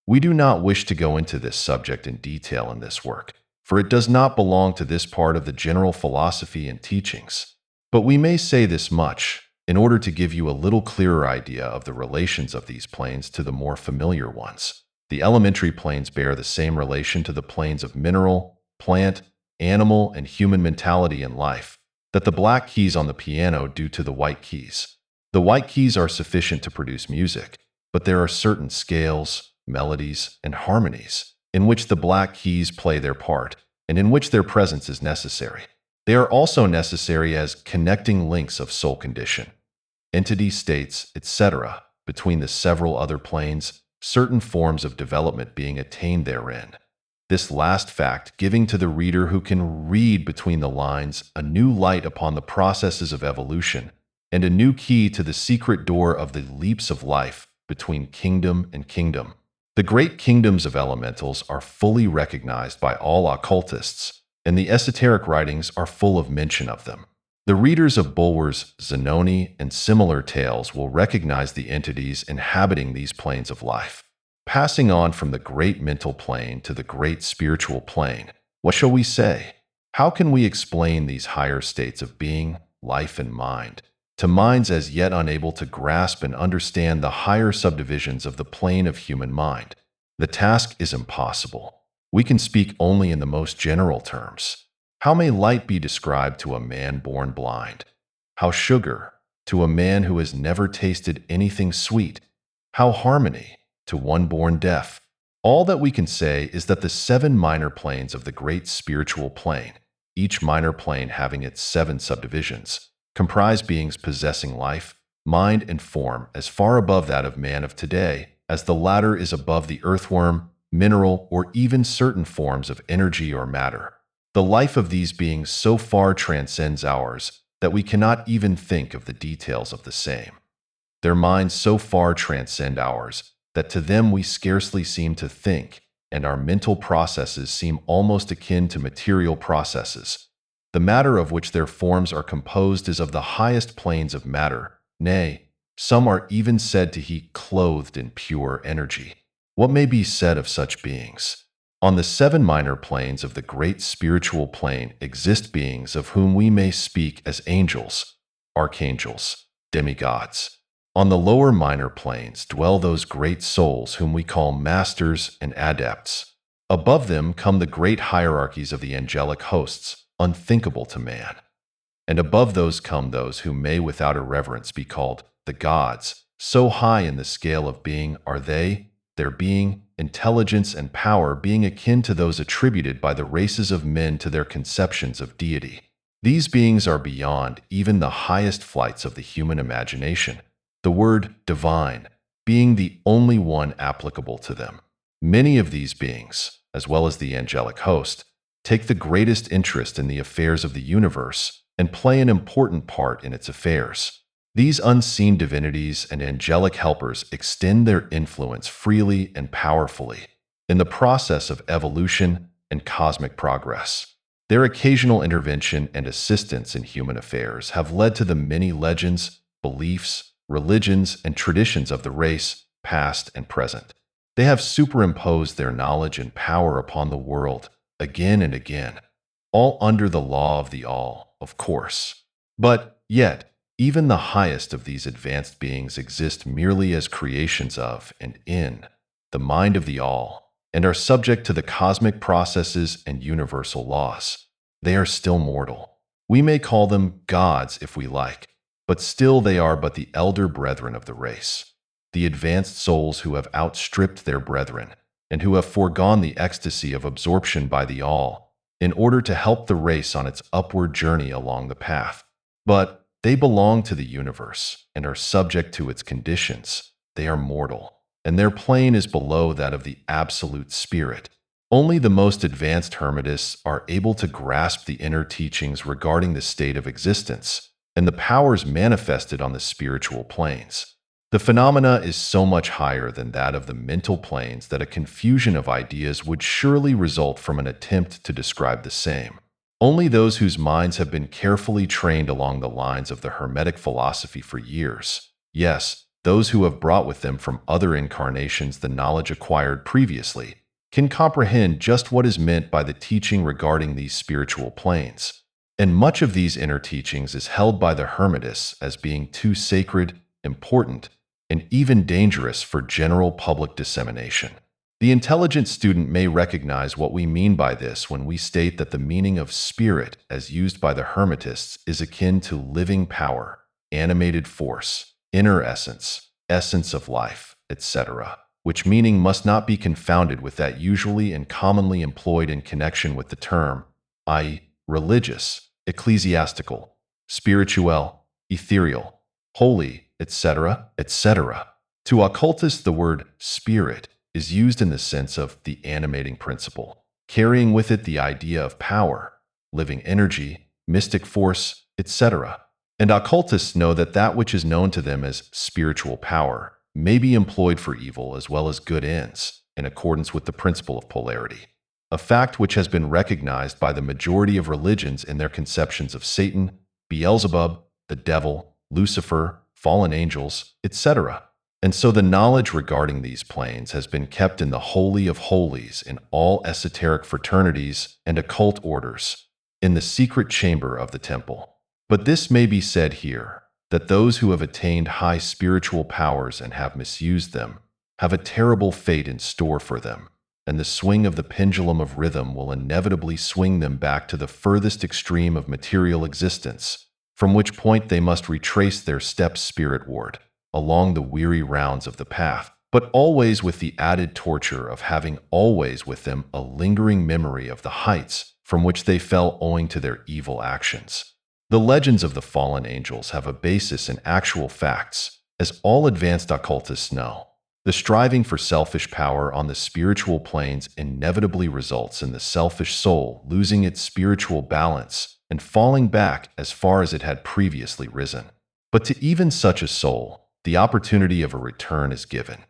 We do not wish to go into this subject in detail in this work, for it does not belong to this part of the general philosophy and teachings. But we may say this much, in order to give you a little clearer idea of the relations of these planes to the more familiar ones. The elementary planes bear the same relation to the planes of mineral, plant, animal, and human mentality and life that the black keys on the piano do to the white keys. The white keys are sufficient to produce music, but there are certain scales, melodies, and harmonies in which the black keys play their part, and in which their presence is necessary. They are also necessary as connecting links of soul condition, entity states, etc., between the several other planes, certain forms of development being attained therein. This last fact giving to the reader who can read between the lines a new light upon the processes of evolution, and a new key to the secret door of the leaps of life between kingdom and kingdom. The great kingdoms of elementals are fully recognized by all occultists, and the esoteric writings are full of mention of them. The readers of Bulwer's Zanoni and similar tales will recognize the entities inhabiting these planes of life. Passing on from the great mental plane to the great spiritual plane, what shall we say? How can we explain these higher states of being, life, and mind to minds as yet unable to grasp and understand the higher subdivisions of the plane of human mind? The task is impossible. We can speak only in the most general terms. How may light be described to a man born blind? How sugar to a man who has never tasted anything sweet? How harmony to one born deaf? All that we can say is that the seven minor planes of the great spiritual plane, each minor plane having its seven subdivisions, comprise beings possessing life, mind, and form as far above that of man of today as the latter is above the earthworm, mineral, or even certain forms of energy or matter. The life of these beings so far transcends ours that we cannot even think of the details of the same. Their minds so far transcend ours that to them we scarcely seem to think, and our mental processes seem almost akin to material processes. The matter of which their forms are composed is of the highest planes of matter, nay, some are even said to be clothed in pure energy. What may be said of such beings? On the seven minor planes of the great spiritual plane exist beings of whom we may speak as angels, archangels, demigods. On the lower minor planes dwell those great souls whom we call masters and adepts. Above them come the great hierarchies of the angelic hosts, unthinkable to man. And above those come those who may without irreverence be called the gods. So high in the scale of being are they, their being, intelligence, and power being akin to those attributed by the races of men to their conceptions of deity. These beings are beyond even the highest flights of the human imagination, the word divine being the only one applicable to them. Many of these beings, as well as the angelic host, take the greatest interest in the affairs of the universe and play an important part in its affairs. These unseen divinities and angelic helpers extend their influence freely and powerfully in the process of evolution and cosmic progress. Their occasional intervention and assistance in human affairs have led to the many legends, beliefs, religions, and traditions of the race, past and present. They have superimposed their knowledge and power upon the world again and again, all under the law of the all, of course. But yet, even the highest of these advanced beings exist merely as creations of and in the mind of the all, and are subject to the cosmic processes and universal laws. They are still mortal. We may call them gods if we like, but still they are but the elder brethren of the race, the advanced souls who have outstripped their brethren, and who have foregone the ecstasy of absorption by the all, in order to help the race on its upward journey along the path. But they belong to the universe and are subject to its conditions. They are mortal, and their plane is below that of the absolute spirit. Only the most advanced Hermetists are able to grasp the inner teachings regarding the state of existence and the powers manifested on the spiritual planes. The phenomena is so much higher than that of the mental planes that a confusion of ideas would surely result from an attempt to describe the same. Only those whose minds have been carefully trained along the lines of the Hermetic philosophy for years, yes, those who have brought with them from other incarnations the knowledge acquired previously, can comprehend just what is meant by the teaching regarding these spiritual planes. And much of these inner teachings is held by the Hermetists as being too sacred, important, and even dangerous for general public dissemination. The intelligent student may recognize what we mean by this when we state that the meaning of spirit, as used by the Hermetists, is akin to living power, animated force, inner essence, essence of life, etc., which meaning must not be confounded with that usually and commonly employed in connection with the term, i.e., religious, ecclesiastical, spiritual, ethereal, holy, etc., etc. To occultists, the word spirit is used in the sense of the animating principle, carrying with it the idea of power, living energy, mystic force, etc. And occultists know that that which is known to them as spiritual power may be employed for evil as well as good ends, in accordance with the principle of polarity, a fact which has been recognized by the majority of religions in their conceptions of Satan, Beelzebub, the devil, Lucifer, fallen angels, etc. And so the knowledge regarding these planes has been kept in the Holy of Holies in all esoteric fraternities and occult orders, in the secret chamber of the temple. But this may be said here, that those who have attained high spiritual powers and have misused them have a terrible fate in store for them, and the swing of the pendulum of rhythm will inevitably swing them back to the furthest extreme of material existence, from which point they must retrace their steps spiritward, along the weary rounds of the path, but always with the added torture of having always with them a lingering memory of the heights from which they fell owing to their evil actions. The legends of the fallen angels have a basis in actual facts, as all advanced occultists know. The striving for selfish power on the spiritual planes inevitably results in the selfish soul losing its spiritual balance and falling back as far as it had previously risen. But to even such a soul, the opportunity of a return is given,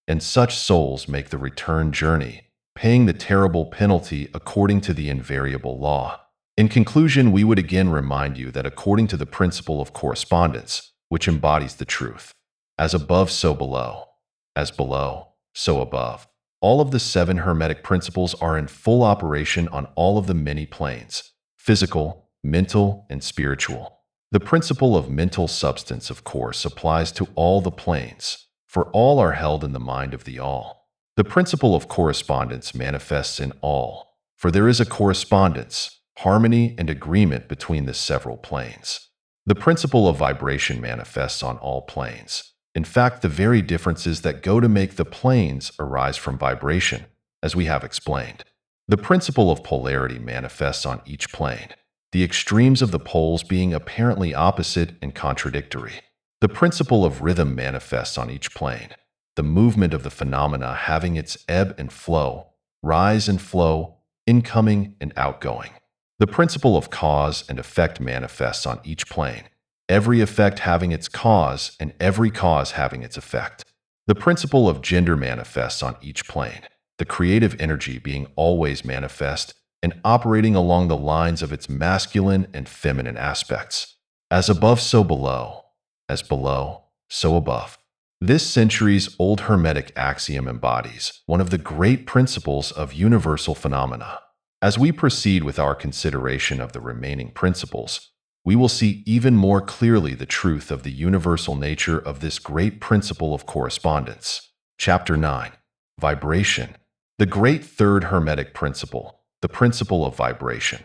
and such souls make the return journey, paying the terrible penalty according to the invariable law. In conclusion, we would again remind you that according to the principle of correspondence, which embodies the truth, as above so below, as below so above, all of the 7 Hermetic principles are in full operation on all of the many planes, physical, mental, and spiritual. The principle of mental substance, of course, applies to all the planes, for all are held in the mind of the all. The principle of correspondence manifests in all, for there is a correspondence, harmony, and agreement between the several planes. The principle of vibration manifests on all planes. In fact, the very differences that go to make the planes arise from vibration, as we have explained. The principle of polarity manifests on each plane, the extremes of the poles being apparently opposite and contradictory. The principle of rhythm manifests on each plane, the movement of the phenomena having its ebb and flow, rise and flow, incoming and outgoing. The principle of cause and effect manifests on each plane, every effect having its cause and every cause having its effect. The principle of gender manifests on each plane, the creative energy being always manifest and operating along the lines of its masculine and feminine aspects. As above, so below. As below, so above. This centuries-old Hermetic axiom embodies one of the great principles of universal phenomena. As we proceed with our consideration of the remaining principles, we will see even more clearly the truth of the universal nature of this great principle of correspondence. Chapter 9. Vibration. The great third Hermetic principle, the principle of vibration,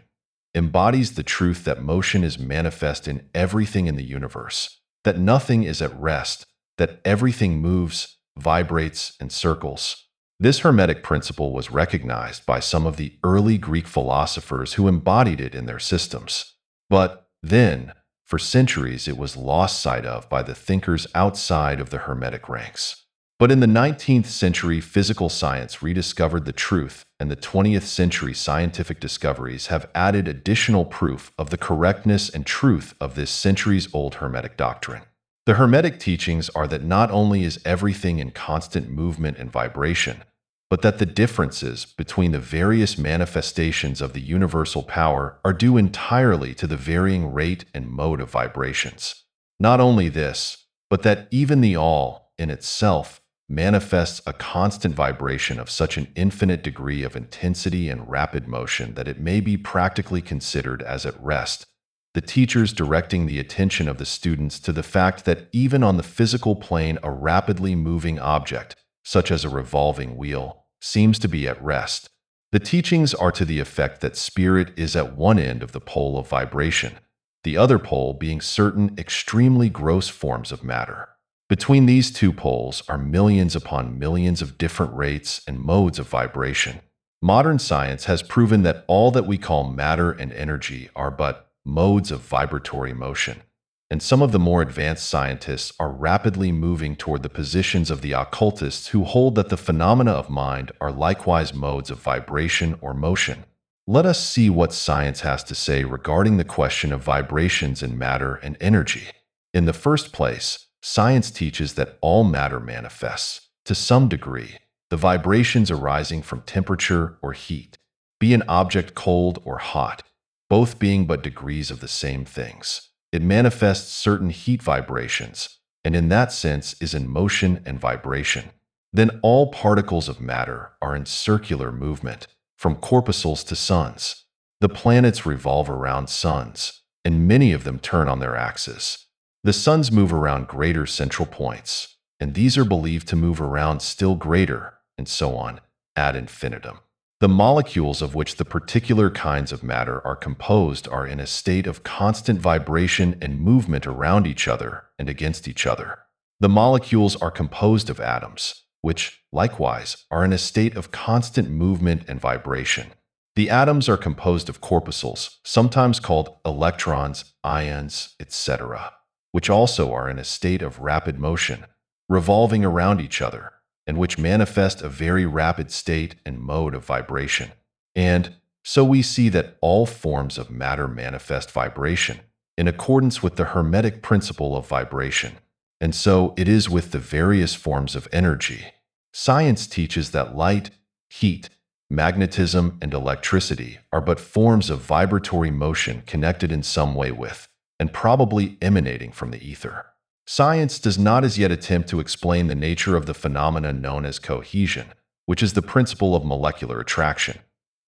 embodies the truth that motion is manifest in everything in the universe, that nothing is at rest, that everything moves, vibrates, and circles. This Hermetic principle was recognized by some of the early Greek philosophers who embodied it in their systems. But then, For centuries, it was lost sight of by the thinkers outside of the Hermetic ranks. But in the 19th century, physical science rediscovered the truth, and the 20th century scientific discoveries have added additional proof of the correctness and truth of this centuries-old Hermetic doctrine. The Hermetic teachings are that not only is everything in constant movement and vibration, but that the differences between the various manifestations of the universal power are due entirely to the varying rate and mode of vibrations. Not only this, but that even the all, in itself, manifests a constant vibration of such an infinite degree of intensity and rapid motion that it may be practically considered as at rest, the teachers directing the attention of the students to the fact that even on the physical plane a rapidly moving object, such as a revolving wheel, seems to be at rest. The teachings are to the effect that spirit is at one end of the pole of vibration, the other pole being certain extremely gross forms of matter. Between these two poles are millions upon millions of different rates and modes of vibration. Modern science has proven that all that we call matter and energy are but modes of vibratory motion, and some of the more advanced scientists are rapidly moving toward the positions of the occultists who hold that the phenomena of mind are likewise modes of vibration or motion. Let us see what science has to say regarding the question of vibrations in matter and energy. In the first place, science teaches that all matter manifests, to some degree, the vibrations arising from temperature or heat, be an object cold or hot, both being but degrees of the same things. It manifests certain heat vibrations, and in that sense is in motion and vibration. Then all particles of matter are in circular movement, from corpuscles to suns. The planets revolve around suns, and many of them turn on their axes. The suns move around greater central points, and these are believed to move around still greater, and so on, ad infinitum. The molecules of which the particular kinds of matter are composed are in a state of constant vibration and movement around each other and against each other. The molecules are composed of atoms, which, likewise, are in a state of constant movement and vibration. The atoms are composed of corpuscles, sometimes called electrons, ions, etc., which also are in a state of rapid motion, revolving around each other, and which manifest a very rapid state and mode of vibration. And so we see that all forms of matter manifest vibration, in accordance with the Hermetic principle of vibration. And so it is with the various forms of energy. Science teaches that light, heat, magnetism, and electricity are but forms of vibratory motion connected in some way with, and probably emanating from the ether. Science does not as yet attempt to explain the nature of the phenomena known as cohesion, which is the principle of molecular attraction,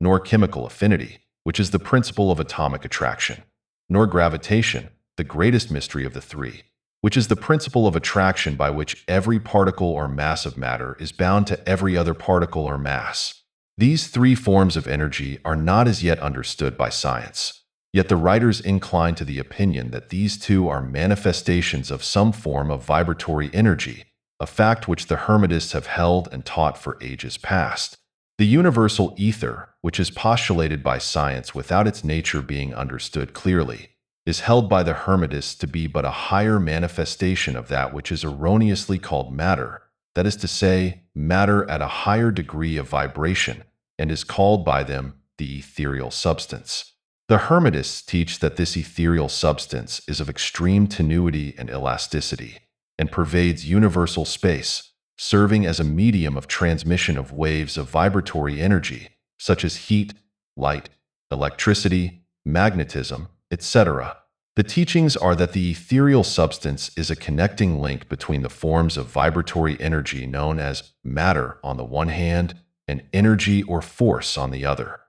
nor chemical affinity, which is the principle of atomic attraction, nor gravitation, the greatest mystery of the three, which is the principle of attraction by which every particle or mass of matter is bound to every other particle or mass. These three forms of energy are not as yet understood by science. Yet the writers incline to the opinion that these two are manifestations of some form of vibratory energy, a fact which the Hermetists have held and taught for ages past. The universal ether, which is postulated by science without its nature being understood clearly, is held by the Hermetists to be but a higher manifestation of that which is erroneously called matter, that is to say, matter at a higher degree of vibration, and is called by them the ethereal substance. The Hermetists teach that this ethereal substance is of extreme tenuity and elasticity, and pervades universal space, serving as a medium of transmission of waves of vibratory energy, such as heat, light, electricity, magnetism, etc. The teachings are that the ethereal substance is a connecting link between the forms of vibratory energy known as matter on the one hand and energy or force on the other,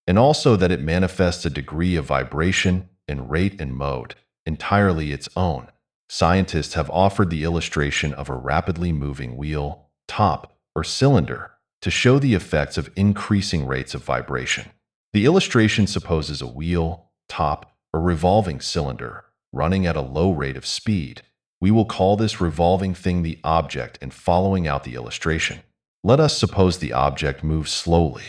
and also that it manifests a degree of vibration and rate and mode, entirely its own. Scientists have offered the illustration of a rapidly moving wheel, top, or cylinder to show the effects of increasing rates of vibration. The illustration supposes a wheel, top, or revolving cylinder running at a low rate of speed. We will call this revolving thing the object in following out the illustration. Let us suppose the object moves slowly.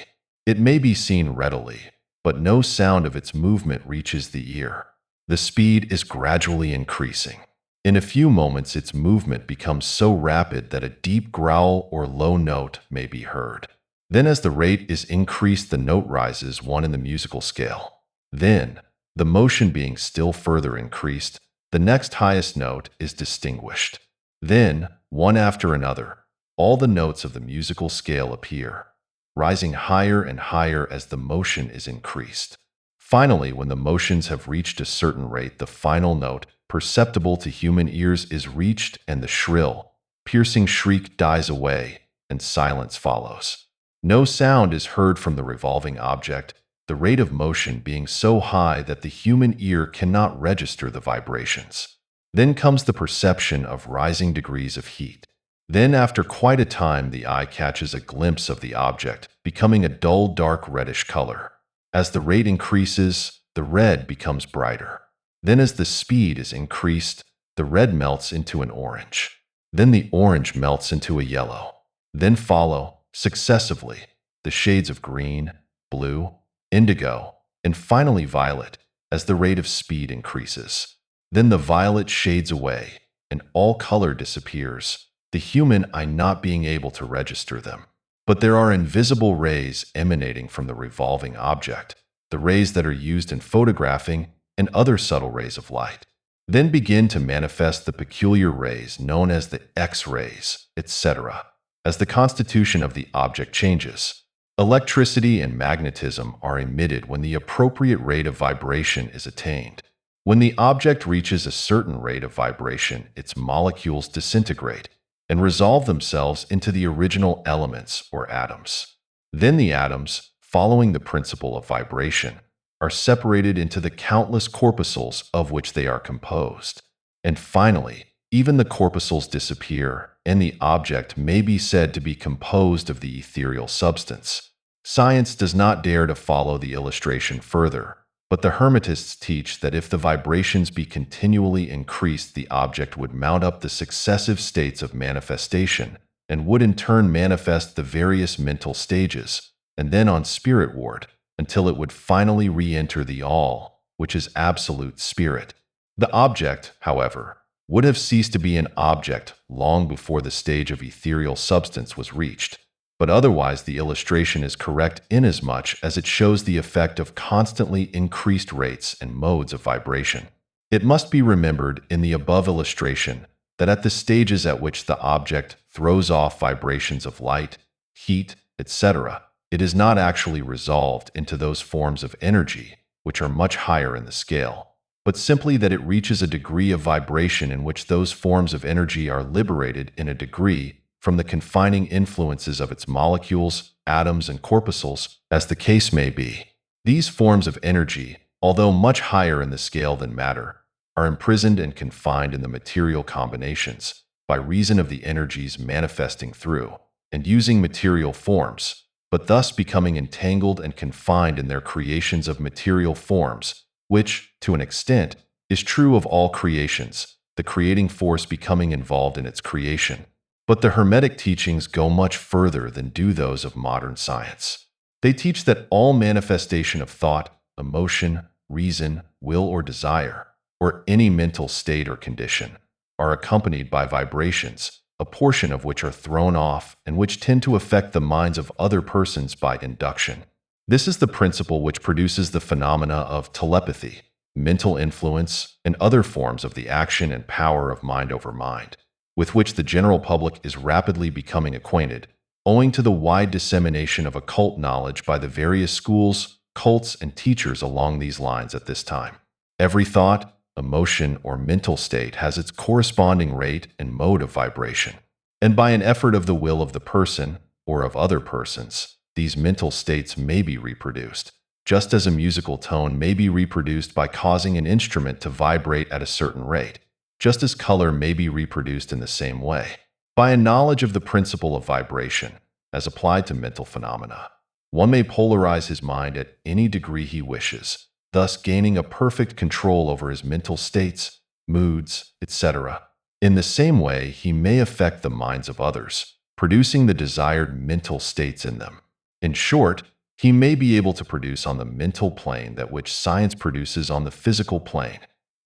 It may be seen readily, but no sound of its movement reaches the ear. The speed is gradually increasing. In a few moments, its movement becomes so rapid that a deep growl or low note may be heard. Then, as the rate is increased, the note rises one in the musical scale. Then, the motion being still further increased, the next highest note is distinguished. Then, one after another, all the notes of the musical scale appear, rising higher and higher as the motion is increased. Finally, when the motions have reached a certain rate, the final note, perceptible to human ears, is reached, and the shrill, piercing shriek dies away, and silence follows. No sound is heard from the revolving object, the rate of motion being so high that the human ear cannot register the vibrations. Then comes the perception of rising degrees of heat. Then, after quite a time, the eye catches a glimpse of the object, becoming a dull, dark reddish color. As the rate increases, the red becomes brighter. Then, as the speed is increased, the red melts into an orange. Then the orange melts into a yellow. Then follow, successively, the shades of green, blue, indigo, and finally violet, as the rate of speed increases. Then the violet shades away, and all color disappears, the human eye not being able to register them. But there are invisible rays emanating from the revolving object, the rays that are used in photographing and other subtle rays of light. Then begin to manifest the peculiar rays known as the X-rays, etc. As the constitution of the object changes, electricity and magnetism are emitted when the appropriate rate of vibration is attained. When the object reaches a certain rate of vibration, its molecules disintegrate and resolve themselves into the original elements or atoms. Then the atoms, following the principle of vibration, are separated into the countless corpuscles of which they are composed. And finally, even the corpuscles disappear, and the object may be said to be composed of the ethereal substance. Science does not dare to follow the illustration further, but the Hermetists teach that if the vibrations be continually increased, the object would mount up the successive states of manifestation, and would in turn manifest the various mental stages, and then on spirit ward, until it would finally re-enter the All, which is absolute spirit. The object, however, would have ceased to be an object long before the stage of ethereal substance was reached. But otherwise the illustration is correct inasmuch as it shows the effect of constantly increased rates and modes of vibration. It must be remembered in the above illustration that at the stages at which the object throws off vibrations of light, heat, etc., it is not actually resolved into those forms of energy which are much higher in the scale, but simply that it reaches a degree of vibration in which those forms of energy are liberated in a degree from the confining influences of its molecules, atoms, and corpuscles, as the case may be. These forms of energy, although much higher in the scale than matter, are imprisoned and confined in the material combinations by reason of the energies manifesting through and using material forms, but thus becoming entangled and confined in their creations of material forms, which, to an extent, is true of all creations, the creating force becoming involved in its creation. But the Hermetic teachings go much further than do those of modern science. They teach that all manifestation of thought, emotion, reason, will, or desire, or any mental state or condition, are accompanied by vibrations, a portion of which are thrown off and which tend to affect the minds of other persons by induction. This is the principle which produces the phenomena of telepathy, mental influence, and other forms of the action and power of mind over mind, with which the general public is rapidly becoming acquainted, owing to the wide dissemination of occult knowledge by the various schools, cults, and teachers along these lines at this time. Every thought, emotion, or mental state has its corresponding rate and mode of vibration, and by an effort of the will of the person, or of other persons, these mental states may be reproduced, just as a musical tone may be reproduced by causing an instrument to vibrate at a certain rate, just as color may be reproduced in the same way. By a knowledge of the principle of vibration, as applied to mental phenomena, one may polarize his mind at any degree he wishes, thus gaining a perfect control over his mental states, moods, etc. In the same way, he may affect the minds of others, producing the desired mental states in them. In short, he may be able to produce on the mental plane that which science produces on the physical plane,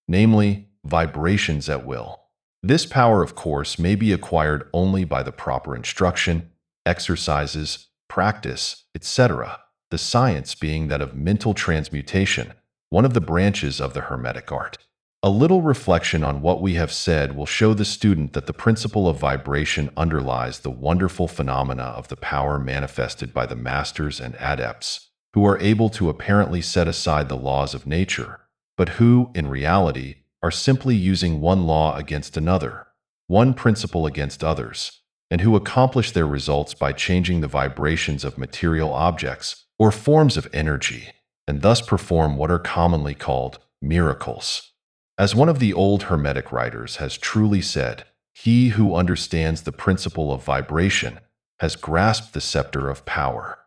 namely vibrations at will. This power, of course, may be acquired only by the proper instruction, exercises, practice, etc., the science being that of mental transmutation, one of the branches of the Hermetic art. A little reflection on what we have said will show the student that the principle of vibration underlies the wonderful phenomena of the power manifested by the masters and adepts, who are able to apparently set aside the laws of nature, but who, in reality, are simply using one law against another, one principle against others, and who accomplish their results by changing the vibrations of material objects or forms of energy, and thus perform what are commonly called miracles. As one of the old Hermetic writers has truly said, he who understands the principle of vibration has grasped the scepter of power.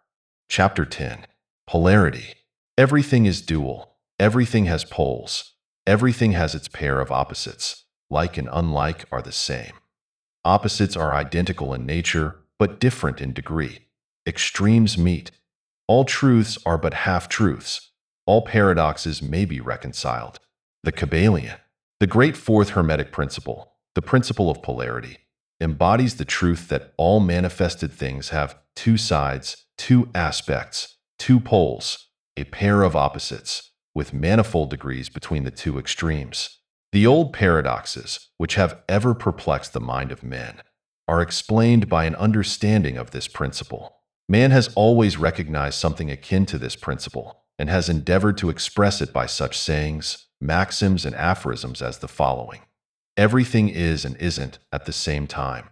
Chapter 10. Polarity. Everything is dual. Everything has poles. Everything has its pair of opposites. Like and unlike are the same. Opposites are identical in nature, but different in degree. Extremes meet. All truths are but half-truths. All paradoxes may be reconciled. The Kybalion, the great fourth Hermetic principle, the principle of polarity, embodies the truth that all manifested things have two sides, two aspects, two poles, a pair of opposites, with manifold degrees between the two extremes. The old paradoxes, which have ever perplexed the mind of men, are explained by an understanding of this principle. Man has always recognized something akin to this principle, and has endeavored to express it by such sayings, maxims, and aphorisms as the following. Everything is and isn't at the same time.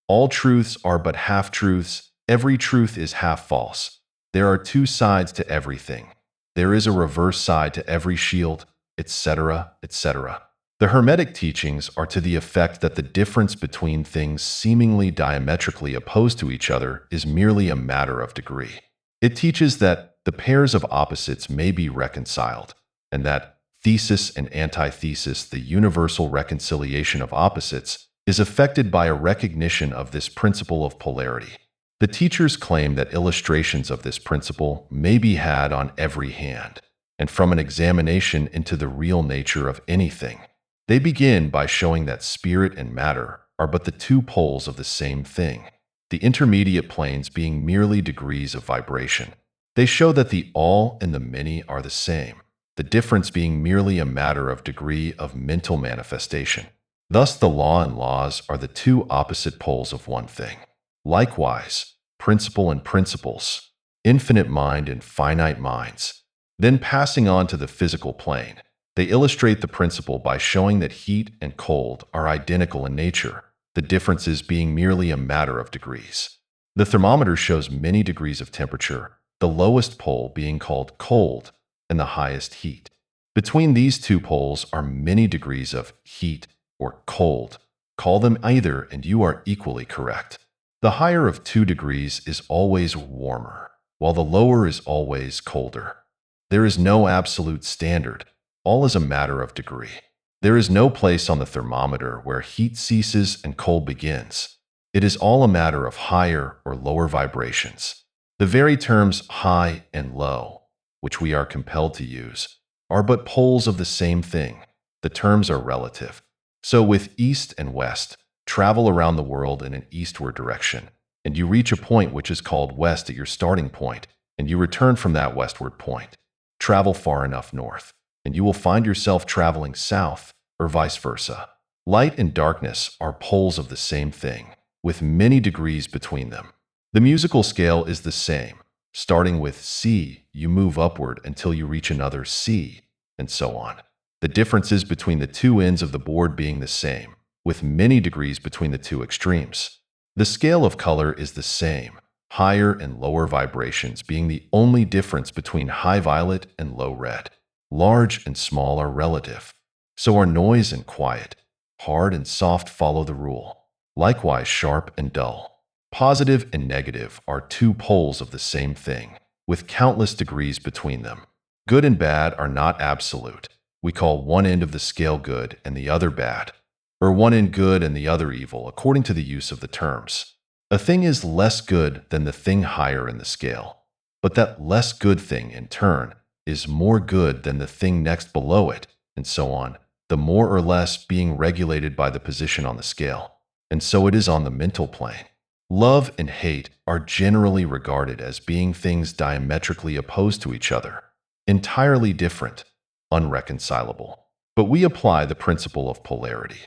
All truths are but half-truths. Every truth is half-false. There are two sides to everything. There is a reverse side to every shield, etc., etc. The Hermetic teachings are to the effect that the difference between things seemingly diametrically opposed to each other is merely a matter of degree. It teaches that the pairs of opposites may be reconciled, and that thesis and antithesis, the universal reconciliation of opposites, is effected by a recognition of this principle of polarity. The teachers claim that illustrations of this principle may be had on every hand, and from an examination into the real nature of anything. They begin by showing that spirit and matter are but the two poles of the same thing, the intermediate planes being merely degrees of vibration. They show that the all and the many are the same, the difference being merely a matter of degree of mental manifestation. Thus, the law and laws are the two opposite poles of one thing. Likewise, principle and principles, infinite mind and finite minds. Then passing on to the physical plane, they illustrate the principle by showing that heat and cold are identical in nature, the differences being merely a matter of degrees. The thermometer shows many degrees of temperature, the lowest pole being called cold, and the highest heat. Between these two poles are many degrees of heat or cold. Call them either and you are equally correct. The higher of 2 degrees is always warmer, while the lower is always colder. There is no absolute standard. All is a matter of degree. There is no place on the thermometer where heat ceases and cold begins. It is all a matter of higher or lower vibrations. The very terms high and low, which we are compelled to use, are but poles of the same thing. The terms are relative. So with east and west, travel around the world in an eastward direction, and you reach a point which is called west at your starting point, and you return from that westward point. Travel far enough north, and you will find yourself traveling south, or vice versa. Light and darkness are poles of the same thing, with many degrees between them. The musical scale is the same. Starting with C, you move upward until you reach another C, and so on. The differences between the two ends of the board being the same, with many degrees between the two extremes. The scale of color is the same, higher and lower vibrations being the only difference between high violet and low red. Large and small are relative. So are noise and quiet. Hard and soft follow the rule. Likewise, sharp and dull. Positive and negative are two poles of the same thing, with countless degrees between them. Good and bad are not absolute. We call one end of the scale good and the other bad, or one end good and the other evil, according to the use of the terms. A thing is less good than the thing higher in the scale, but that less good thing, in turn, is more good than the thing next below it, and so on. the more or less being regulated by the position on the scale. And so it is on the mental plane. Love and hate are generally regarded as being things diametrically opposed to each other, entirely different, unreconcilable. But we apply the principle of polarity.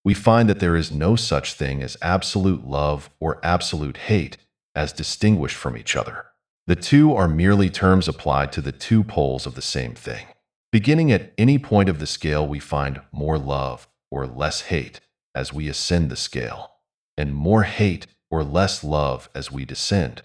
We find that there is no such thing as absolute love or absolute hate as distinguished from each other. The two are merely terms applied to the two poles of the same thing. Beginning at any point of the scale, we find more love or less hate as we ascend the scale, and more hate or less love as we descend.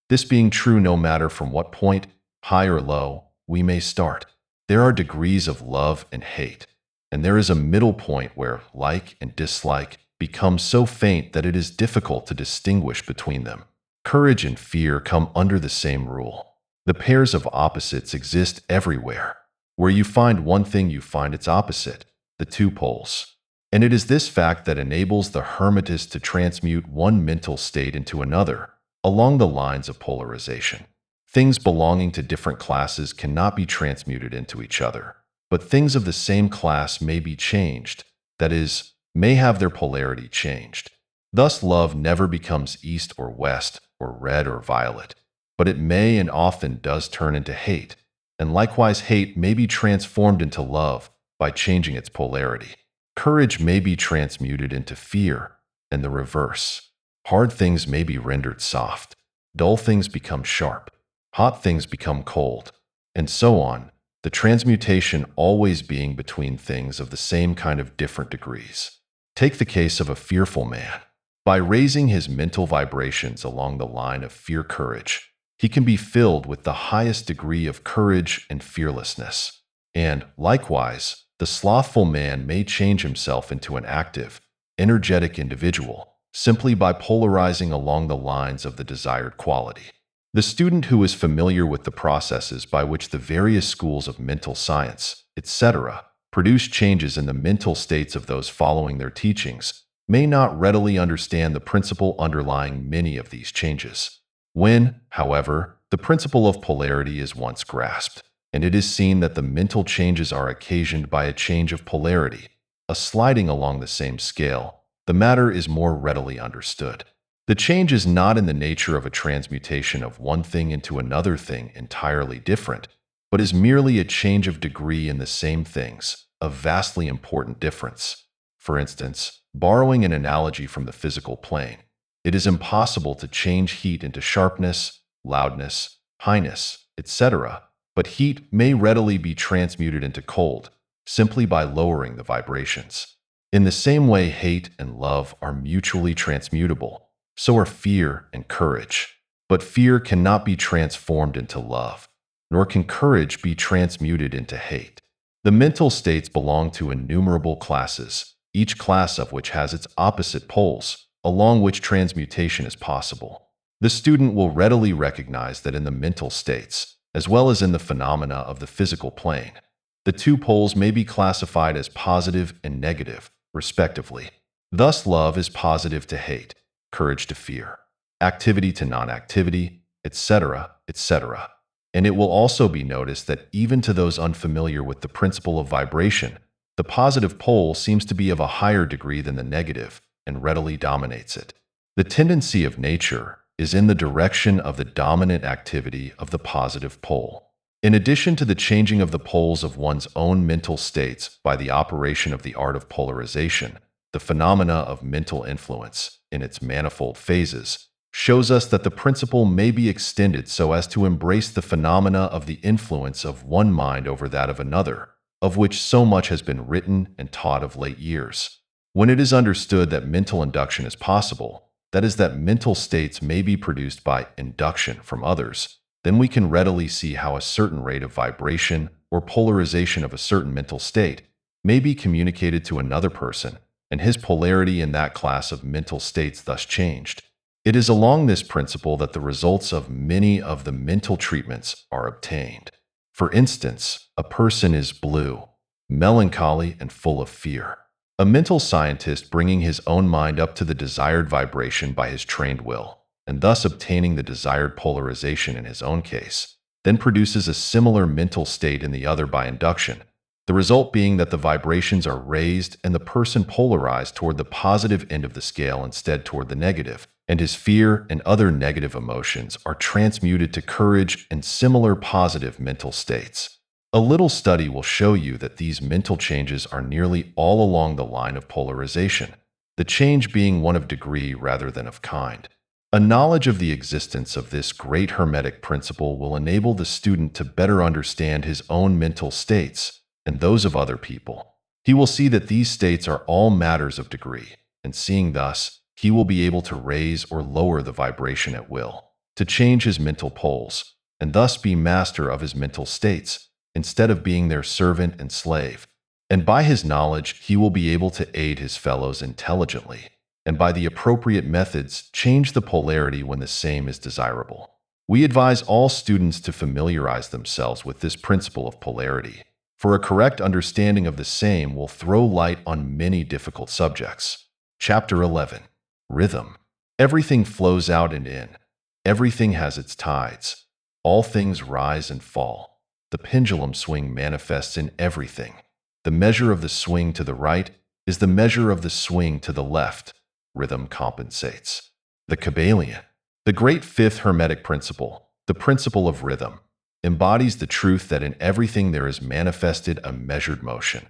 This being true no matter from what point, high or low, we may start. There are degrees of love and hate, and there is a middle point where like and dislike become so faint that it is difficult to distinguish between them. Courage and fear come under the same rule. The pairs of opposites exist everywhere. Where you find one thing, you find its opposite, the two poles. And it is this fact that enables the hermetist to transmute one mental state into another, along the lines of polarization. Things belonging to different classes cannot be transmuted into each other, but things of the same class may be changed, that is, may have their polarity changed. Thus, love never becomes east or west, or red or violet, but it may and often does turn into hate, and likewise hate may be transformed into love by changing its polarity. Courage may be transmuted into fear, and the reverse. Hard things may be rendered soft, dull things become sharp, hot things become cold, and so on, the transmutation always being between things of the same kind of different degrees. Take the case of a fearful man. By raising his mental vibrations along the line of fear-courage, he can be filled with the highest degree of courage and fearlessness. And, likewise, the slothful man may change himself into an active, energetic individual simply by polarizing along the lines of the desired quality. The student who is familiar with the processes by which the various schools of mental science, etc., produce changes in the mental states of those following their teachings may not readily understand the principle underlying many of these changes. When, however, the principle of polarity is once grasped, and it is seen that the mental changes are occasioned by a change of polarity, a sliding along the same scale, the matter is more readily understood. The change is not in the nature of a transmutation of one thing into another thing entirely different, but is merely a change of degree in the same things, of vastly important difference. For instance, borrowing an analogy from the physical plane, it is impossible to change heat into sharpness, loudness, highness, etc., but heat may readily be transmuted into cold, simply by lowering the vibrations. In the same way, hate and love are mutually transmutable, so are fear and courage. But fear cannot be transformed into love, nor can courage be transmuted into hate. The mental states belong to innumerable classes, each class of which has its opposite poles, along which transmutation is possible. The student will readily recognize that in the mental states, as well as in the phenomena of the physical plane, the two poles may be classified as positive and negative, respectively. Thus, love is positive to hate, courage to fear, activity to non-activity, etc., etc. And it will also be noticed that even to those unfamiliar with the principle of vibration, the positive pole seems to be of a higher degree than the negative and readily dominates it. The tendency of nature is in the direction of the dominant activity of the positive pole. In addition to the changing of the poles of one's own mental states by the operation of the art of polarization, the phenomena of mental influence, in its manifold phases, shows us that the principle may be extended so as to embrace the phenomena of the influence of one mind over that of another, of which so much has been written and taught of late years. When it is understood that mental induction is possible, that is, that mental states may be produced by induction from others, then we can readily see how a certain rate of vibration or polarization of a certain mental state may be communicated to another person, and his polarity in that class of mental states thus changed. It is along this principle that the results of many of the mental treatments are obtained. For instance, a person is blue, melancholy, and full of fear. A mental scientist bringing his own mind up to the desired vibration by his trained will, and thus obtaining the desired polarization in his own case, then produces a similar mental state in the other by induction, the result being that the vibrations are raised and the person polarized toward the positive end of the scale instead toward the negative, and his fear and other negative emotions are transmuted to courage and similar positive mental states. A little study will show you that these mental changes are nearly all along the line of polarization, the change being one of degree rather than of kind. A knowledge of the existence of this great Hermetic principle will enable the student to better understand his own mental states and those of other people. He will see that these states are all matters of degree, and seeing thus, he will be able to raise or lower the vibration at will, to change his mental poles, and thus be master of his mental states, instead of being their servant and slave. And by his knowledge, he will be able to aid his fellows intelligently, and by the appropriate methods, change the polarity when the same is desirable. We advise all students to familiarize themselves with this principle of polarity, for a correct understanding of the same will throw light on many difficult subjects. Chapter 11. Rhythm. Everything flows out and in. Everything has its tides. All things rise and fall. The pendulum swing manifests in everything. The measure of the swing to the right is the measure of the swing to the left. Rhythm compensates. The Kybalion, the great fifth Hermetic principle, the principle of rhythm, embodies the truth that in everything there is manifested a measured motion,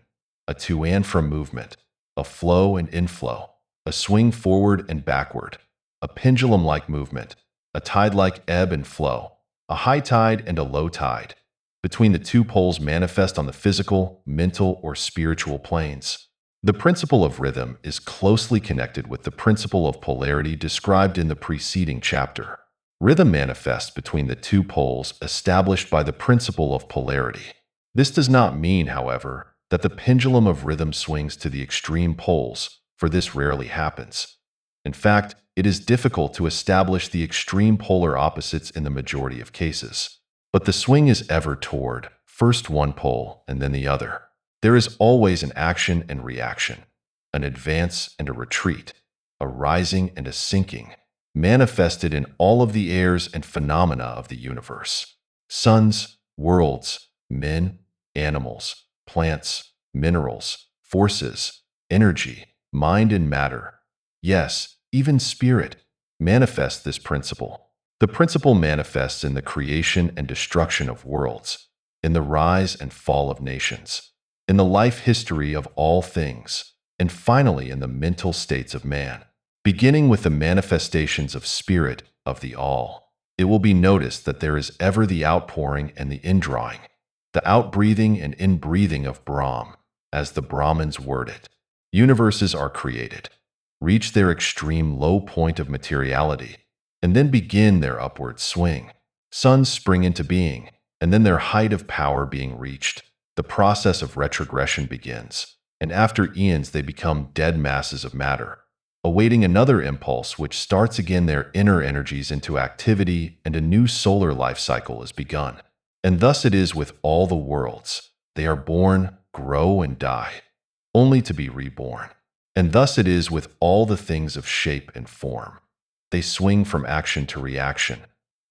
a to and from movement, a flow and inflow, a swing forward and backward, a pendulum-like movement, a tide-like ebb and flow, a high tide and a low tide, between the two poles manifest on the physical, mental, or spiritual planes. The principle of rhythm is closely connected with the principle of polarity described in the preceding chapter. Rhythm manifests between the two poles established by the principle of polarity. This does not mean, however, that the pendulum of rhythm swings to the extreme poles, for this rarely happens. In fact, it is difficult to establish the extreme polar opposites in the majority of cases. But the swing is ever toward, first one pole and then the other. There is always an action and reaction, an advance and a retreat, a rising and a sinking, manifested in all of the airs and phenomena of the universe. Suns, worlds, men, animals, plants, minerals, forces, energy, mind and matter, yes, even spirit, manifest this principle. The principle manifests in the creation and destruction of worlds, in the rise and fall of nations, in the life history of all things, and finally in the mental states of man. Beginning with the manifestations of spirit of the all, it will be noticed that there is ever the outpouring and the indrawing, the outbreathing and inbreathing of Brahm, as the Brahmins word it. Universes are created, reach their extreme low point of materiality, and then begin their upward swing. Suns spring into being, and then their height of power being reached, the process of retrogression begins, and after eons they become dead masses of matter, awaiting another impulse which starts again their inner energies into activity, and a new solar life cycle is begun. And thus it is with all the worlds. They are born, grow, and die, only to be reborn. And thus it is with all the things of shape and form. They swing from action to reaction,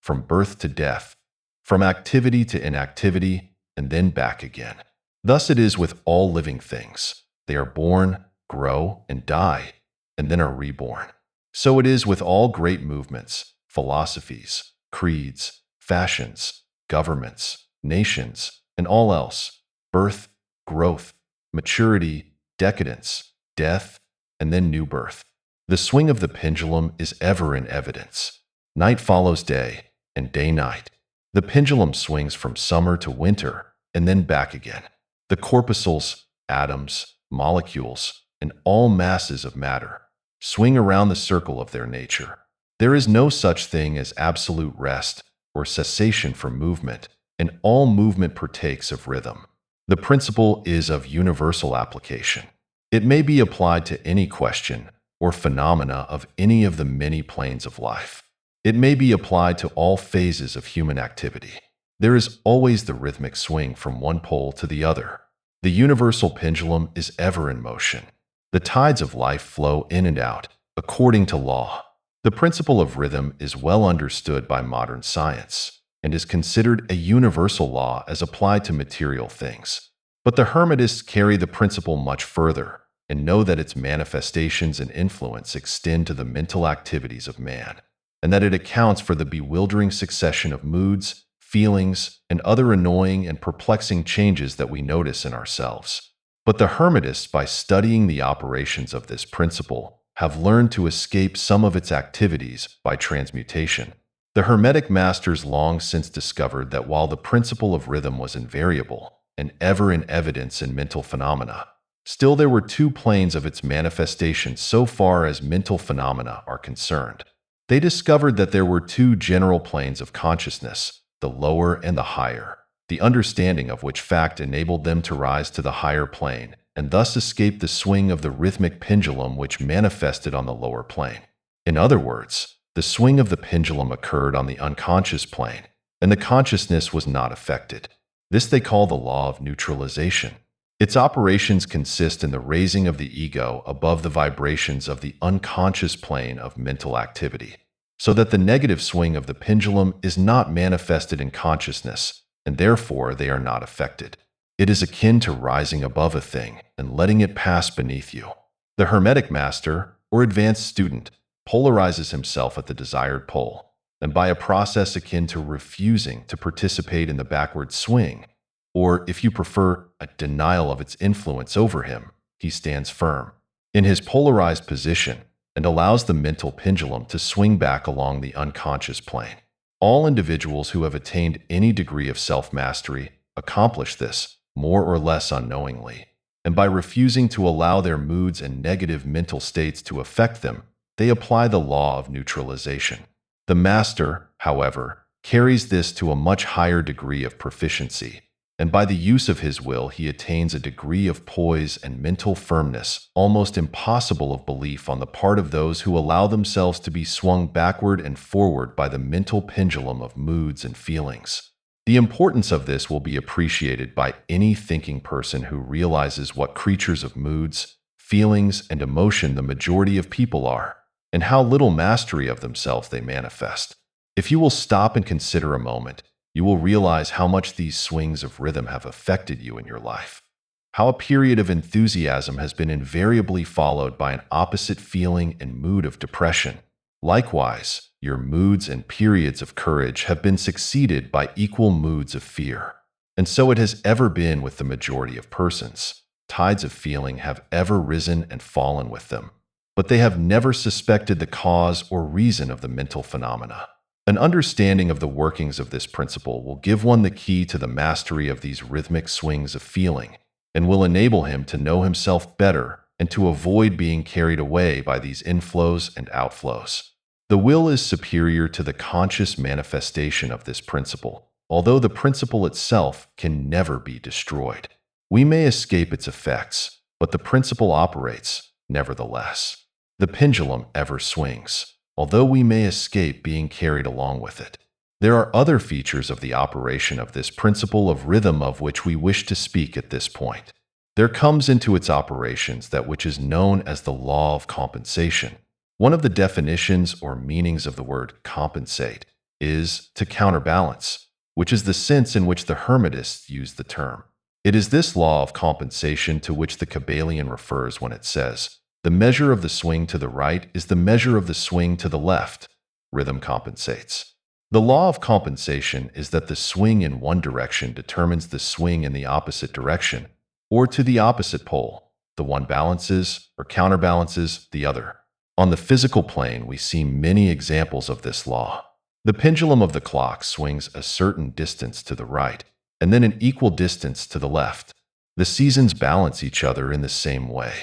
from birth to death, from activity to inactivity, and then back again. Thus it is with all living things. They are born, grow, and die, and then are reborn. So it is with all great movements, philosophies, creeds, fashions, governments, nations, and all else: birth, growth, maturity, decadence, death, and then new birth. The swing of the pendulum is ever in evidence. Night follows day, and day night. The pendulum swings from summer to winter, and then back again. The corpuscles, atoms, molecules, and all masses of matter swing around the circle of their nature. There is no such thing as absolute rest or cessation from movement, and all movement partakes of rhythm. The principle is of universal application. It may be applied to any question or phenomena of any of the many planes of life. It may be applied to all phases of human activity. There is always the rhythmic swing from one pole to the other. The universal pendulum is ever in motion. The tides of life flow in and out, according to law. The principle of rhythm is well understood by modern science, and is considered a universal law as applied to material things. But the Hermetists carry the principle much further and know that its manifestations and influence extend to the mental activities of man, and that it accounts for the bewildering succession of moods, feelings, and other annoying and perplexing changes that we notice in ourselves. But the Hermetists, by studying the operations of this principle, have learned to escape some of its activities by transmutation. The Hermetic masters long since discovered that while the principle of rhythm was invariable and ever in evidence in mental phenomena, still there were two planes of its manifestation so far as mental phenomena are concerned. They discovered that there were two general planes of consciousness, the lower and the higher, the understanding of which fact enabled them to rise to the higher plane and thus escape the swing of the rhythmic pendulum which manifested on the lower plane. In other words, the swing of the pendulum occurred on the unconscious plane, and the consciousness was not affected. This they call the law of neutralization. Its operations consist in the raising of the ego above the vibrations of the unconscious plane of mental activity, so that the negative swing of the pendulum is not manifested in consciousness, and therefore they are not affected. It is akin to rising above a thing and letting it pass beneath you. The Hermetic master, or advanced student, polarizes himself at the desired pole, and by a process akin to refusing to participate in the backward swing, or, if you prefer, a denial of its influence over him, he stands firm in his polarized position and allows the mental pendulum to swing back along the unconscious plane. All individuals who have attained any degree of self-mastery accomplish this, more or less unknowingly, and by refusing to allow their moods and negative mental states to affect them, they apply the law of neutralization. The master, however, carries this to a much higher degree of proficiency, and by the use of his will he attains a degree of poise and mental firmness almost impossible of belief on the part of those who allow themselves to be swung backward and forward by the mental pendulum of moods and feelings. The importance of this will be appreciated by any thinking person who realizes what creatures of moods, feelings, and emotion the majority of people are, and how little mastery of themselves they manifest. If you will stop and consider a moment, you will realize how much these swings of rhythm have affected you in your life. How a period of enthusiasm has been invariably followed by an opposite feeling and mood of depression. Likewise, your moods and periods of courage have been succeeded by equal moods of fear. And so it has ever been with the majority of persons. Tides of feeling have ever risen and fallen with them, but they have never suspected the cause or reason of the mental phenomena. An understanding of the workings of this principle will give one the key to the mastery of these rhythmic swings of feeling, and will enable him to know himself better and to avoid being carried away by these inflows and outflows. The will is superior to the conscious manifestation of this principle, although the principle itself can never be destroyed. We may escape its effects, but the principle operates, nevertheless. The pendulum ever swings, although we may escape being carried along with it. There are other features of the operation of this principle of rhythm of which we wish to speak at this point. There comes into its operations that which is known as the law of compensation. One of the definitions or meanings of the word compensate is to counterbalance, which is the sense in which the Hermetists use the term. It is this law of compensation to which the Kybalion refers when it says, "The measure of the swing to the right is the measure of the swing to the left." Rhythm compensates. The law of compensation is that the swing in one direction determines the swing in the opposite direction, or to the opposite pole. The one balances or counterbalances the other. On the physical plane, we see many examples of this law. The pendulum of the clock swings a certain distance to the right, and then an equal distance to the left. The seasons balance each other in the same way.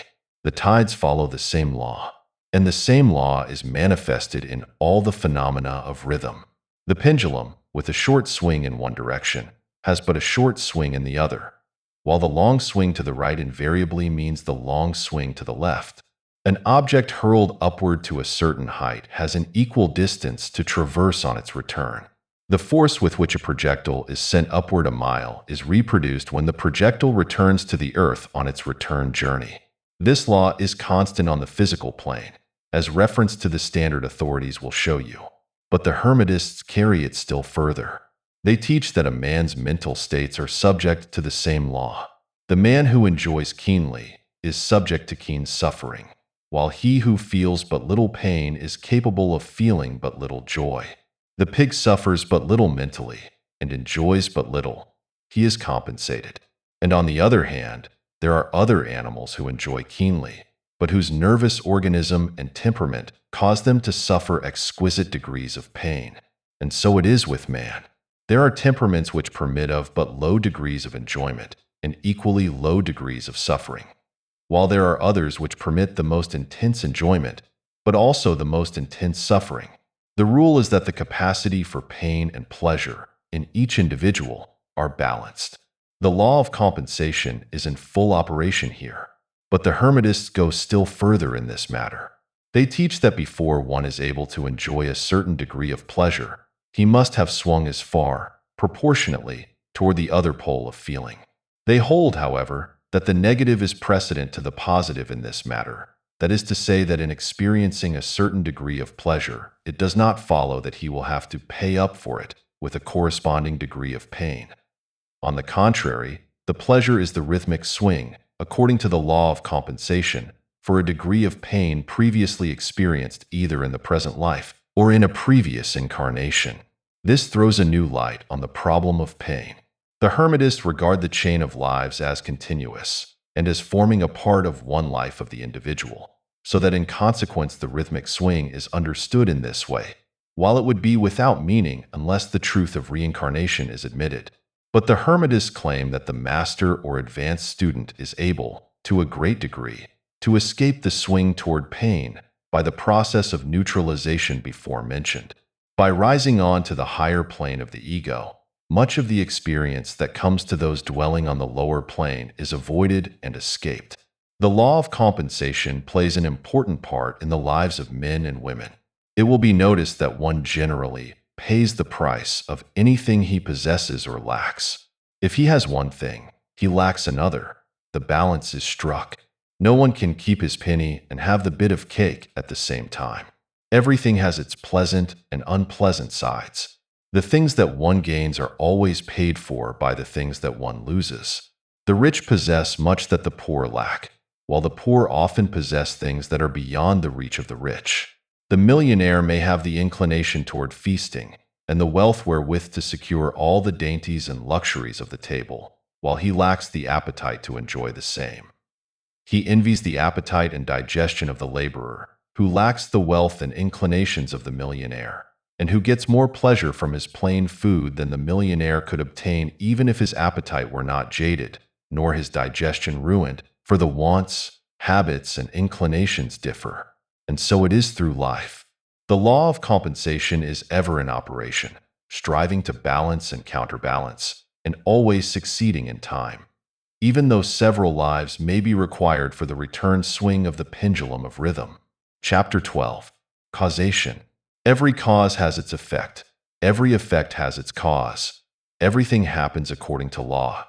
The tides follow the same law, and the same law is manifested in all the phenomena of rhythm. The pendulum, with a short swing in one direction, has but a short swing in the other, while the long swing to the right invariably means the long swing to the left. An object hurled upward to a certain height has an equal distance to traverse on its return. The force with which a projectile is sent upward a mile is reproduced when the projectile returns to the earth on its return journey. This law is constant on the physical plane, as reference to the standard authorities will show you. But the Hermetists carry it still further. They teach that a man's mental states are subject to the same law. The man who enjoys keenly is subject to keen suffering, while he who feels but little pain is capable of feeling but little joy. The pig suffers but little mentally and enjoys but little. He is compensated. And on the other hand, there are other animals who enjoy keenly, but whose nervous organism and temperament cause them to suffer exquisite degrees of pain. And so it is with man. There are temperaments which permit of but low degrees of enjoyment and equally low degrees of suffering, while there are others which permit the most intense enjoyment, but also the most intense suffering. The rule is that the capacity for pain and pleasure in each individual are balanced. The law of compensation is in full operation here, but the Hermetists go still further in this matter. They teach that before one is able to enjoy a certain degree of pleasure, he must have swung as far, proportionately, toward the other pole of feeling. They hold, however, that the negative is precedent to the positive in this matter. That is to say that in experiencing a certain degree of pleasure, it does not follow that he will have to pay up for it with a corresponding degree of pain. On the contrary, the pleasure is the rhythmic swing, according to the law of compensation, for a degree of pain previously experienced either in the present life or in a previous incarnation. This throws a new light on the problem of pain. The Hermetists regard the chain of lives as continuous and as forming a part of one life of the individual, so that in consequence the rhythmic swing is understood in this way, while it would be without meaning unless the truth of reincarnation is admitted. But the Hermetists claim that the master or advanced student is able, to a great degree, to escape the swing toward pain by the process of neutralization before mentioned. By rising on to the higher plane of the ego, much of the experience that comes to those dwelling on the lower plane is avoided and escaped. The law of compensation plays an important part in the lives of men and women. It will be noticed that one generally pays the price of anything he possesses or lacks. If he has one thing, he lacks another. The balance is struck. No one can keep his penny and have the bit of cake at the same time. Everything has its pleasant and unpleasant sides. The things that one gains are always paid for by the things that one loses. The rich possess much that the poor lack, while the poor often possess things that are beyond the reach of the rich. The millionaire may have the inclination toward feasting, and the wealth wherewith to secure all the dainties and luxuries of the table, while he lacks the appetite to enjoy the same. He envies the appetite and digestion of the laborer, who lacks the wealth and inclinations of the millionaire, and who gets more pleasure from his plain food than the millionaire could obtain even if his appetite were not jaded, nor his digestion ruined, for the wants, habits, and inclinations differ. And so it is through life. The law of compensation is ever in operation, striving to balance and counterbalance, and always succeeding in time. Even though several lives may be required for the return swing of the pendulum of rhythm. Chapter 12. Causation. Every cause has its effect. Every effect has its cause. Everything happens according to law.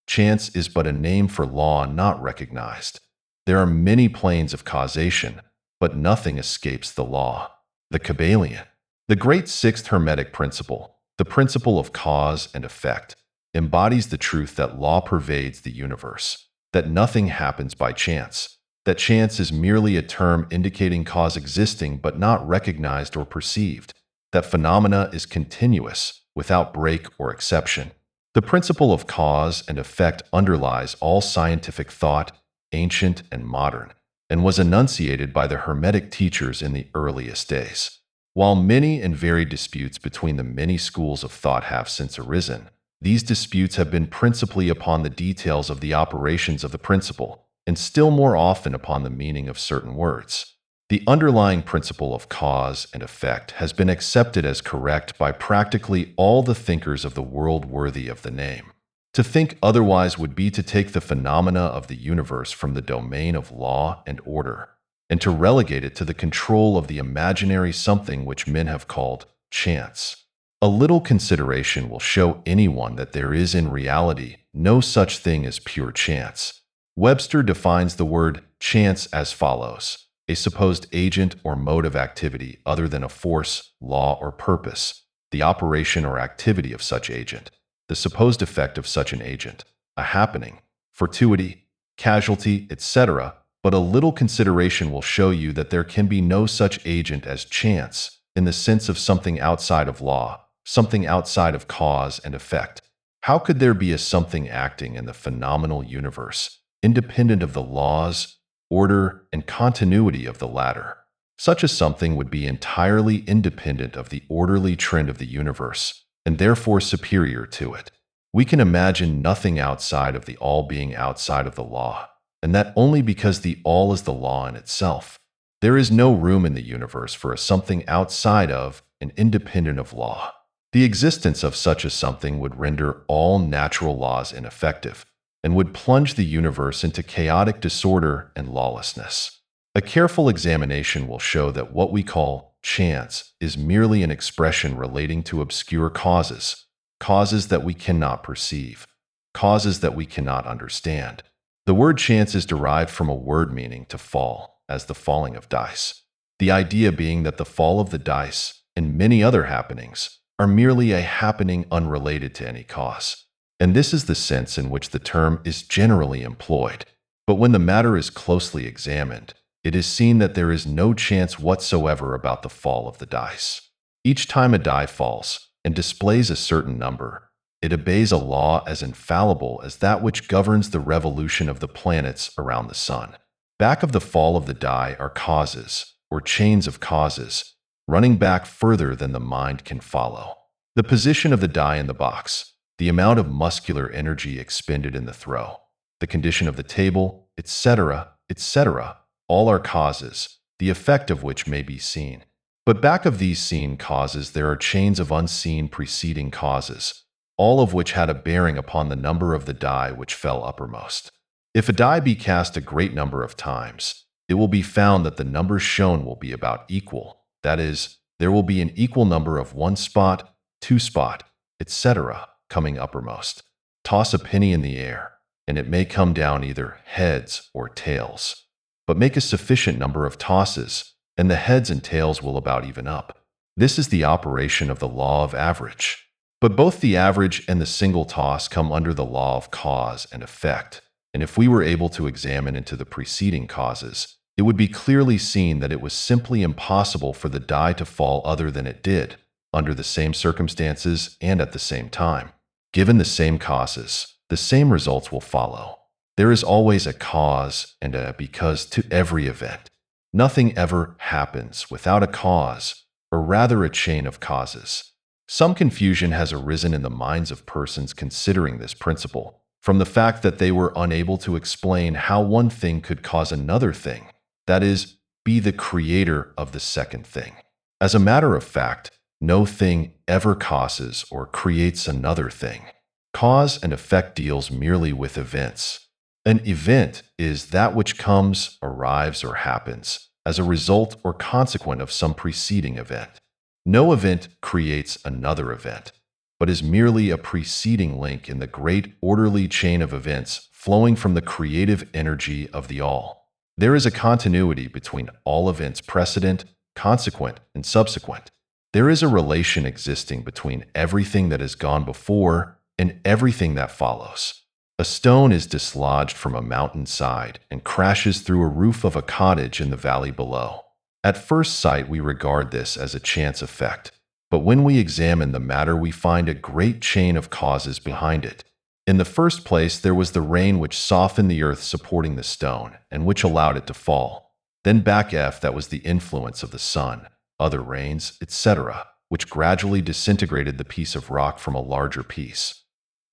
Chance is but a name for law not recognized. There are many planes of causation, but nothing escapes the law. The Kybalion. The great sixth Hermetic principle, the principle of cause and effect, embodies the truth that law pervades the universe, that nothing happens by chance, that chance is merely a term indicating cause existing but not recognized or perceived, that phenomena is continuous, without break or exception. The principle of cause and effect underlies all scientific thought, ancient and modern, and was enunciated by the Hermetic teachers in the earliest days. While many and varied disputes between the many schools of thought have since arisen, these disputes have been principally upon the details of the operations of the principle, and still more often upon the meaning of certain words. The underlying principle of cause and effect has been accepted as correct by practically all the thinkers of the world worthy of the name. To think otherwise would be to take the phenomena of the universe from the domain of law and order, and to relegate it to the control of the imaginary something which men have called chance. A little consideration will show anyone that there is in reality no such thing as pure chance. Webster defines the word chance as follows: a supposed agent or mode of activity other than a force, law, or purpose, the operation or activity of such agent, the supposed effect of such an agent, a happening, fortuity, casualty, etc., but a little consideration will show you that there can be no such agent as chance in the sense of something outside of law, something outside of cause and effect. How could there be a something acting in the phenomenal universe, independent of the laws, order, and continuity of the latter? Such a something would be entirely independent of the orderly trend of the universe, and therefore superior to it. We can imagine nothing outside of the all being outside of the law, and that only because the all is the law in itself. There is no room in the universe for a something outside of and independent of law. The existence of such a something would render all natural laws ineffective, and would plunge the universe into chaotic disorder and lawlessness. A careful examination will show that what we call chance is merely an expression relating to obscure causes, causes that we cannot perceive, causes that we cannot understand. The word chance is derived from a word meaning to fall, as the falling of dice. The idea being that the fall of the dice, and many other happenings, are merely a happening unrelated to any cause. And this is the sense in which the term is generally employed. But when the matter is closely examined, it is seen that there is no chance whatsoever about the fall of the dice. Each time a die falls and displays a certain number, it obeys a law as infallible as that which governs the revolution of the planets around the sun. Back of the fall of the die are causes, or chains of causes, running back further than the mind can follow. The position of the die in the box, the amount of muscular energy expended in the throw, the condition of the table, etc., etc., all are causes, the effect of which may be seen. But back of these seen causes there are chains of unseen preceding causes, all of which had a bearing upon the number of the die which fell uppermost. If a die be cast a great number of times, it will be found that the numbers shown will be about equal. That is, there will be an equal number of one spot, two spot, etc., coming uppermost. Toss a penny in the air, and it may come down either heads or tails. But make a sufficient number of tosses, and the heads and tails will about even up. This is the operation of the law of average. But both the average and the single toss come under the law of cause and effect, and if we were able to examine into the preceding causes, it would be clearly seen that it was simply impossible for the die to fall other than it did, under the same circumstances and at the same time. Given the same causes, the same results will follow. There is always a cause and a because to every event. Nothing ever happens without a cause, or rather a chain of causes. Some confusion has arisen in the minds of persons considering this principle, from the fact that they were unable to explain how one thing could cause another thing, that is, be the creator of the second thing. As a matter of fact, no thing ever causes or creates another thing. Cause and effect deals merely with events. An event is that which comes, arrives, or happens as a result or consequent of some preceding event. No event creates another event, but is merely a preceding link in the great orderly chain of events flowing from the creative energy of the all. There is a continuity between all events precedent, consequent, and subsequent. There is a relation existing between everything that has gone before and everything that follows. A stone is dislodged from a mountain side and crashes through a roof of a cottage in the valley below. At first sight, we regard this as a chance effect, but when we examine the matter, we find a great chain of causes behind it. In the first place, there was the rain which softened the earth supporting the stone and which allowed it to fall. Then back F, that was the influence of the sun, other rains, etc., which gradually disintegrated the piece of rock from a larger piece.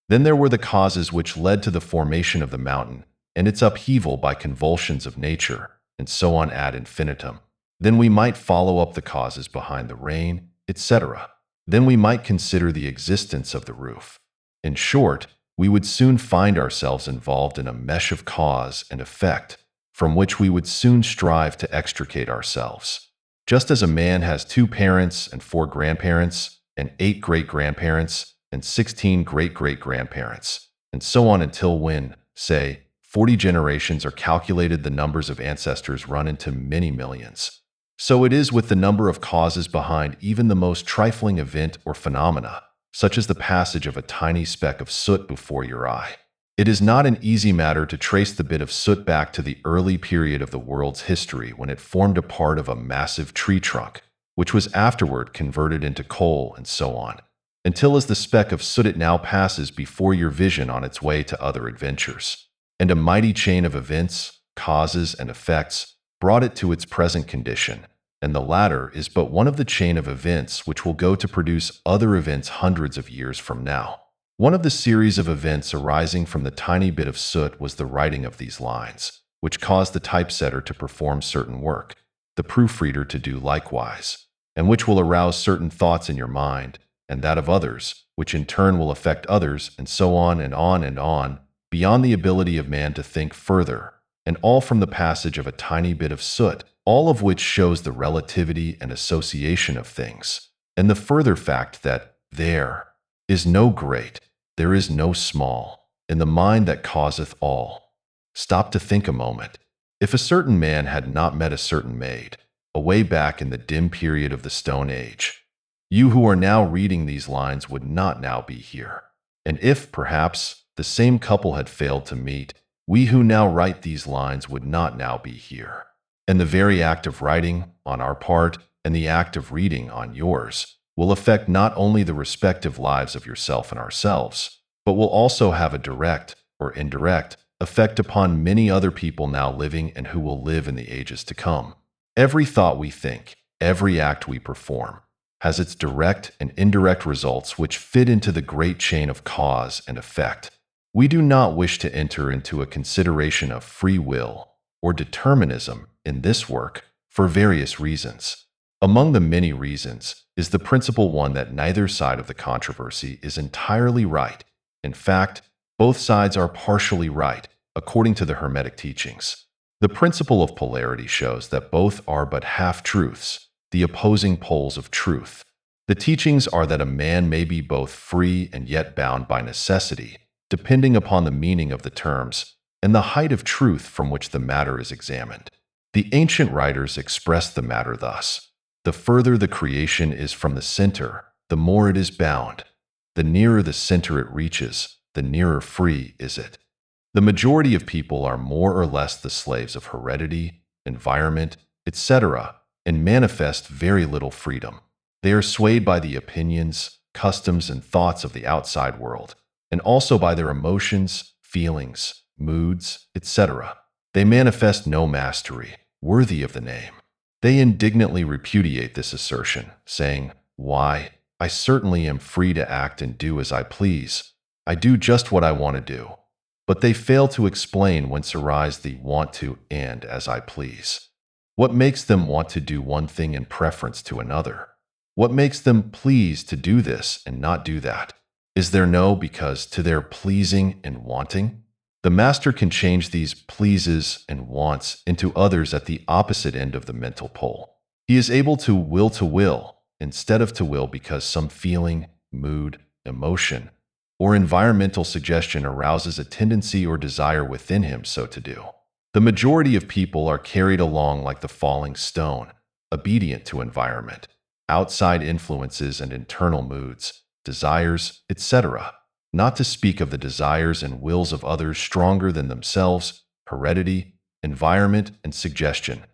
Then there were the causes which led to the formation of the mountain and its upheaval by convulsions of nature, and so on ad infinitum. Then we might follow up the causes behind the rain, etc. Then we might consider the existence of the roof. In short, we would soon find ourselves involved in a mesh of cause and effect, from which we would soon strive to extricate ourselves. Just as a man has 2 parents and 4 grandparents, and 8 great-grandparents, and 16 great-great-grandparents, and so on until when, say, 40 generations are calculated, the numbers of ancestors run into many millions. So it is with the number of causes behind even the most trifling event or phenomena, such as the passage of a tiny speck of soot before your eye. It is not an easy matter to trace the bit of soot back to the early period of the world's history when it formed a part of a massive tree trunk, which was afterward converted into coal and so on, until as the speck of soot it now passes before your vision on its way to other adventures. And a mighty chain of events, causes, and effects brought it to its present condition, and the latter is but one of the chain of events which will go to produce other events hundreds of years from now. One of the series of events arising from the tiny bit of soot was the writing of these lines, which caused the typesetter to perform certain work, the proofreader to do likewise, and which will arouse certain thoughts in your mind, and that of others, which in turn will affect others, and so on and on and on, beyond the ability of man to think further, and all from the passage of a tiny bit of soot, all of which shows the relativity and association of things, and the further fact that there is no great, there is no small, in the mind that causeth all. Stop to think a moment. If a certain man had not met a certain maid, away back in the dim period of the Stone Age, you who are now reading these lines would not now be here. And if, perhaps, the same couple had failed to meet, we who now write these lines would not now be here. And the very act of writing, on our part, and the act of reading, on yours, will affect not only the respective lives of yourself and ourselves, but will also have a direct or indirect effect upon many other people now living and who will live in the ages to come. Every thought we think, every act we perform, has its direct and indirect results which fit into the great chain of cause and effect. We do not wish to enter into a consideration of free will or determinism in this work for various reasons. Among the many reasons is the principal one that neither side of the controversy is entirely right. In fact, both sides are partially right, according to the Hermetic teachings. The principle of polarity shows that both are but half-truths, the opposing poles of truth. The teachings are that a man may be both free and yet bound by necessity, depending upon the meaning of the terms and the height of truth from which the matter is examined. The ancient writers expressed the matter thus: the further the creation is from the center, the more it is bound. The nearer the center it reaches, the nearer free is it. The majority of people are more or less the slaves of heredity, environment, etc., and manifest very little freedom. They are swayed by the opinions, customs, and thoughts of the outside world, and also by their emotions, feelings, moods, etc. They manifest no mastery worthy of the name. They indignantly repudiate this assertion, saying, "Why, I certainly am free to act and do as I please. I do just what I want to do." But they fail to explain whence arise the want to and as I please. What makes them want to do one thing in preference to another? What makes them please to do this and not do that? Is there no because to their pleasing and wanting? The master can change these pleases and wants into others at the opposite end of the mental pole. He is able to will instead of to will because some feeling, mood, emotion, or environmental suggestion arouses a tendency or desire within him so to do. The majority of people are carried along like the falling stone, obedient to environment, outside influences and internal moods, desires, etc., not to speak of the desires and wills of others stronger than themselves, heredity, environment, and suggestion,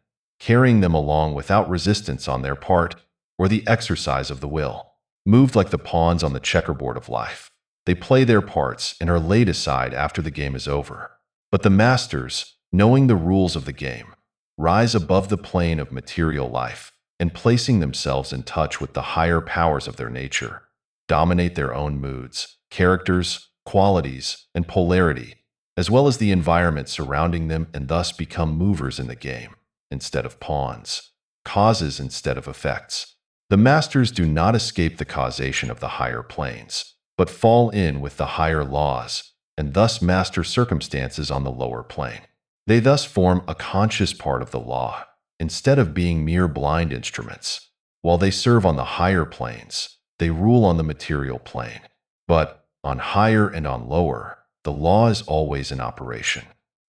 carrying them along without resistance on their part or the exercise of the will. Moved like the pawns on the checkerboard of life, they play their parts and are laid aside after the game is over. But the masters, knowing the rules of the game, rise above the plane of material life and placing themselves in touch with the higher powers of their nature, dominate their own moods, characters, qualities, and polarity, as well as the environment surrounding them, and thus become movers in the game instead of pawns, causes instead of effects. The masters do not escape the causation of the higher planes, but fall in with the higher laws, and thus master circumstances on the lower plane. They thus form a conscious part of the law, instead of being mere blind instruments. While they serve on the higher planes, they rule on the material plane. But on higher and on lower, the law is always in operation.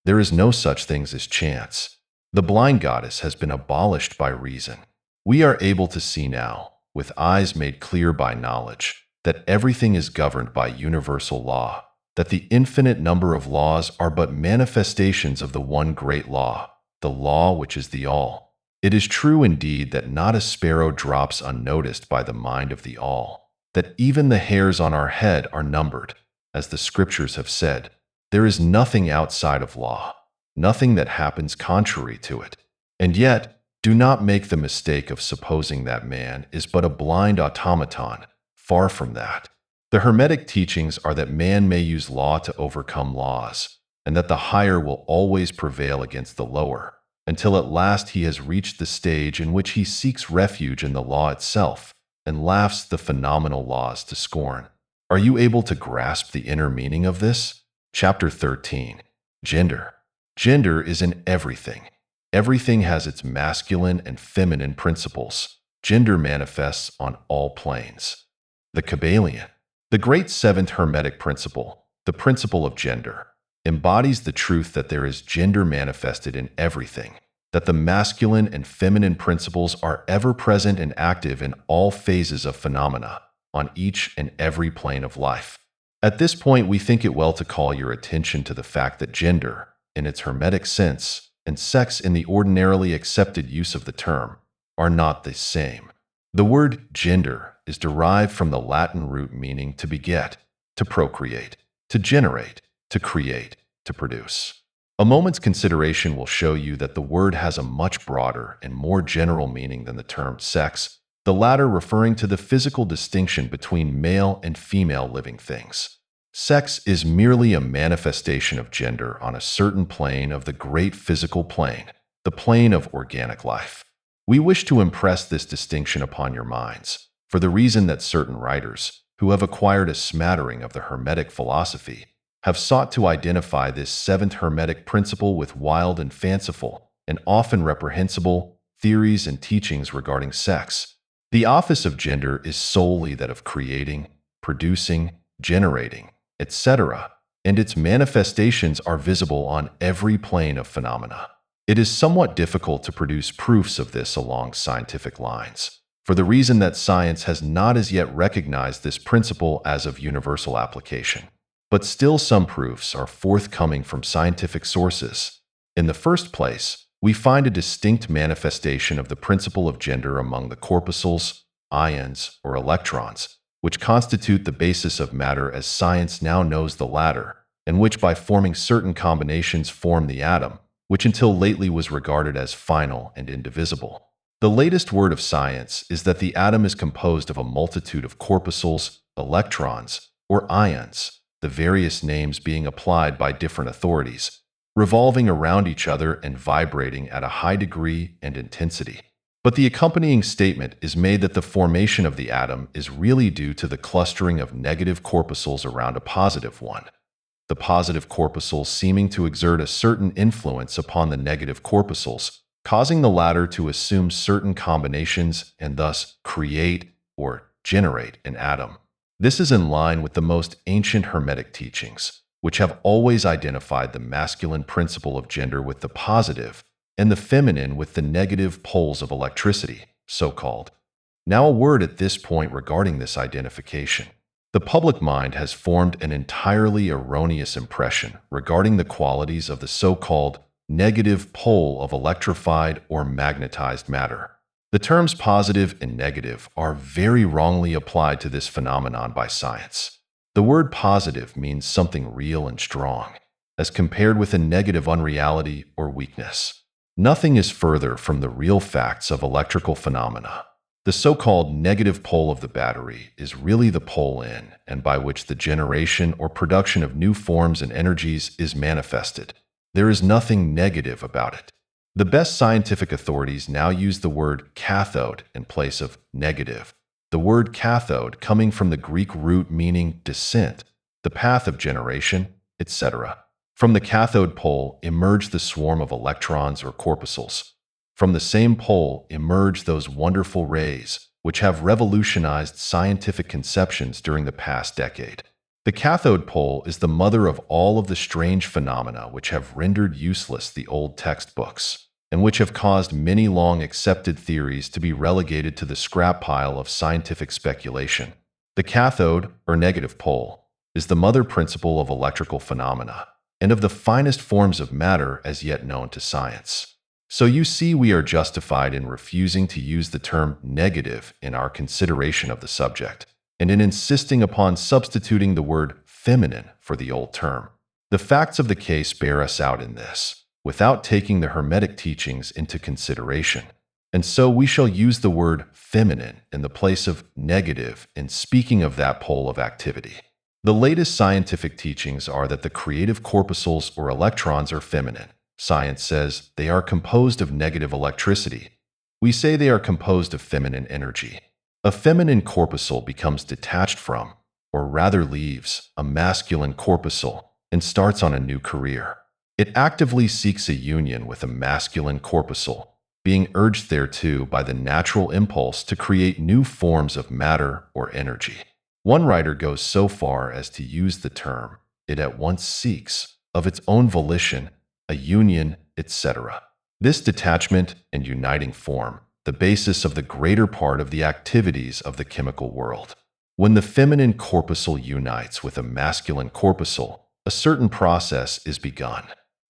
There is no such things as chance. The blind goddess has been abolished by reason. We are able to see now, with eyes made clear by knowledge, that everything is governed by universal law, that the infinite number of laws are but manifestations of the one great law, the law which is the all. It is true indeed that not a sparrow drops unnoticed by the mind of the all, that even the hairs on our head are numbered, as the scriptures have said. There is nothing outside of law, nothing that happens contrary to it. And yet, do not make the mistake of supposing that man is but a blind automaton. Far from that. The Hermetic teachings are that man may use law to overcome laws, and that the higher will always prevail against the lower, until at last he has reached the stage in which he seeks refuge in the law itself and laughs the phenomenal laws to scorn. Are you able to grasp the inner meaning of this? Chapter 13. Gender. Gender is in everything. Everything has its masculine and feminine principles. Gender manifests on all planes. The Kybalion, the great seventh Hermetic principle, the principle of gender, embodies the truth that there is gender manifested in everything, that the masculine and feminine principles are ever present and active in all phases of phenomena, on each and every plane of life. At this point, we think it well to call your attention to the fact that gender, in its Hermetic sense, and sex in the ordinarily accepted use of the term, are not the same. The word gender is derived from the Latin root meaning to beget, to procreate, to generate, to create, to produce. A moment's consideration will show you that the word has a much broader and more general meaning than the term sex, the latter referring to the physical distinction between male and female living things. Sex is merely a manifestation of gender on a certain plane of the great physical plane, the plane of organic life. We wish to impress this distinction upon your minds, for the reason that certain writers, who have acquired a smattering of the Hermetic philosophy, have sought to identify this seventh Hermetic principle with wild and fanciful, and often reprehensible, theories and teachings regarding sex. The office of gender is solely that of creating, producing, generating, etc., and its manifestations are visible on every plane of phenomena. It is somewhat difficult to produce proofs of this along scientific lines, for the reason that science has not as yet recognized this principle as of universal application. But still some proofs are forthcoming from scientific sources. In the first place, we find a distinct manifestation of the principle of gender among the corpuscles, ions, or electrons, which constitute the basis of matter as science now knows the latter, and which by forming certain combinations form the atom, which until lately was regarded as final and indivisible. The latest word of science is that the atom is composed of a multitude of corpuscles, electrons, or ions, the various names being applied by different authorities, revolving around each other and vibrating at a high degree and intensity. But the accompanying statement is made that the formation of the atom is really due to the clustering of negative corpuscles around a positive one, the positive corpuscles seeming to exert a certain influence upon the negative corpuscles, causing the latter to assume certain combinations and thus create or generate an atom. This is in line with the most ancient Hermetic teachings, which have always identified the masculine principle of gender with the positive and the feminine with the negative poles of electricity, so-called. Now a word at this point regarding this identification. The public mind has formed an entirely erroneous impression regarding the qualities of the so-called negative pole of electrified or magnetized matter. The terms positive and negative are very wrongly applied to this phenomenon by science. The word positive means something real and strong, as compared with a negative unreality or weakness. Nothing is further from the real facts of electrical phenomena. The so-called negative pole of the battery is really the pole in and by which the generation or production of new forms and energies is manifested. There is nothing negative about it. The best scientific authorities now use the word cathode in place of negative. The word cathode coming from the Greek root meaning descent, the path of generation, etc. From the cathode pole emerge the swarm of electrons or corpuscles. From the same pole emerge those wonderful rays, which have revolutionized scientific conceptions during the past decade. The cathode pole is the mother of all of the strange phenomena which have rendered useless the old textbooks, and which have caused many long-accepted theories to be relegated to the scrap pile of scientific speculation. The cathode, or negative pole, is the mother principle of electrical phenomena and of the finest forms of matter as yet known to science. So you see, we are justified in refusing to use the term negative in our consideration of the subject, and in insisting upon substituting the word feminine for the old term. The facts of the case bear us out in this, without taking the Hermetic teachings into consideration. And so we shall use the word feminine in the place of negative in speaking of that pole of activity. The latest scientific teachings are that the creative corpuscles or electrons are feminine. Science says they are composed of negative electricity. We say they are composed of feminine energy. A feminine corpuscle becomes detached from, or rather leaves, a masculine corpuscle and starts on a new career. It actively seeks a union with a masculine corpuscle, being urged thereto by the natural impulse to create new forms of matter or energy. One writer goes so far as to use the term, it at once seeks, of its own volition, a union, etc. This detachment and uniting form the basis of the greater part of the activities of the chemical world. When the feminine corpuscle unites with a masculine corpuscle, a certain process is begun.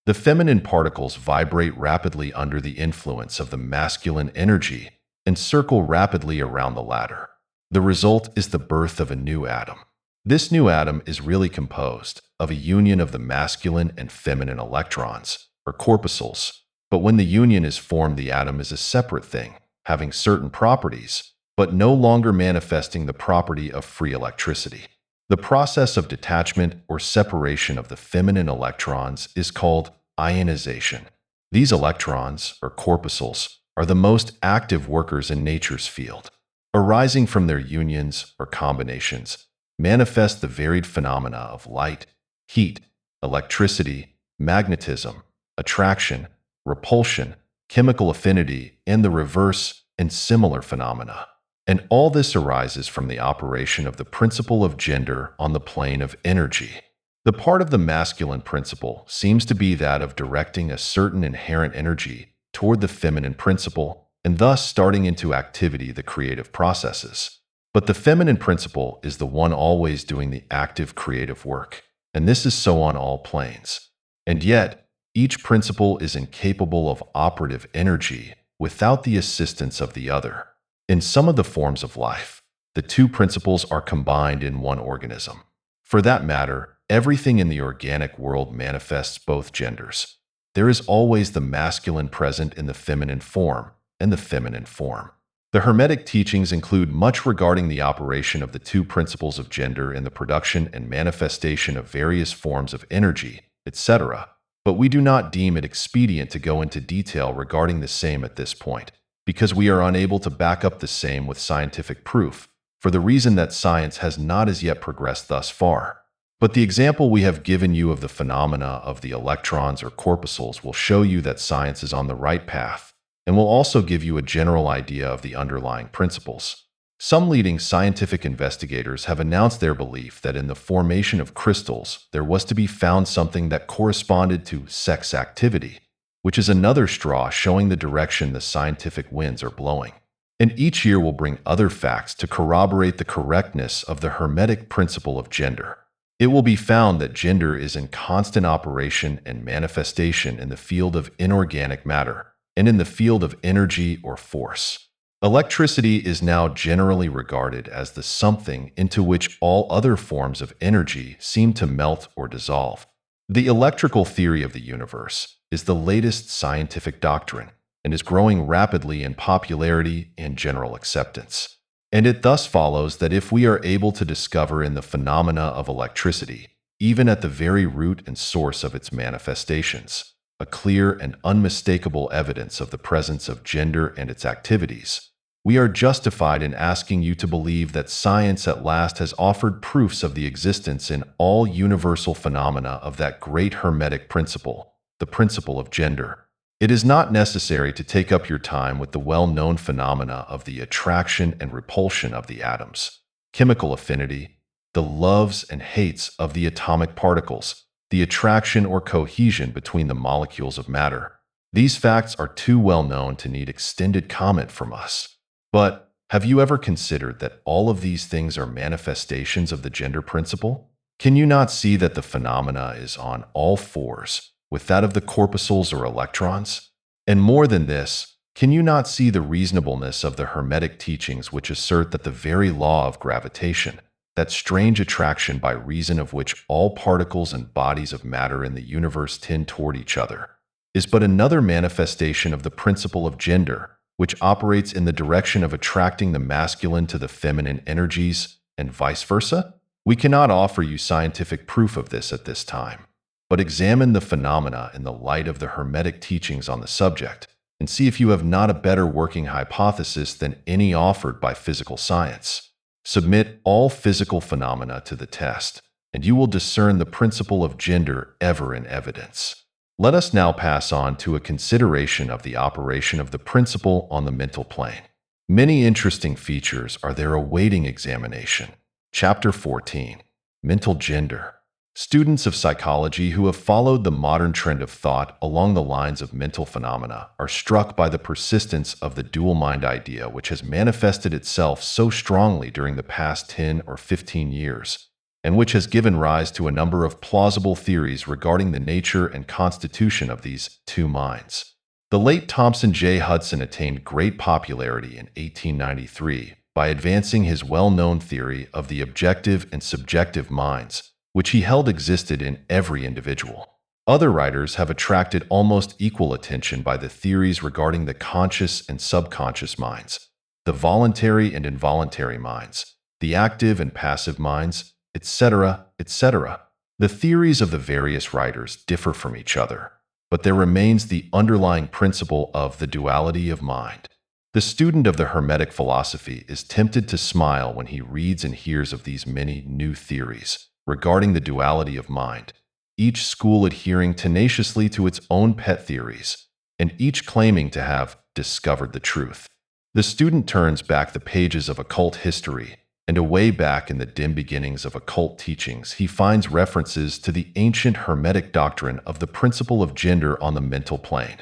The feminine particles vibrate rapidly under the influence of the masculine energy and circle rapidly around the latter. The result is the birth of a new atom. This new atom is really composed of a union of the masculine and feminine electrons, or corpuscles. But when the union is formed, the atom is a separate thing, having certain properties, but no longer manifesting the property of free electricity. The process of detachment or separation of the feminine electrons is called ionization. These electrons, or corpuscles, are the most active workers in nature's field. Arising from their unions or combinations, manifest the varied phenomena of light, heat, electricity, magnetism, attraction, repulsion, chemical affinity, and the reverse and similar phenomena. And all this arises from the operation of the principle of gender on the plane of energy. The part of the masculine principle seems to be that of directing a certain inherent energy toward the feminine principle, and thus starting into activity the creative processes. But the feminine principle is the one always doing the active creative work, and this is so on all planes. And yet, each principle is incapable of operative energy without the assistance of the other. In some of the forms of life, the two principles are combined in one organism. For that matter, everything in the organic world manifests both genders. There is always the masculine present in the feminine form and the feminine form. The Hermetic teachings include much regarding the operation of the two principles of gender in the production and manifestation of various forms of energy, etc., but we do not deem it expedient to go into detail regarding the same at this point, because we are unable to back up the same with scientific proof, for the reason that science has not as yet progressed thus far. But the example we have given you of the phenomena of the electrons or corpuscles will show you that science is on the right path, and will also give you a general idea of the underlying principles. Some leading scientific investigators have announced their belief that in the formation of crystals there was to be found something that corresponded to sex activity, which is another straw showing the direction the scientific winds are blowing. And each year will bring other facts to corroborate the correctness of the Hermetic principle of gender. It will be found that gender is in constant operation and manifestation in the field of inorganic matter and in the field of energy or force. Electricity is now generally regarded as the something into which all other forms of energy seem to melt or dissolve. The electrical theory of the universe is the latest scientific doctrine and is growing rapidly in popularity and general acceptance. And it thus follows that if we are able to discover in the phenomena of electricity, even at the very root and source of its manifestations, a clear and unmistakable evidence of the presence of gender and its activities, we are justified in asking you to believe that science at last has offered proofs of the existence in all universal phenomena of that great Hermetic principle, the principle of gender. It is not necessary to take up your time with the well-known phenomena of the attraction and repulsion of the atoms, chemical affinity, the loves and hates of the atomic particles, the attraction or cohesion between the molecules of matter. These facts are too well known to need extended comment from us. But have you ever considered that all of these things are manifestations of the gender principle? Can you not see that the phenomena is on all fours with that of the corpuscles or electrons? And more than this, can you not see the reasonableness of the Hermetic teachings which assert that the very law of gravitation, that strange attraction by reason of which all particles and bodies of matter in the universe tend toward each other, is but another manifestation of the principle of gender, which operates in the direction of attracting the masculine to the feminine energies, and vice versa? We cannot offer you scientific proof of this at this time, but examine the phenomena in the light of the Hermetic teachings on the subject, and see if you have not a better working hypothesis than any offered by physical science. Submit all physical phenomena to the test, and you will discern the principle of gender ever in evidence. Let us now pass on to a consideration of the operation of the principle on the mental plane. Many interesting features are there awaiting examination. Chapter 14. Mental Gender. Students of psychology who have followed the modern trend of thought along the lines of mental phenomena are struck by the persistence of the dual mind idea, which has manifested itself so strongly during the past 10 or 15 years, and which has given rise to a number of plausible theories regarding the nature and constitution of these two minds. The late Thompson J. Hudson attained great popularity in 1893 by advancing his well-known theory of the objective and subjective minds, which he held existed in every individual. Other writers have attracted almost equal attention by the theories regarding the conscious and subconscious minds, the voluntary and involuntary minds, the active and passive minds, etc., etc. The theories of the various writers differ from each other, but there remains the underlying principle of the duality of mind. The student of the Hermetic philosophy is tempted to smile when he reads and hears of these many new theories regarding the duality of mind, each school adhering tenaciously to its own pet theories, and each claiming to have discovered the truth. The student turns back the pages of occult history, and away back in the dim beginnings of occult teachings, he finds references to the ancient Hermetic doctrine of the principle of gender on the mental plane,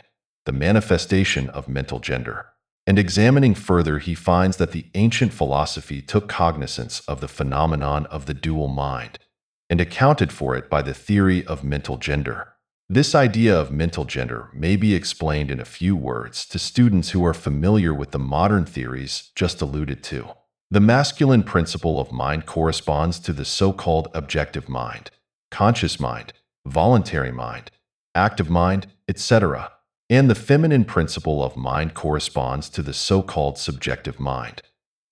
the manifestation of mental gender. And examining further, he finds that the ancient philosophy took cognizance of the phenomenon of the dual mind and accounted for it by the theory of mental gender. This idea of mental gender may be explained in a few words to students who are familiar with the modern theories just alluded to. The masculine principle of mind corresponds to the so-called objective mind, conscious mind, voluntary mind, active mind, etc., and the feminine principle of mind corresponds to the so-called subjective mind,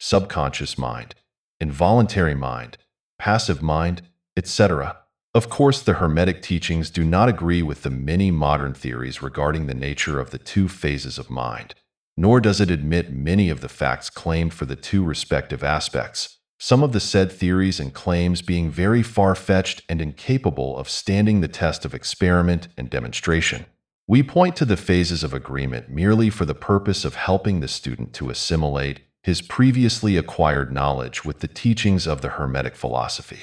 subconscious mind, involuntary mind, passive mind, etc. Of course, the Hermetic teachings do not agree with the many modern theories regarding the nature of the two phases of mind, nor does it admit many of the facts claimed for the two respective aspects, some of the said theories and claims being very far-fetched and incapable of standing the test of experiment and demonstration. We point to the phases of agreement merely for the purpose of helping the student to assimilate his previously acquired knowledge with the teachings of the Hermetic philosophy.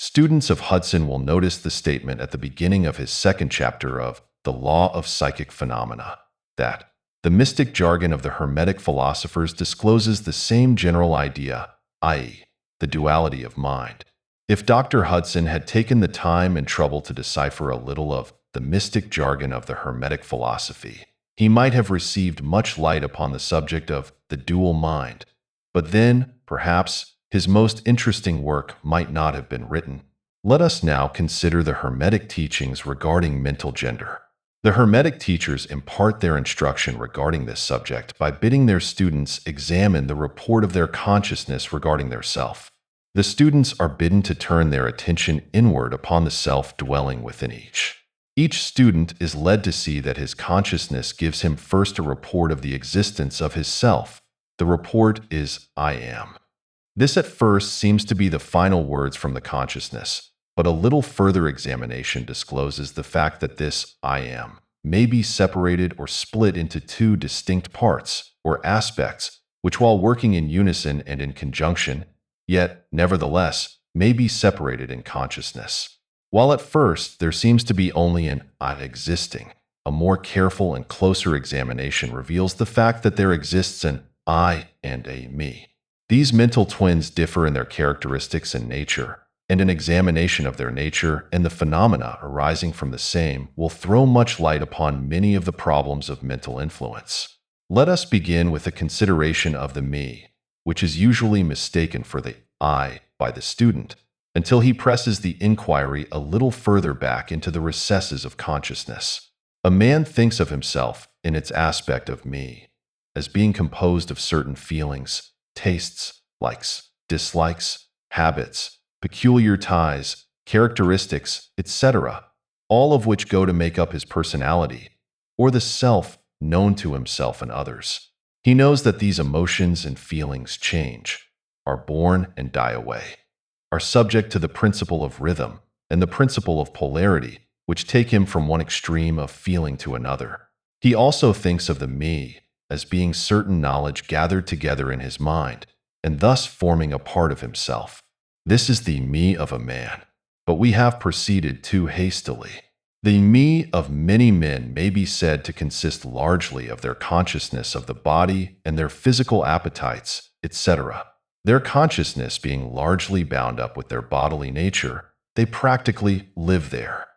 Students of Hudson will notice the statement at the beginning of his second chapter of The Law of Psychic Phenomena, that the mystic jargon of the Hermetic philosophers discloses the same general idea, i.e., the duality of mind. If Dr. Hudson had taken the time and trouble to decipher a little of the mystic jargon of the Hermetic philosophy, he might have received much light upon the subject of the dual mind. But then, perhaps, his most interesting work might not have been written. Let us now consider the Hermetic teachings regarding mental gender. The Hermetic teachers impart their instruction regarding this subject by bidding their students examine the report of their consciousness regarding their self. The students are bidden to turn their attention inward upon the self dwelling within each. Each student is led to see that his consciousness gives him first a report of the existence of his self. The report is I am. This at first seems to be the final words from the consciousness, but a little further examination discloses the fact that this I am may be separated or split into two distinct parts or aspects, which while working in unison and in conjunction, yet, nevertheless, may be separated in consciousness. While at first there seems to be only an I existing, a more careful and closer examination reveals the fact that there exists an I and a me. These mental twins differ in their characteristics and nature, and an examination of their nature and the phenomena arising from the same will throw much light upon many of the problems of mental influence. Let us begin with a consideration of the me, which is usually mistaken for the I by the student, until he presses the inquiry a little further back into the recesses of consciousness. A man thinks of himself in its aspect of me as being composed of certain feelings, tastes, likes, dislikes, habits, peculiar ties, characteristics, etc., all of which go to make up his personality, or the self known to himself and others. He knows that these emotions and feelings change, are born and die away, are subject to the principle of rhythm and the principle of polarity, which take him from one extreme of feeling to another. He also thinks of the me as being certain knowledge gathered together in his mind, and thus forming a part of himself. This is the me of a man, but we have proceeded too hastily. The me of many men may be said to consist largely of their consciousness of the body and their physical appetites, etc. Their consciousness being largely bound up with their bodily nature, they practically live there.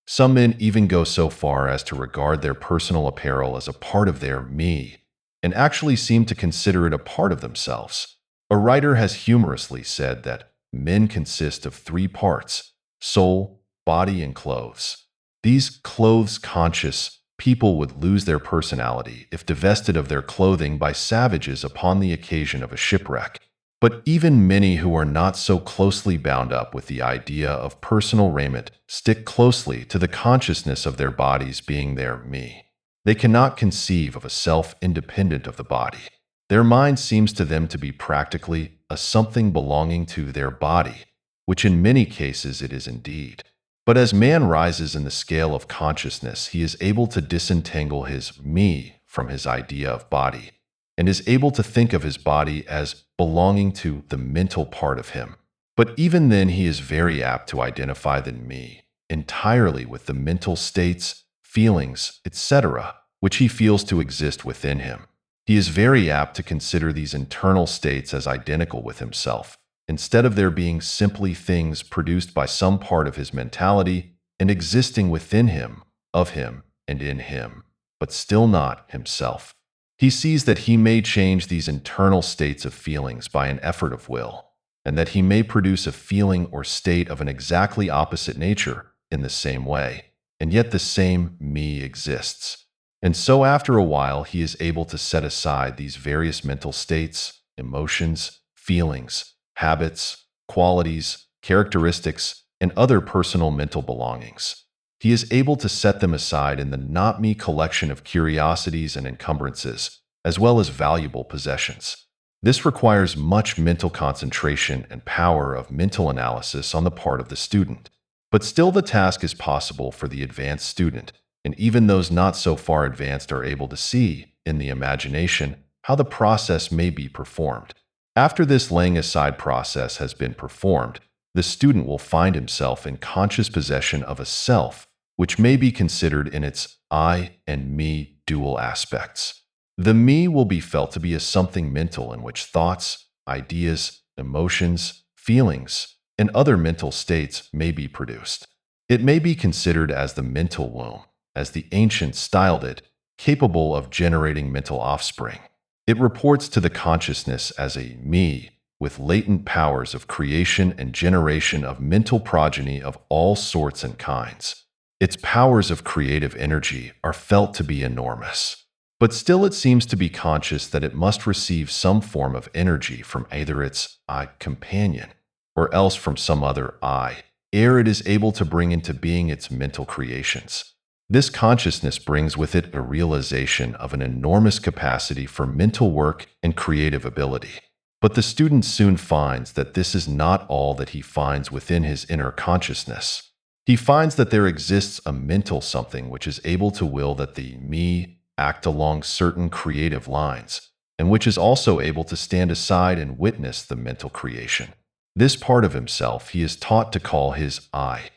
Some men even go so far as to regard their personal apparel as a part of their me, and actually seem to consider it a part of themselves. A writer has humorously said that men consist of three parts: soul, body, and clothes. These clothes-conscious people would lose their personality if divested of their clothing by savages upon the occasion of a shipwreck. But even many who are not so closely bound up with the idea of personal raiment stick closely to the consciousness of their bodies being their me. They cannot conceive of a self independent of the body. Their mind seems to them to be practically a something belonging to their body, which in many cases it is indeed. But as man rises in the scale of consciousness, he is able to disentangle his me from his idea of body, and is able to think of his body as belonging to the mental part of him. But even then he is very apt to identify the me entirely with the mental states, feelings, etc., which he feels to exist within him. He is very apt to consider these internal states as identical with himself, instead of there being simply things produced by some part of his mentality and existing within him, of him, and in him, but still not himself. He sees that he may change these internal states of feelings by an effort of will, and that he may produce a feeling or state of an exactly opposite nature in the same way, and yet the same me exists. And so after a while he is able to set aside these various mental states, emotions, feelings, habits, qualities, characteristics, and other personal mental belongings. He is able to set them aside in the not-me collection of curiosities and encumbrances, as well as valuable possessions. This requires much mental concentration and power of mental analysis on the part of the student. But still the task is possible for the advanced student, and even those not so far advanced are able to see, in the imagination, how the process may be performed. After this laying aside process has been performed, the student will find himself in conscious possession of a self, which may be considered in its I and me dual aspects. The me will be felt to be a something mental in which thoughts, ideas, emotions, feelings, and other mental states may be produced. It may be considered as the mental womb, as the ancients styled it, capable of generating mental offspring. It reports to the consciousness as a me, with latent powers of creation and generation of mental progeny of all sorts and kinds. Its powers of creative energy are felt to be enormous. But still it seems to be conscious that it must receive some form of energy from either its I companion, or else from some other I, ere it is able to bring into being its mental creations. This consciousness brings with it a realization of an enormous capacity for mental work and creative ability. But the student soon finds that this is not all that he finds within his inner consciousness. He finds that there exists a mental something which is able to will that the me act along certain creative lines, and which is also able to stand aside and witness the mental creation. This part of himself he is taught to call his I.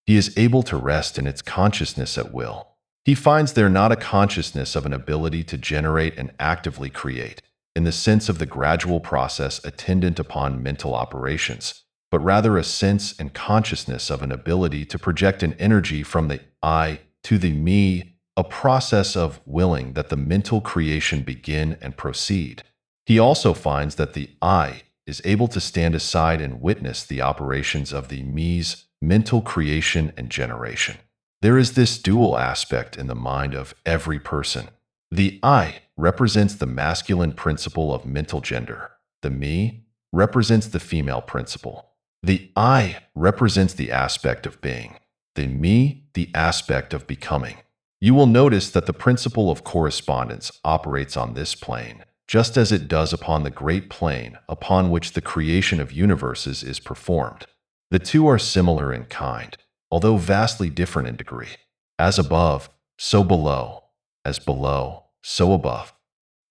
He is able to rest in its consciousness at will. He finds there not a consciousness of an ability to generate and actively create, in the sense of the gradual process attendant upon mental operations, but rather a sense and consciousness of an ability to project an energy from the I to the me, a process of willing that the mental creation begin and proceed. He also finds that the I is able to stand aside and witness the operations of the me's mental creation and generation. There is this dual aspect in the mind of every person. The I represents the masculine principle of mental gender. The me represents the female principle. The I represents the aspect of being. The me, the aspect of becoming. You will notice that the principle of correspondence operates on this plane, just as it does upon the great plane upon which the creation of universes is performed. The two are similar in kind, although vastly different in degree. As above, so below. As below, so above.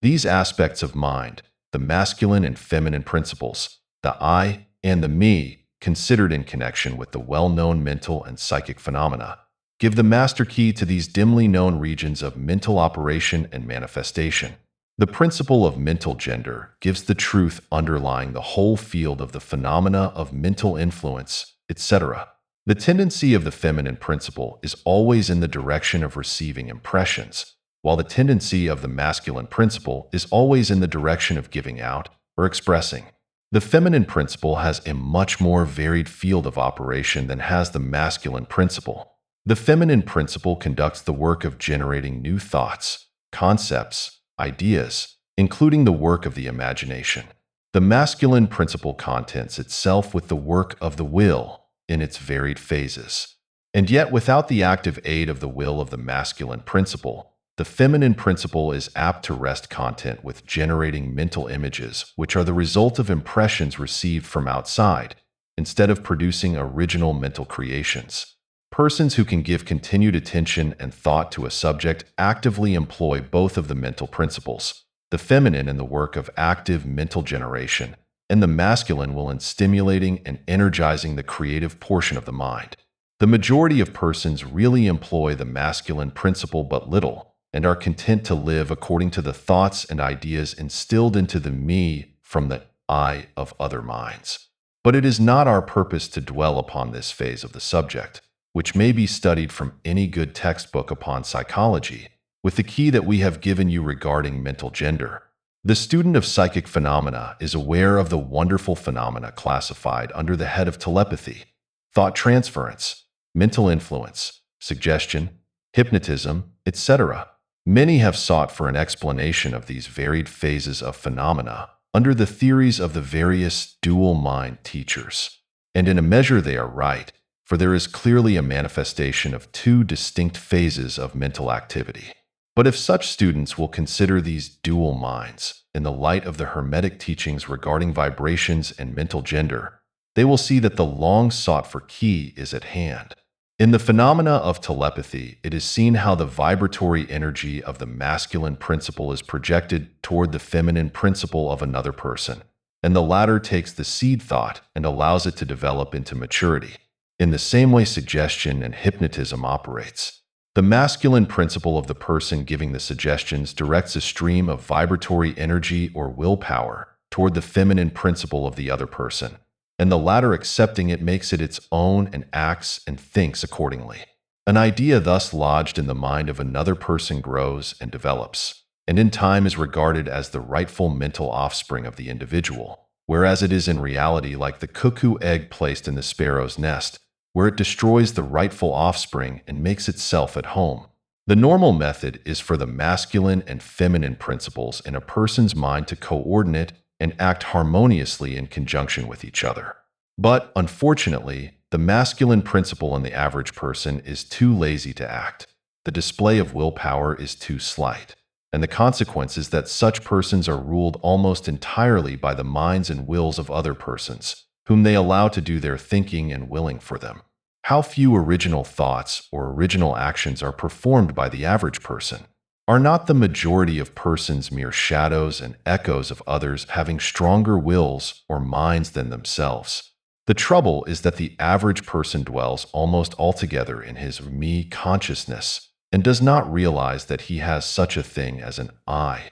These aspects of mind, the masculine and feminine principles, the I and the me, considered in connection with the well-known mental and psychic phenomena, give the master key to these dimly known regions of mental operation and manifestation. The principle of mental gender gives the truth underlying the whole field of the phenomena of mental influence, etc. The tendency of the feminine principle is always in the direction of receiving impressions, while the tendency of the masculine principle is always in the direction of giving out or expressing. The feminine principle has a much more varied field of operation than has the masculine principle. The feminine principle conducts the work of generating new thoughts, concepts, ideas, including the work of the imagination. The masculine principle contents itself with the work of the will in its varied phases. And yet, without the active aid of the will of the masculine principle, the feminine principle is apt to rest content with generating mental images which are the result of impressions received from outside, instead of producing original mental creations. Persons who can give continued attention and thought to a subject actively employ both of the mental principles, the feminine in the work of active mental generation, and the masculine will in stimulating and energizing the creative portion of the mind. The majority of persons really employ the masculine principle but little, and are content to live according to the thoughts and ideas instilled into the me from the I of other minds. But it is not our purpose to dwell upon this phase of the subject, which may be studied from any good textbook upon psychology, with the key that we have given you regarding mental gender. The student of psychic phenomena is aware of the wonderful phenomena classified under the head of telepathy, thought transference, mental influence, suggestion, hypnotism, etc. Many have sought for an explanation of these varied phases of phenomena under the theories of the various dual mind teachers. And in a measure they are right, for there is clearly a manifestation of two distinct phases of mental activity. But if such students will consider these dual minds in the light of the Hermetic teachings regarding vibrations and mental gender, they will see that the long sought-for key is at hand. In the phenomena of telepathy, it is seen how the vibratory energy of the masculine principle is projected toward the feminine principle of another person, and the latter takes the seed thought and allows it to develop into maturity. In the same way suggestion and hypnotism operates. The masculine principle of the person giving the suggestions directs a stream of vibratory energy or willpower toward the feminine principle of the other person, and the latter accepting it makes it its own and acts and thinks accordingly. An idea thus lodged in the mind of another person grows and develops, and in time is regarded as the rightful mental offspring of the individual, whereas it is in reality like the cuckoo egg placed in the sparrow's nest, where it destroys the rightful offspring and makes itself at home. The normal method is for the masculine and feminine principles in a person's mind to coordinate and act harmoniously in conjunction with each other. But, unfortunately, the masculine principle in the average person is too lazy to act. The display of willpower is too slight, and the consequence is that such persons are ruled almost entirely by the minds and wills of other persons, whom they allow to do their thinking and willing for them. How few original thoughts or original actions are performed by the average person? Are not the majority of persons mere shadows and echoes of others having stronger wills or minds than themselves? The trouble is that the average person dwells almost altogether in his me consciousness and does not realize that he has such a thing as an I.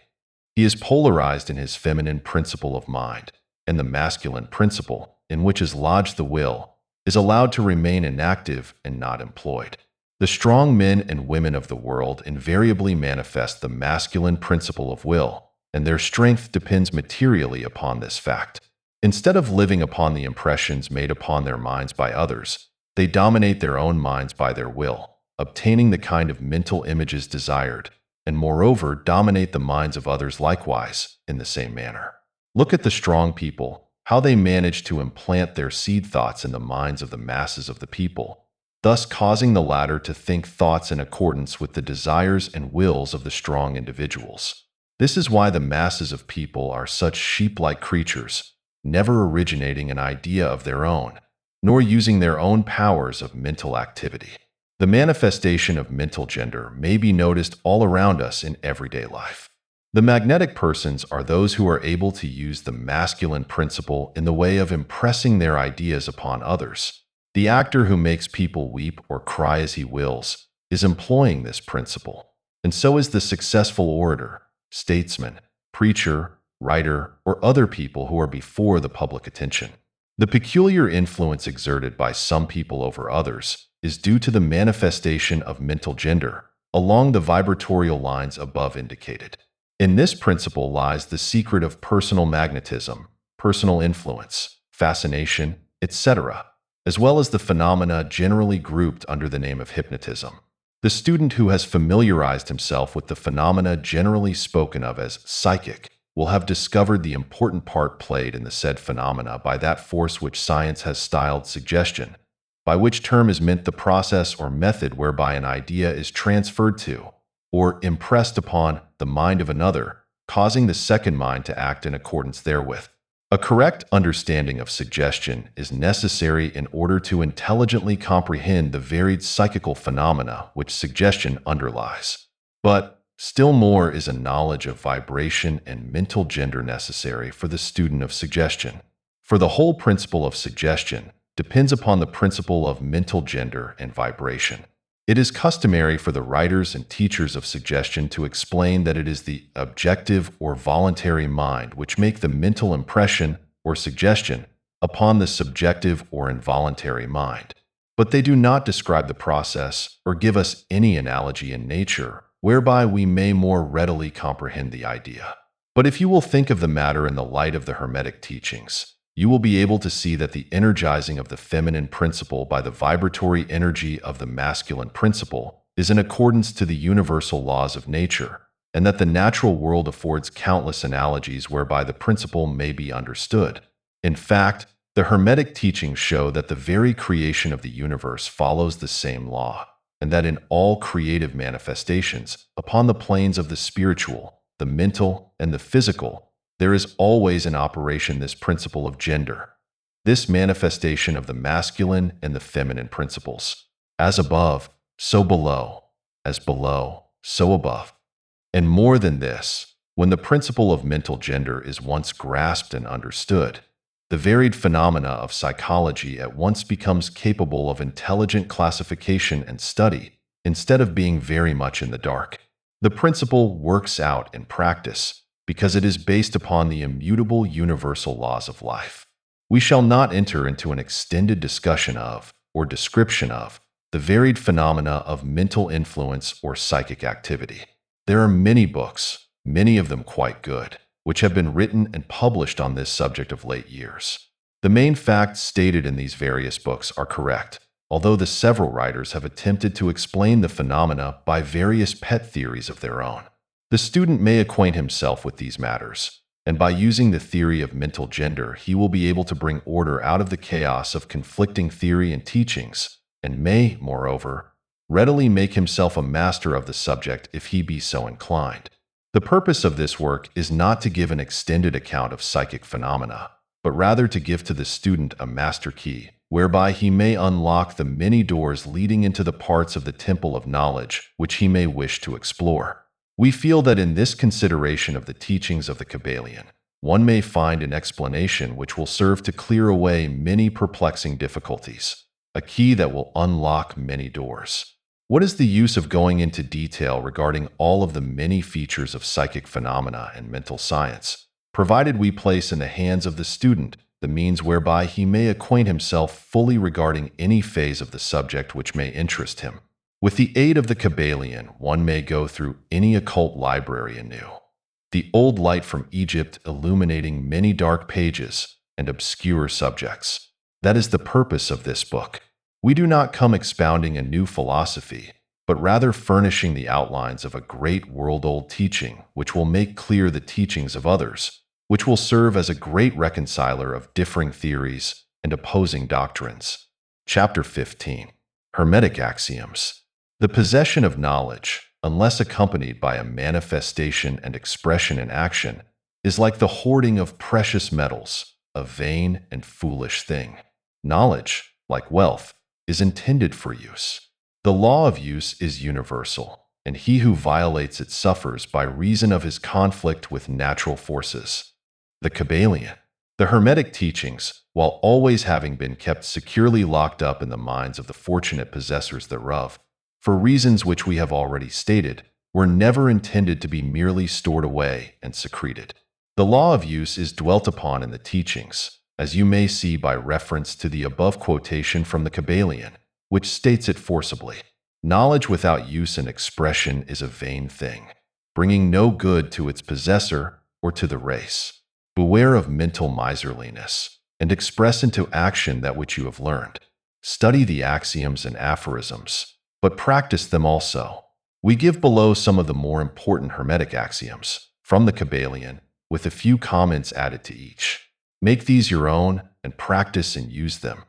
He is polarized in his feminine principle of mind and the masculine principle, in which is lodged the will, is allowed to remain inactive and not employed. The strong men and women of the world invariably manifest the masculine principle of will, and their strength depends materially upon this fact. Instead of living upon the impressions made upon their minds by others, they dominate their own minds by their will, obtaining the kind of mental images desired, and moreover dominate the minds of others likewise in the same manner. Look at the strong people, how they manage to implant their seed thoughts in the minds of the masses of the people, thus causing the latter to think thoughts in accordance with the desires and wills of the strong individuals. This is why the masses of people are such sheep-like creatures, never originating an idea of their own, nor using their own powers of mental activity. The manifestation of mental gender may be noticed all around us in everyday life. The magnetic persons are those who are able to use the masculine principle in the way of impressing their ideas upon others. The actor who makes people weep or cry as he wills is employing this principle, and so is the successful orator, statesman, preacher, writer, or other people who are before the public attention. The peculiar influence exerted by some people over others is due to the manifestation of mental gender along the vibratorial lines above indicated. In this principle lies the secret of personal magnetism, personal influence, fascination, etc., as well as the phenomena generally grouped under the name of hypnotism. The student who has familiarized himself with the phenomena generally spoken of as psychic will have discovered the important part played in the said phenomena by that force which science has styled suggestion, by which term is meant the process or method whereby an idea is transferred to, or impressed upon, the mind of another, causing the second mind to act in accordance therewith. A correct understanding of suggestion is necessary in order to intelligently comprehend the varied psychical phenomena which suggestion underlies. But still more is a knowledge of vibration and mental gender necessary for the student of suggestion. For the whole principle of suggestion depends upon the principle of mental gender and vibration. It is customary for the writers and teachers of suggestion to explain that it is the objective or voluntary mind which make the mental impression or suggestion upon the subjective or involuntary mind. But they do not describe the process or give us any analogy in nature whereby we may more readily comprehend the idea. But if you will think of the matter in the light of the Hermetic teachings, you will be able to see that the energizing of the feminine principle by the vibratory energy of the masculine principle is in accordance to the universal laws of nature, and that the natural world affords countless analogies whereby the principle may be understood. In fact, the Hermetic teachings show that the very creation of the universe follows the same law, and that in all creative manifestations, upon the planes of the spiritual, the mental, and the physical, there is always in operation this principle of gender, this manifestation of the masculine and the feminine principles. As above, so below, as below, so above. And more than this, when the principle of mental gender is once grasped and understood, the varied phenomena of psychology at once becomes capable of intelligent classification and study, instead of being very much in the dark. The principle works out in practice, because it is based upon the immutable universal laws of life. We shall not enter into an extended discussion of, or description of, the varied phenomena of mental influence or psychic activity. There are many books, many of them quite good, which have been written and published on this subject of late years. The main facts stated in these various books are correct, although the several writers have attempted to explain the phenomena by various pet theories of their own. The student may acquaint himself with these matters, and by using the theory of mental gender, he will be able to bring order out of the chaos of conflicting theory and teachings, and may, moreover, readily make himself a master of the subject if he be so inclined. The purpose of this work is not to give an extended account of psychic phenomena, but rather to give to the student a master key, whereby he may unlock the many doors leading into the parts of the temple of knowledge which he may wish to explore. We feel that in this consideration of the teachings of the Kybalion, one may find an explanation which will serve to clear away many perplexing difficulties, a key that will unlock many doors. What is the use of going into detail regarding all of the many features of psychic phenomena and mental science, provided we place in the hands of the student the means whereby he may acquaint himself fully regarding any phase of the subject which may interest him. With the aid of the Kybalion, one may go through any occult library anew. The old light from Egypt illuminating many dark pages and obscure subjects. That is the purpose of this book. We do not come expounding a new philosophy, but rather furnishing the outlines of a great world-old teaching which will make clear the teachings of others, which will serve as a great reconciler of differing theories and opposing doctrines. Chapter 15. Hermetic Axioms. The possession of knowledge, unless accompanied by a manifestation and expression in action, is like the hoarding of precious metals, a vain and foolish thing. Knowledge, like wealth, is intended for use. The law of use is universal, and he who violates it suffers by reason of his conflict with natural forces. The Kybalion. The Hermetic teachings, while always having been kept securely locked up in the minds of the fortunate possessors thereof, for reasons which we have already stated, were never intended to be merely stored away and secreted. The law of use is dwelt upon in the teachings, as you may see by reference to the above quotation from the Kybalion, which states it forcibly. Knowledge without use and expression is a vain thing, bringing no good to its possessor or to the race. Beware of mental miserliness, and express into action that which you have learned. Study the axioms and aphorisms, but practice them also. We give below some of the more important Hermetic axioms from the Kybalion, with a few comments added to each. Make these your own and practice and use them,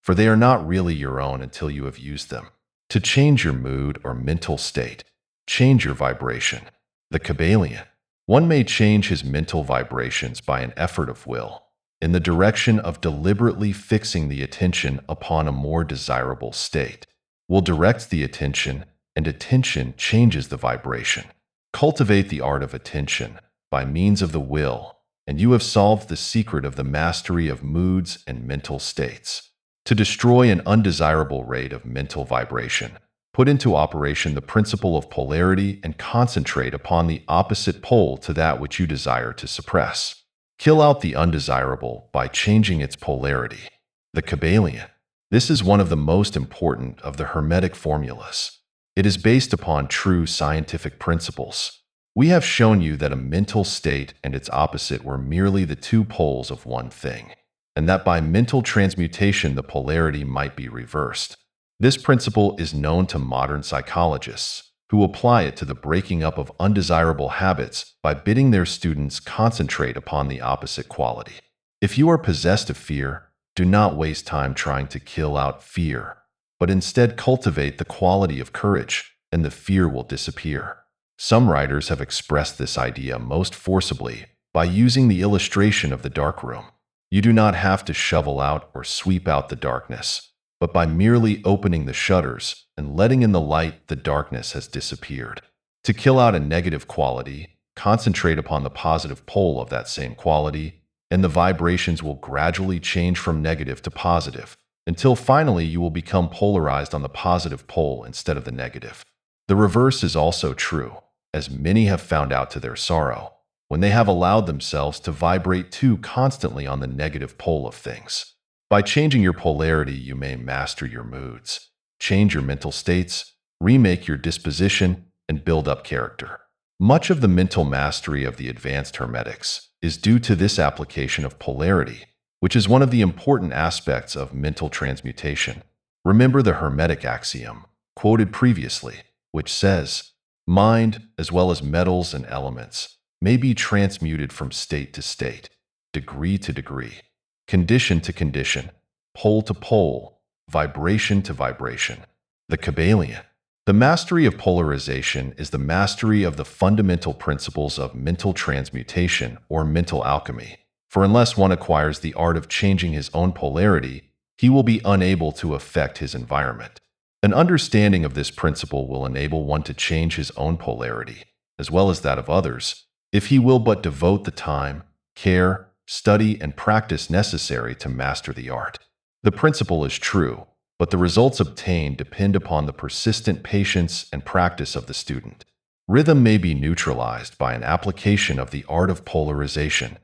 for they are not really your own until you have used them. To change your mood or mental state, change your vibration. The Kybalion. One may change his mental vibrations by an effort of will, in the direction of deliberately fixing the attention upon a more desirable state. Will directs the attention, and attention changes the vibration. Cultivate the art of attention by means of the will, and you have solved the secret of the mastery of moods and mental states. To destroy an undesirable rate of mental vibration, put into operation the principle of polarity and concentrate upon the opposite pole to that which you desire to suppress. Kill out the undesirable by changing its polarity. The Kybalion. This is one of the most important of the Hermetic formulas. It is based upon true scientific principles. We have shown you that a mental state and its opposite were merely the two poles of one thing, and that by mental transmutation the polarity might be reversed. This principle is known to modern psychologists, who apply it to the breaking up of undesirable habits by bidding their students concentrate upon the opposite quality. If you are possessed of fear, do not waste time trying to kill out fear, but instead cultivate the quality of courage, and the fear will disappear. Some writers have expressed this idea most forcibly by using the illustration of the dark room. You do not have to shovel out or sweep out the darkness, but by merely opening the shutters and letting in the light, the darkness has disappeared. To kill out a negative quality, concentrate upon the positive pole of that same quality, and the vibrations will gradually change from negative to positive, until finally you will become polarized on the positive pole instead of the negative. The reverse is also true, as many have found out to their sorrow, when they have allowed themselves to vibrate too constantly on the negative pole of things. By changing your polarity, you may master your moods, change your mental states, remake your disposition, and build up character. Much of the mental mastery of the advanced Hermetics is due to this application of polarity, which is one of the important aspects of mental transmutation. Remember the Hermetic axiom, quoted previously, which says, "Mind, as well as metals and elements, may be transmuted from state to state, degree to degree, condition to condition, pole to pole, vibration to vibration." The Kybalion. The mastery of polarization is the mastery of the fundamental principles of mental transmutation or mental alchemy, for unless one acquires the art of changing his own polarity, he will be unable to affect his environment. An understanding of this principle will enable one to change his own polarity, as well as that of others, if he will but devote the time, care, study, and practice necessary to master the art. The principle is true, but the results obtained depend upon the persistent patience and practice of the student. Rhythm may be neutralized by an application of the art of polarization.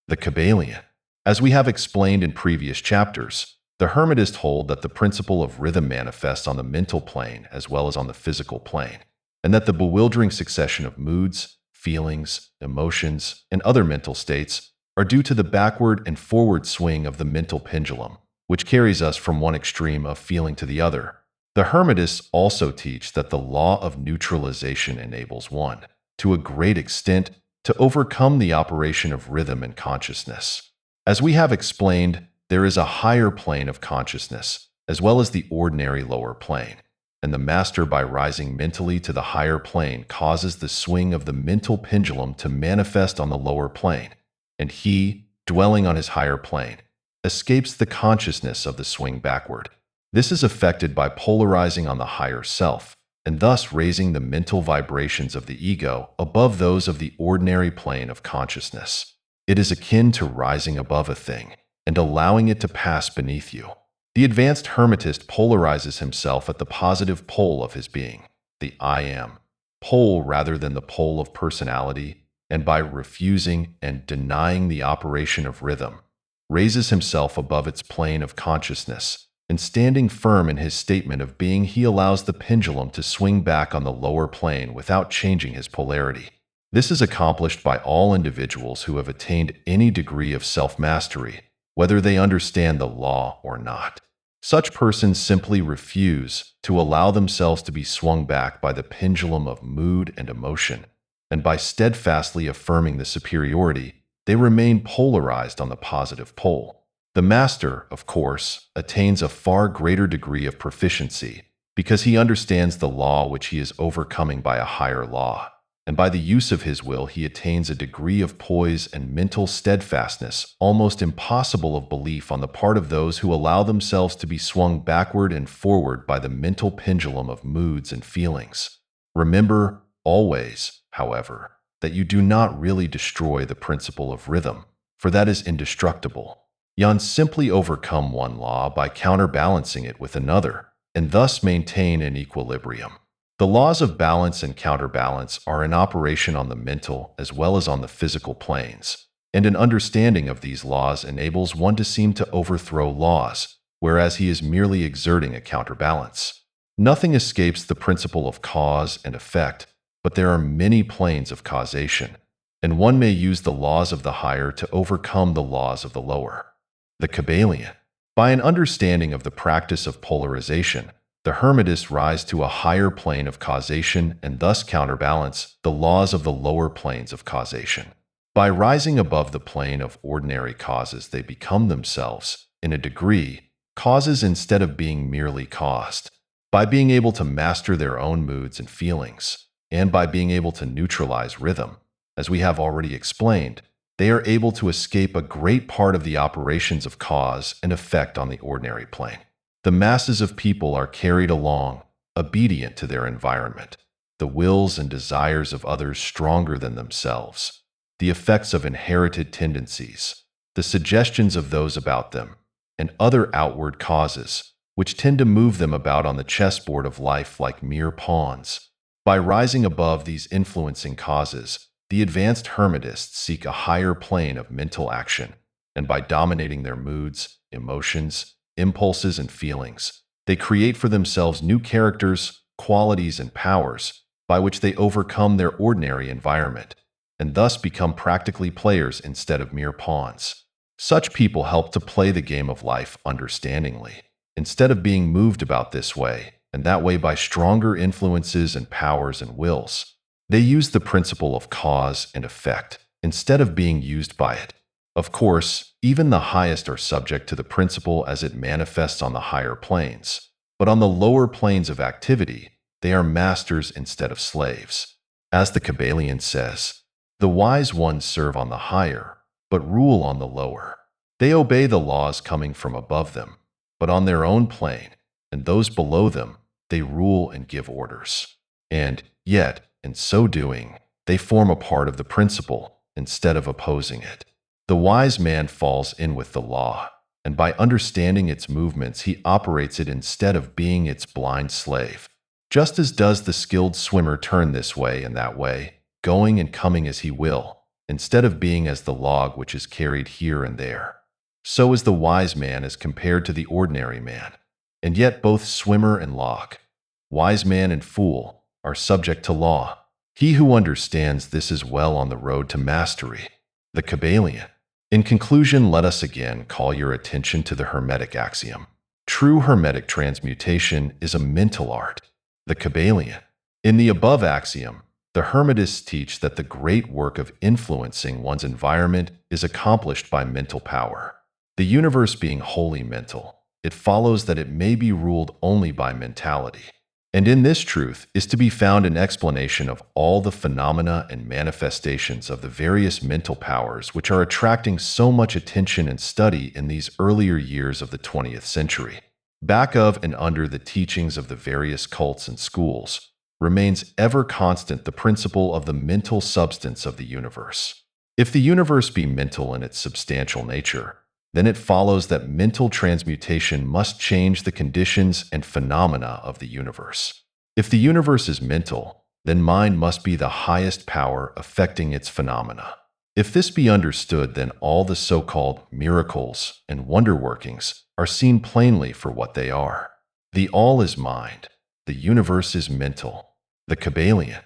The Kybalion. As we have explained in previous chapters, the Hermetists hold that the principle of rhythm manifests on the mental plane as well as on the physical plane, and that the bewildering succession of moods, feelings, emotions, and other mental states are due to the backward and forward swing of the mental pendulum, which carries us from one extreme of feeling to the other. The Hermetists also teach that the law of neutralization enables one, to a great extent, to overcome the operation of rhythm and consciousness. As we have explained, there is a higher plane of consciousness, as well as the ordinary lower plane, and the master, by rising mentally to the higher plane, causes the swing of the mental pendulum to manifest on the lower plane, and he, dwelling on his higher plane, escapes the consciousness of the swing backward. This is effected by polarizing on the higher self, and thus raising the mental vibrations of the ego above those of the ordinary plane of consciousness. It is akin to rising above a thing and allowing it to pass beneath you. The advanced Hermetist polarizes himself at the positive pole of his being, the I am pole, rather than the pole of personality, and by refusing and denying the operation of rhythm, raises himself above its plane of consciousness, and standing firm in his statement of being, he allows the pendulum to swing back on the lower plane without changing his polarity. This is accomplished by all individuals who have attained any degree of self-mastery, whether they understand the law or not. Such persons simply refuse to allow themselves to be swung back by the pendulum of mood and emotion, and by steadfastly affirming the superiority, they remain polarized on the positive pole. The master, of course, attains a far greater degree of proficiency because he understands the law which he is overcoming by a higher law, and by the use of his will he attains a degree of poise and mental steadfastness almost impossible of belief on the part of those who allow themselves to be swung backward and forward by the mental pendulum of moods and feelings. Remember always, however, that you do not really destroy the principle of rhythm, for that is indestructible. You simply overcome one law by counterbalancing it with another, and thus maintain an equilibrium. The laws of balance and counterbalance are in operation on the mental as well as on the physical planes, and an understanding of these laws enables one to seem to overthrow laws, whereas he is merely exerting a counterbalance. Nothing escapes the principle of cause and effect, but there are many planes of causation, and one may use the laws of the higher to overcome the laws of the lower. The Kybalion. By an understanding of the practice of polarization, the Hermetists rise to a higher plane of causation and thus counterbalance the laws of the lower planes of causation. By rising above the plane of ordinary causes, they become themselves, in a degree, causes instead of being merely caused. By being able to master their own moods and feelings, and by being able to neutralize rhythm, as we have already explained, they are able to escape a great part of the operations of cause and effect on the ordinary plane. The masses of people are carried along, obedient to their environment, the wills and desires of others stronger than themselves, the effects of inherited tendencies, the suggestions of those about them, and other outward causes, which tend to move them about on the chessboard of life like mere pawns. By rising above these influencing causes, the advanced Hermetists seek a higher plane of mental action, and by dominating their moods, emotions, impulses, and feelings, they create for themselves new characters, qualities, and powers by which they overcome their ordinary environment, and thus become practically players instead of mere pawns. Such people help to play the game of life understandingly, instead of being moved about this way and that way by stronger influences and powers and wills. They use the principle of cause and effect instead of being used by it. Of course, even the highest are subject to the principle as it manifests on the higher planes, but on the lower planes of activity, they are masters instead of slaves. As the Kybalion says, the wise ones serve on the higher, but rule on the lower. They obey the laws coming from above them, but on their own plane, and those below them, they rule and give orders. And yet, in so doing, they form a part of the principle instead of opposing it. The wise man falls in with the law, and by understanding its movements, he operates it instead of being its blind slave. Just as does the skilled swimmer turn this way and that way, going and coming as he will, instead of being as the log which is carried here and there. So is the wise man as compared to the ordinary man. And yet both swimmer and log, wise man and fool, are subject to law. He who understands this is well on the road to mastery. The Kybalion. In conclusion, let us again call your attention to the Hermetic axiom. True Hermetic transmutation is a mental art. The Kybalion. In the above axiom, the Hermetists teach that the great work of influencing one's environment is accomplished by mental power. The universe being wholly mental, it follows that it may be ruled only by mentality. And in this truth is to be found an explanation of all the phenomena and manifestations of the various mental powers which are attracting so much attention and study in these earlier years of the 20th century. Back of and under the teachings of the various cults and schools remains ever constant the principle of the mental substance of the universe. If the universe be mental in its substantial nature, then it follows that mental transmutation must change the conditions and phenomena of the universe. If the universe is mental, then mind must be the highest power affecting its phenomena. If this be understood, then all the so-called miracles and wonder workings are seen plainly for what they are. The all is mind, the universe is mental. The Kybalion.